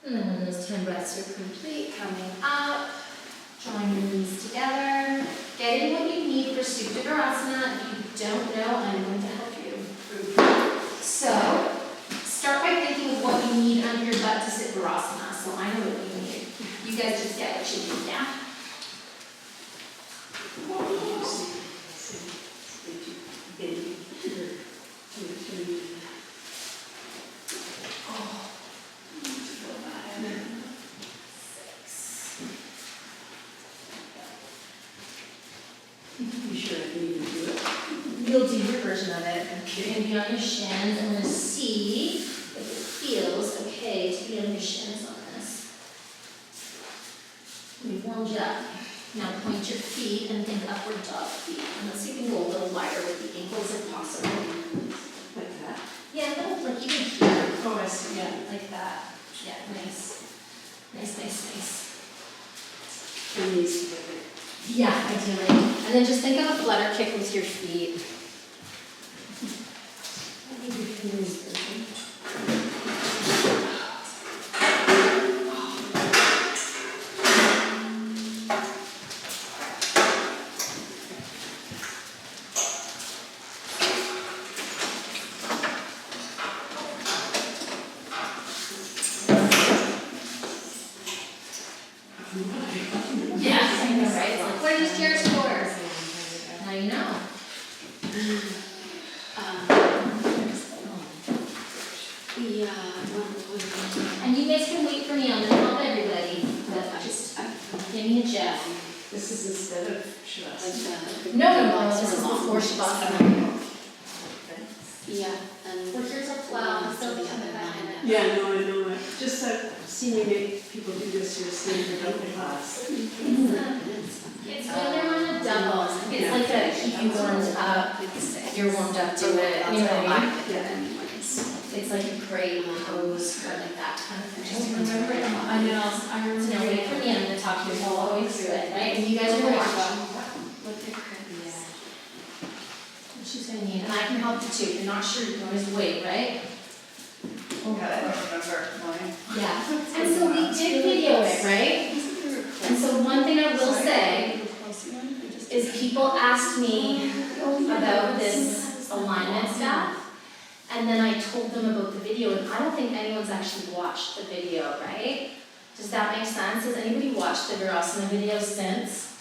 And then when those 10 breaths are complete, coming up, drawing your knees together, getting what you need for Supta Virasana. If you don't know, I'm going to help you. So, start by thinking of what you need under your butt to sit Virasana. So I know what you need. You guys just get what you need, yeah? You sure I can even do it? You'll do your version of it. You're going to be on your shins. I'm going to see if it feels okay to be on your shins on this. We've warmed you up. Now point your feet and think upward dog feet. And let's see if we can go a little wider with the ankles if possible. Like that? Yeah, no, like even here. Oh, I see, yeah. Like that. Yeah, nice. Nice, nice, nice. And these together. Yeah, ideally. And then just think of a flutter kick with your feet. I need your fingers open. Yeah, I know, right? It's like, what are these chairs for? Now you know. And you guys can wait for me. I'm gonna help everybody. But just give me a Jeff. This is instead of Shavasana. No, this is before Shavasana. Yeah, and. We're here till 12, so we come back. Yeah, no, I know. Just seeing you make people do this, you're seeing the double class. It's when they're on a double. It's like a keep you warmed up. You're warmed up to it. You know what I mean? Yeah. It's like a great pose or like that kind of thing. Just remember it. I know, I remember. So now wait for me. I'm going to talk you all the way through it, right? And you guys are going to watch. What she's going to need. And I can help you too. If you're not sure, you can always wait, right? Oh, God, I don't remember mine. Yeah. And so we did video it, right? And so one thing I will say is people asked me about this alignment stuff, and then I told them about the video, and I don't think anyone's actually watched the video, right? Does that make sense? Has anybody watched the Virasana video since?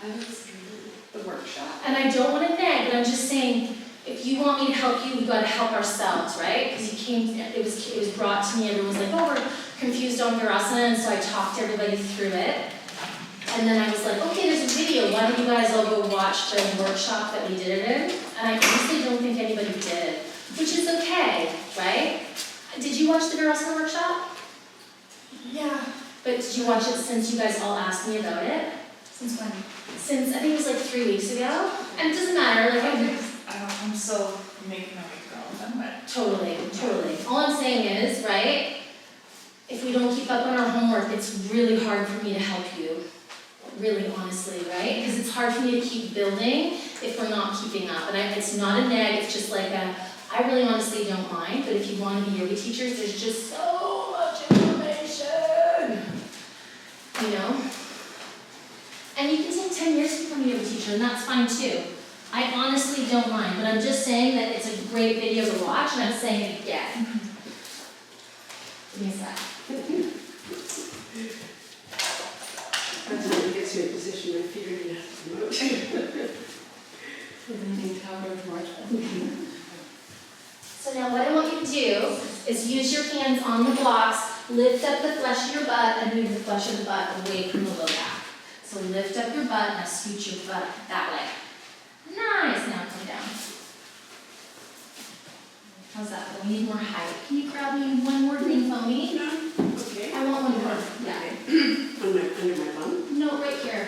I was the workshop. And I don't want to nag, but I'm just saying, if you want me to help you, we've got to help ourselves, right? Because it was brought to me, everyone was like, oh, we're confused on Virasana, and so I talked everybody through it. And then I was like, okay, there's a video, why don't you guys all go watch the workshop that we did it in? And I honestly don't think anybody did, which is okay, right? Did you watch the Virasana workshop? Yeah. But did you watch it since you guys all asked me about it? Since when? Since, I think it was like 3 weeks ago. And it doesn't matter, like, I'm still making my way through all of them, but. Totally. All I'm saying is, right, if we don't keep up on our homework, it's really hard for me to help you. Really, honestly, right? Because it's hard for me to keep building if we're not keeping up. And it's not a neg, it's just like I really honestly don't mind, but if you want to be yoga teachers, there's just so much information, you know? And you can take 10 years to become a yoga teacher, and that's fine too. I honestly don't mind, but I'm just saying that it's a great video to watch, and I'm saying it again. Give me a sec. By the time it gets you in position, stretching my feet are gonna have to come out. The leaning tower of Martha. So now what I want you to do is use your hands on the blocks, lift up the flesh of your butt and move the flesh of the butt away from the low back. So lift up your butt, now scoot your butt that way. Nice, now come down. How's that? We need more height. Can you grab me one more green foamy? Okay. I want one more. Yeah. Under my bum? No, right here.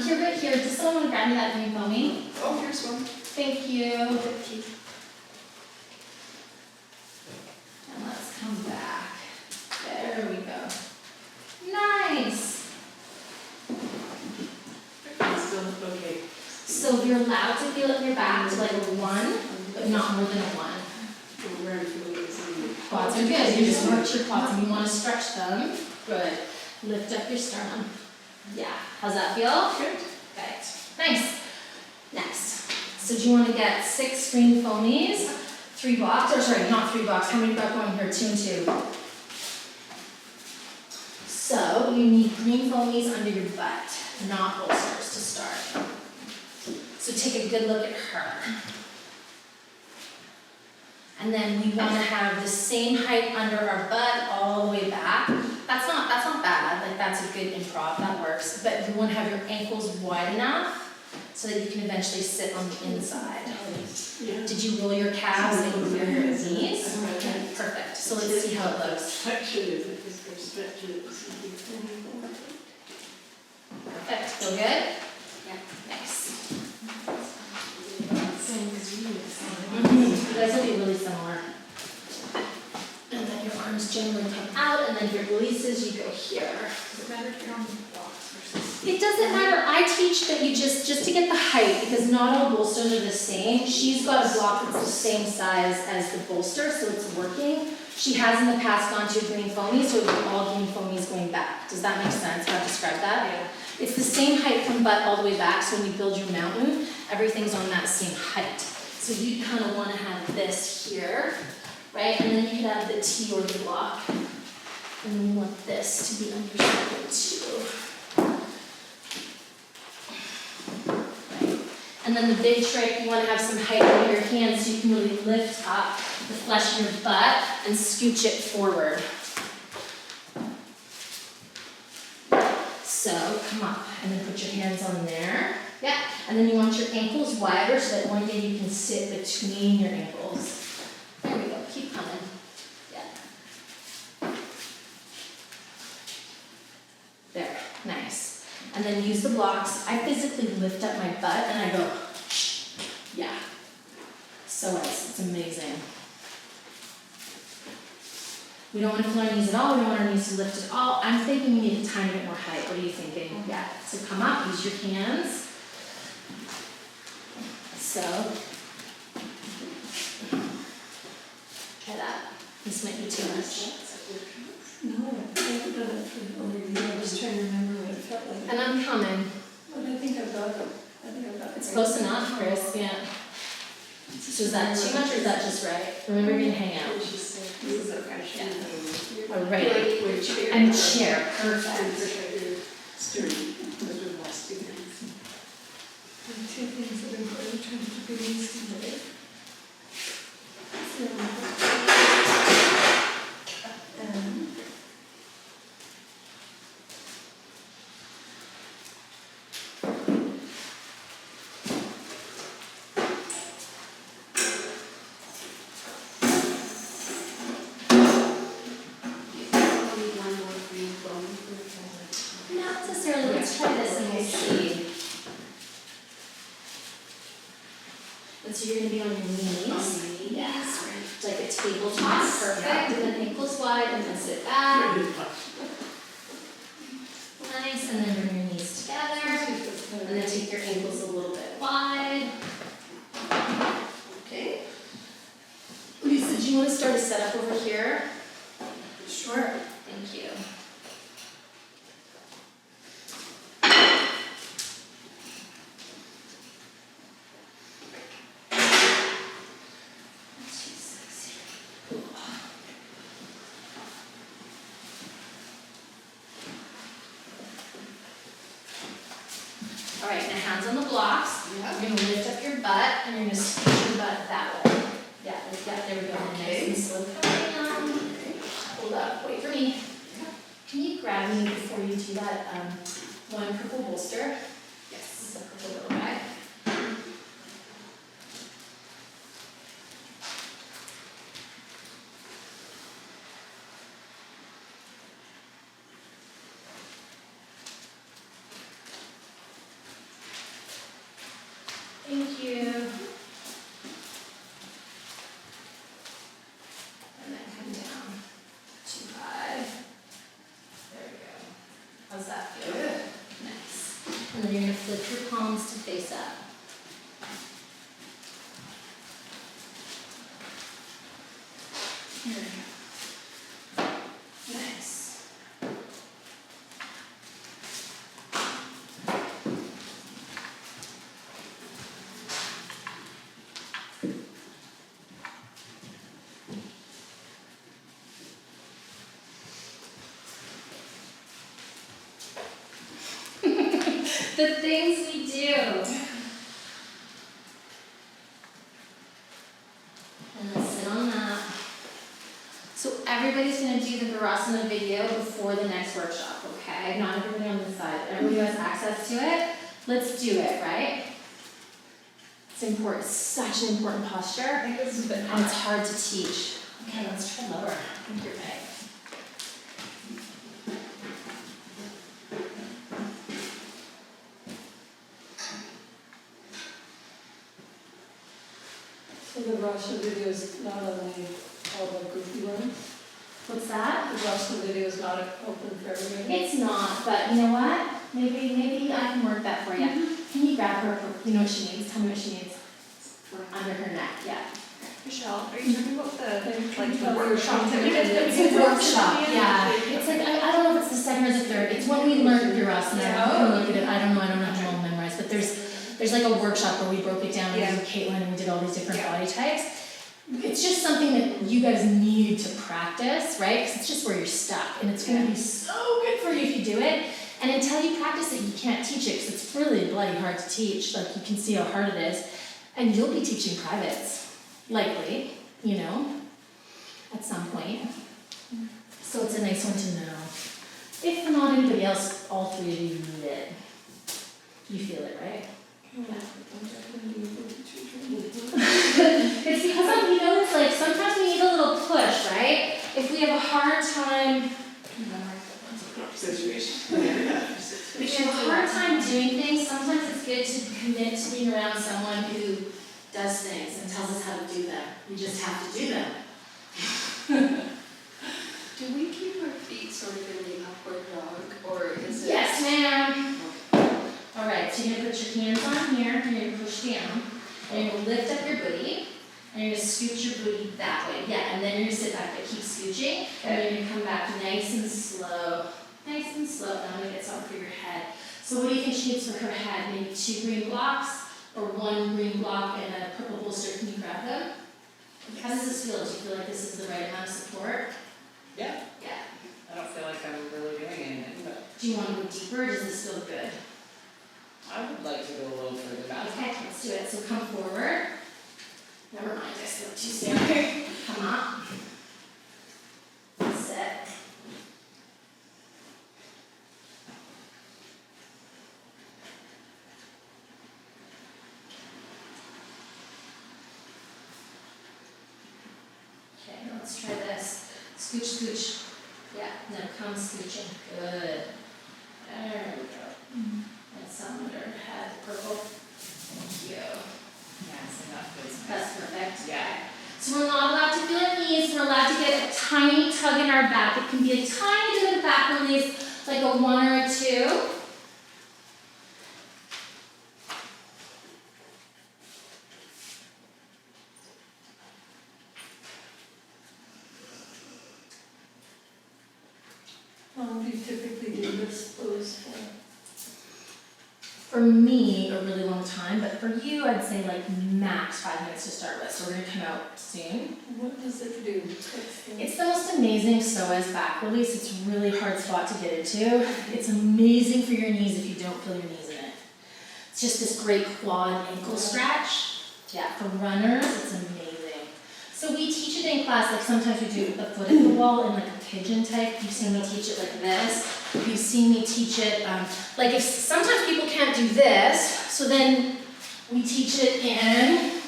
Here, right here. Does someone want to grab me that green foamy? Oh, here's one. Thank you. And let's come back. There we go. Nice. Still, okay. So you're allowed to feel it in your back to like a 1, but not more than a 1. Where I'm feeling is on the Quads are good. You just work your quads and you want to stretch them. Good. Lift up your sternum. Yeah. How's that feel? Good. Perfect. Nice. Next. So do you want to get 6 green foamies? 3 blocks, or sorry, not 3 blocks. How many got going here? 2 and 2. So you need green foamies under your butt, not bolsters to start. So take a good look at her. And then we want to have the same height under our butt all the way back. That's not bad. Like that's a good improv. That works. But you want to have your ankles wide enough so that you can eventually sit on the inside. Yeah. Did you roll your calves and clear your knees? Okay. Perfect. So let's see how it looks. Flexion is it, is there stretching it? Perfect. Feel good? Yeah. Nice. You guys will be really similar. And then your arms generally come out, and then your releases, you go here. Does it matter if you're on the blocks versus? It doesn't matter. I teach that you just to get the height, because not all bolsters are the same. She's got a block that's the same size as the bolster, so it's working. She has in the past gone to a green foamy, so it would be all green foamies going back. Does that make sense how I described that? Yeah. It's the same height from butt all the way back, so when you build your mountain, everything's on that same height. So you kind of want to have this here, right? And then you can have the T or the block. And then you want this to be under shoulder too. Right. And then the big trick, you want to have some height under your hands so you can really lift up the flesh in your butt and scooch it forward. So come up and then put your hands on there. Yeah. And then you want your ankles wider so that one day you can sit between your ankles. There we go. Keep coming. Yeah. There. Nice. And then use the blocks. I physically lift up my butt and I go, yeah. So nice. It's amazing. We don't want to feel our knees at all. We don't want our knees to lift at all. I'm thinking we need a tiny bit more height. What are you thinking? Yeah. So come up. Use your hands. So, try that. This might be too much. No, I haven't done it for over a year. I was trying to remember what it felt like. And I'm coming. But I think I've got it. It's close enough, Chris. Yeah. So is that too much or is that just right? Remember, you're gonna hang out. This is okay. Yeah. All right. And chair. Perfect. Sternum, those are the last 2 things. The 2 things that are important, trying to keep your knees stimulated. Not necessarily. Let's try this and we'll see. And so you're gonna be on your knees. Yes. Like a tabletop. Perfect. And then ankles wide and then sit back. Nice. And then bring your knees together. And then take your ankles a little bit wide. Okay. Lisa, do you want to start a setup over here? Sure. Thank you. You're gonna lift up your butt and you're gonna scoot your butt that way. Yeah, like that, there we go, nice and slow. Come down. Hold up, wait for me. Can you grab me before you do that, one purple bolster? Yes, the purple little guy. Thank you. And then come down. 2-5. There we go. How's that feel? Good. Nice. And then you're gonna flip your palms to face up. There we go. Nice. The things we do. And then sit on that. So everybody's gonna do the Virasana video before the next workshop, okay? Not everybody on this side, but everybody who has access to it. Let's do it, right? It's important, such an important posture. I think this is a bit And it's hard to teach. Okay, let's try lower. I think you're right. So the Russian video is not only all the goofy ones? What's that? The Russian video is not open for everybody? It's not, but you know what? Maybe I can work that for you. Can you grab her? You know what she needs? Tell me what she needs. Under her neck, yeah. Michelle, are you talking about Like the workshop? It's a workshop, yeah. It's like, I don't know if it's the second or the third. It's when we learned Virasana. Yeah. I can look at it. I don't have them all memorized, but there's like a workshop where we broke it down Yeah. with Caitlin and we did all these different Yeah. body types. It's just something that you guys need to practice, right? Because it's just where you're stuck, and it's going to be so good for you if you do it. And until you practice it, you can't teach it because it's really bloody hard to teach. Like you can see how hard it is, and you'll be teaching privates, likely, you know, at some point. So it's a nice one to know. If not anybody else, all three of you need it. You feel it, right? It's because you know, it's like sometimes we need a little push, right? If we have a hard time, Situation. if we have a hard time doing things, sometimes it's good to commit to being around someone who does things and tells us how to do them. We just have to do them. Do we keep our feet sort of in the upward dog, or is it? Yes, ma'am. All right, so you're gonna put your hands on here, and you're gonna push down, and you're gonna lift up your booty, and you're gonna scooch your booty that way. Yeah, and then you're gonna sit back, but keep scooching, and you're gonna come back nice and slow. Nice and slow. Now I'm gonna get some for your head. So what do you think she needs for her head? Maybe 2 green blocks, or 1 green block and a purple bolster. Can you grab them? How does this feel? Do you feel like this is the right amount of support? Yeah, Yeah. I don't feel like I'm really doing anything, but Do you want to go deeper, or does this feel good? I would like to go a little further back. Okay, let's do it. So come forward. Never mind, I still too soon. Come up. Sit. Okay, now let's try this. Scooch, scooch. Yeah, now come scooching. Good. There we go. And some under her head, purple. Thank you. Yeah, so that feels nice. That's perfect. Yeah. So we're not allowed to feel our knees, we're allowed to get a tiny tug in our back. It can be a tiny bit of a back release, like a 1 or a 2. How long do you typically do this pose for? For me, a really long time, but for you, I'd say like max 5 minutes to start with. So we're gonna come out soon. What does it do? It's the most amazing psoas back release. It's a really hard spot to get into. It's amazing for your knees if you don't feel your knees in it. It's just this great quad ankle stretch. Yeah, for runners, it's amazing. So we teach it in class, like sometimes we do it with the foot at the wall in like a pigeon type. You've seen me teach it like this. You've seen me teach it, like if sometimes people can't do this, so then we teach it in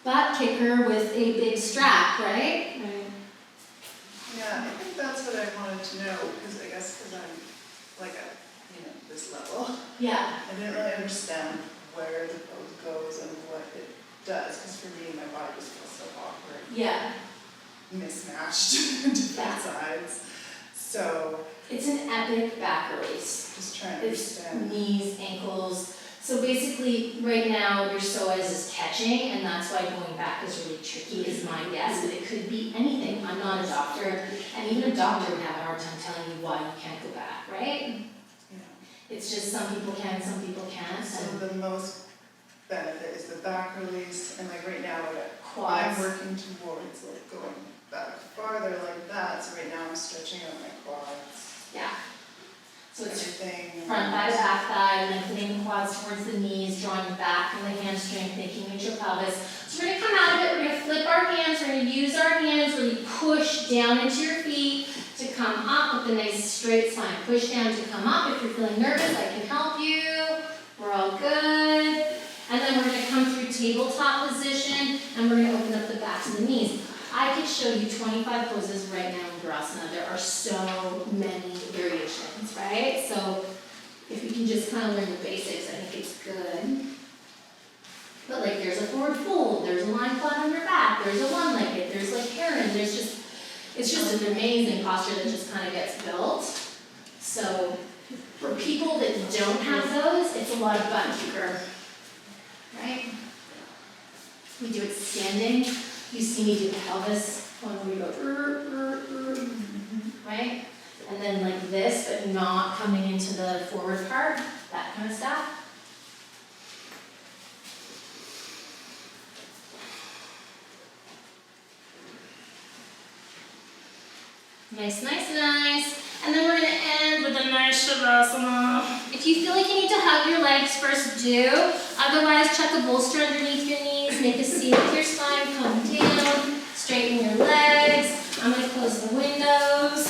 butt kicker with a big strap, right? Right. Yeah, I think that's what I wanted to know, because I guess because I'm like at, this level, Yeah. I didn't really understand where the pose goes and what it does, because for me, my body just feels so awkward, Yeah. mismatched, different Yeah. sides. So, It's an epic back release. just trying to It's understand. knees, ankles. So basically, right now, your psoas is catching, and that's why going back is really tricky, is my guess, but it could be anything. I'm not a doctor, and even a doctor would have a hard time telling you why you can't go back, right? It's just some people can, some people can't, So and the most benefit is the back release, and like right now, I'm quads. working towards like going back farther like that, so right now I'm stretching out my quads, Yeah. So it's everything. front thigh to back thigh, lengthening the quads towards the knees, drawing back from the hamstring, thinking into your pelvis. So we're gonna come out of it, we're gonna flip our hands, we're gonna use our hands, really push down into your feet to come up with a nice straight spine. Push down to come up. If you're feeling nervous, I can help you. We're all good. And then we're gonna come through tabletop position, and we're gonna open up the backs of the knees. I could show you 25 poses right now in Virasana. There are so many variations, right? So if you can just kind of learn the basics, I think it's good. But like there's a forward fold, there's a lying flat on your back, there's a one-legged, there's like heron, it's just an amazing posture that just kind of gets built. So for people that don't have those, it's a lot of butt kicker, right? We do it standing. You see me do the pelvis when we go, right? And then like this, but not coming into the forward part, that kind of stuff. Nice, nice, nice. And then we're gonna end with a nice shavasana. If you feel like you need to hug your legs first, do. Otherwise, chuck a bolster underneath your knees, make a C with your spine, come down, straighten your legs. I'm gonna close the windows.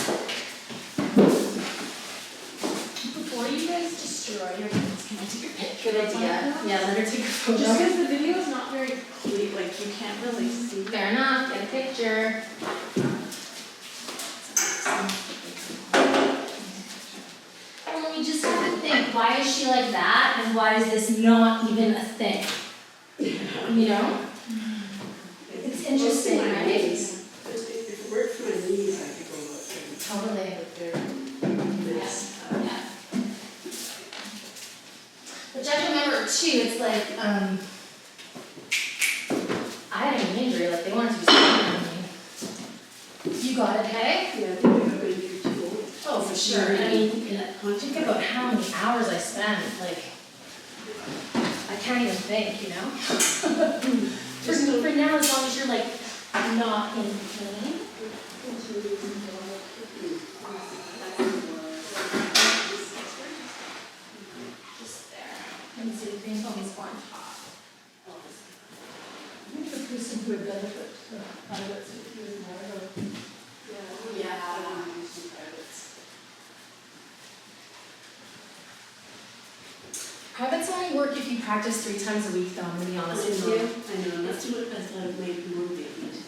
Before you guys destroy your hands, can I take a picture? Good idea. Yeah, let her take a photo. Just because the video is not very clear, like you can't really see. Fair enough, get a picture. Well, we just have to think, why is she like that, and why is this not even a thing? You know? It's interesting, right? If it worked for my knees, I could go up Totally. there. Yeah. But you have to remember too, it's like, I had an injury, like they wanted to do something on me. You got it, hey? Yeah, I think I'm going to be too old. Oh, for sure. I mean, think about how many hours I spent, like, I can't even think, you know? For now, as long as you're like not in pain. Just there. Let me see, the green foam is on top. I think the person who would benefit out of it is more. Yeah. Privates only work if you practice 3 times a week, though, I'm gonna be honest with you. I know, that's what I thought it might motivate me to do.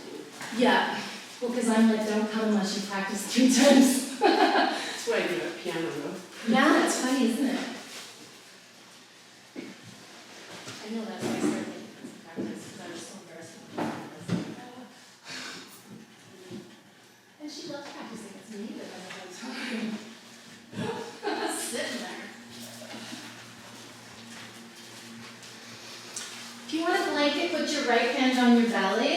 Yeah, well, because I'm like, don't come unless you practice 3 times. That's why I do a piano though. Yeah, it's funny, isn't it? I know that's why I started making friends in practice, because I was so embarrassed when I was and she loves practicing, it's me that has a hard time. Sitting there. If you want a blanket, put your right hand on your belly.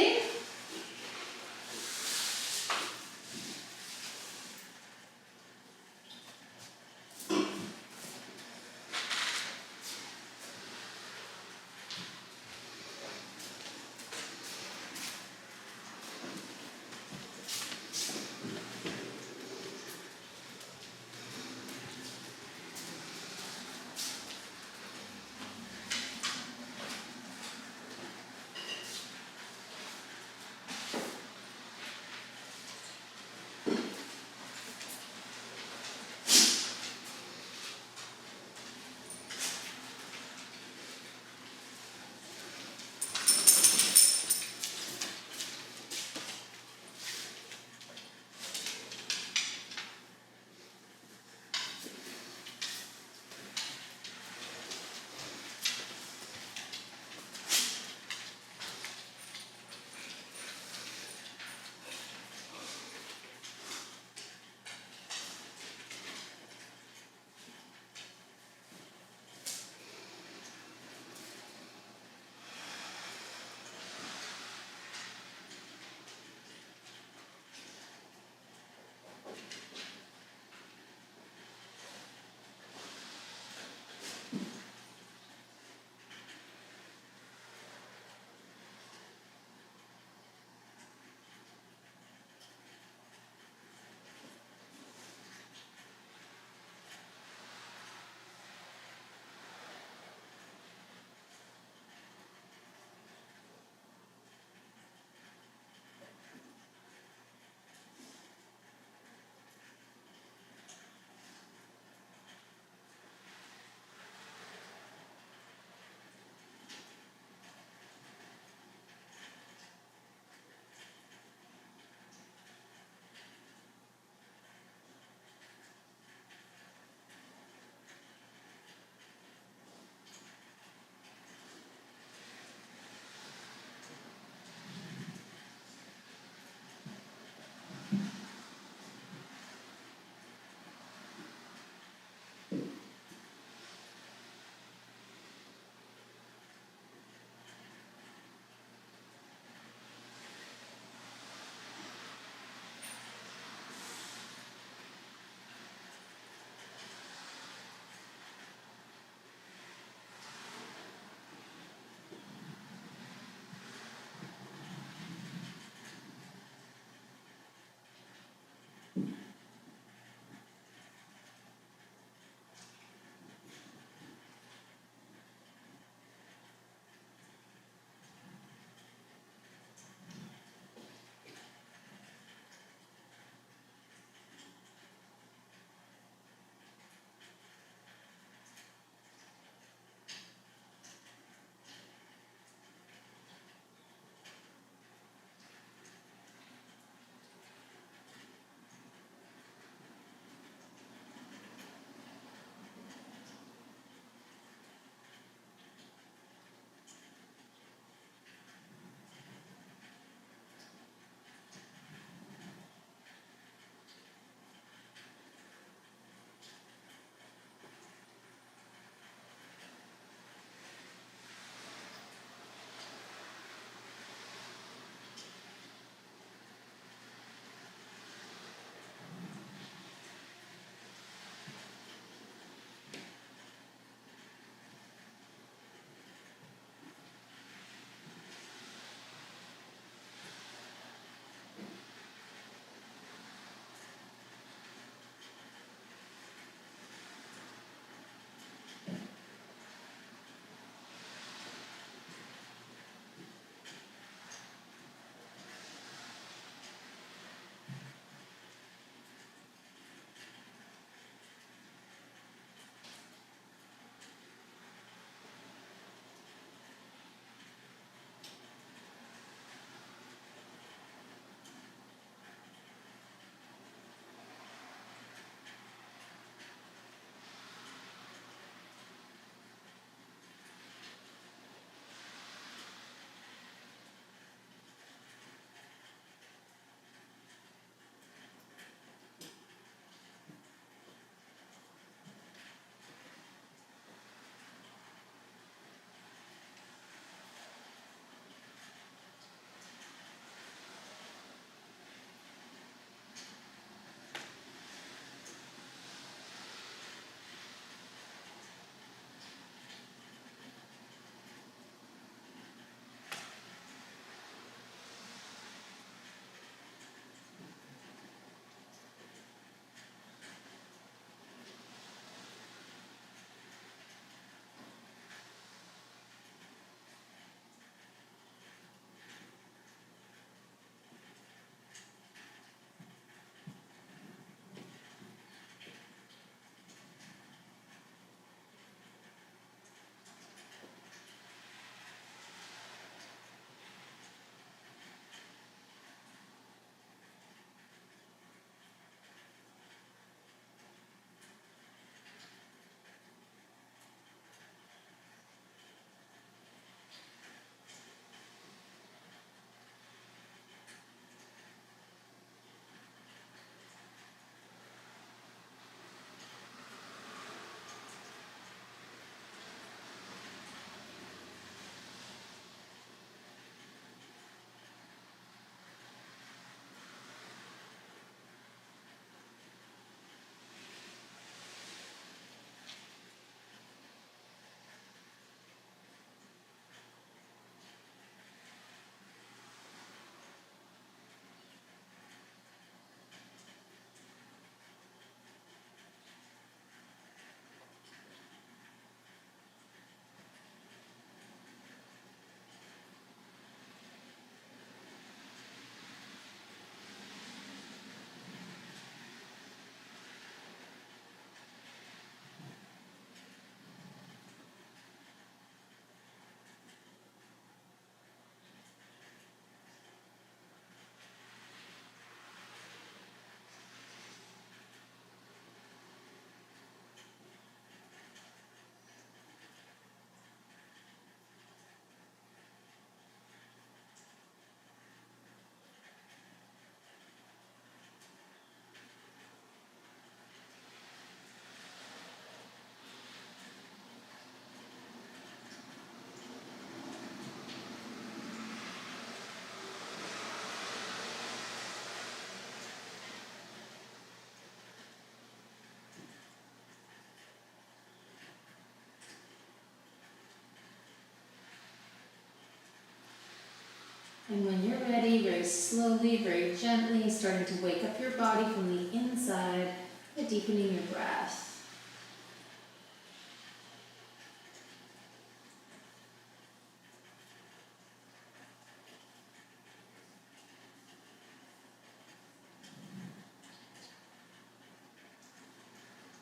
very slowly, very gently, starting to wake up your body from the inside by deepening your breath.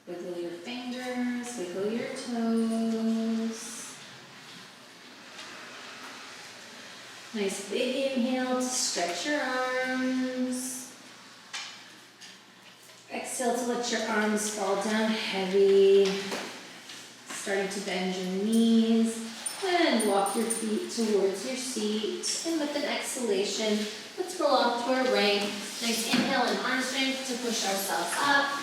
Wiggle your fingers, wiggle your toes. Nice big inhale to stretch your arms. Exhale to let your arms fall down heavy. Starting to bend your knees and walk your feet towards your seat. And with an exhalation, let's roll off to our right. Nice inhale and arm strength to push ourselves up.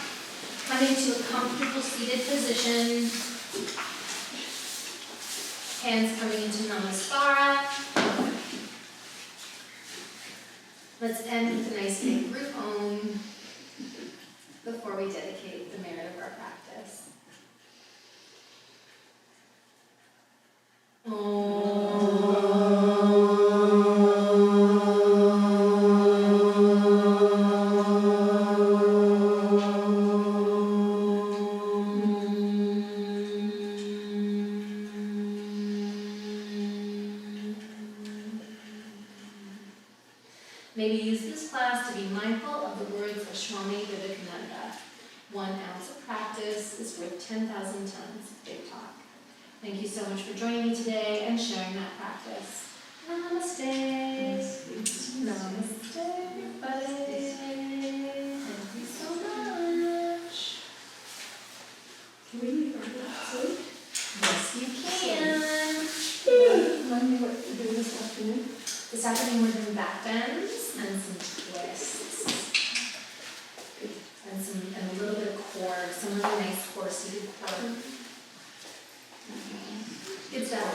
Coming to a comfortable seated position. Hands coming into Namaskara. Let's end with a nice big group Om before we dedicate the merit of our practice. Maybe use this class to be mindful of the words of Swami Vivekananda. 1 ounce of practice is worth 10,000 tons of big talk. Thank you so much for joining me today and sharing that practice. Namaste. Namaste, everybody. Thank you so much. Can we leave our outside? Yes, you can. Remind me what we're doing this afternoon? This afternoon we're doing back bends and some twists. And a little bit of core, some really nice core seated core. Good stuff.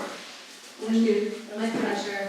Thank you. My pleasure.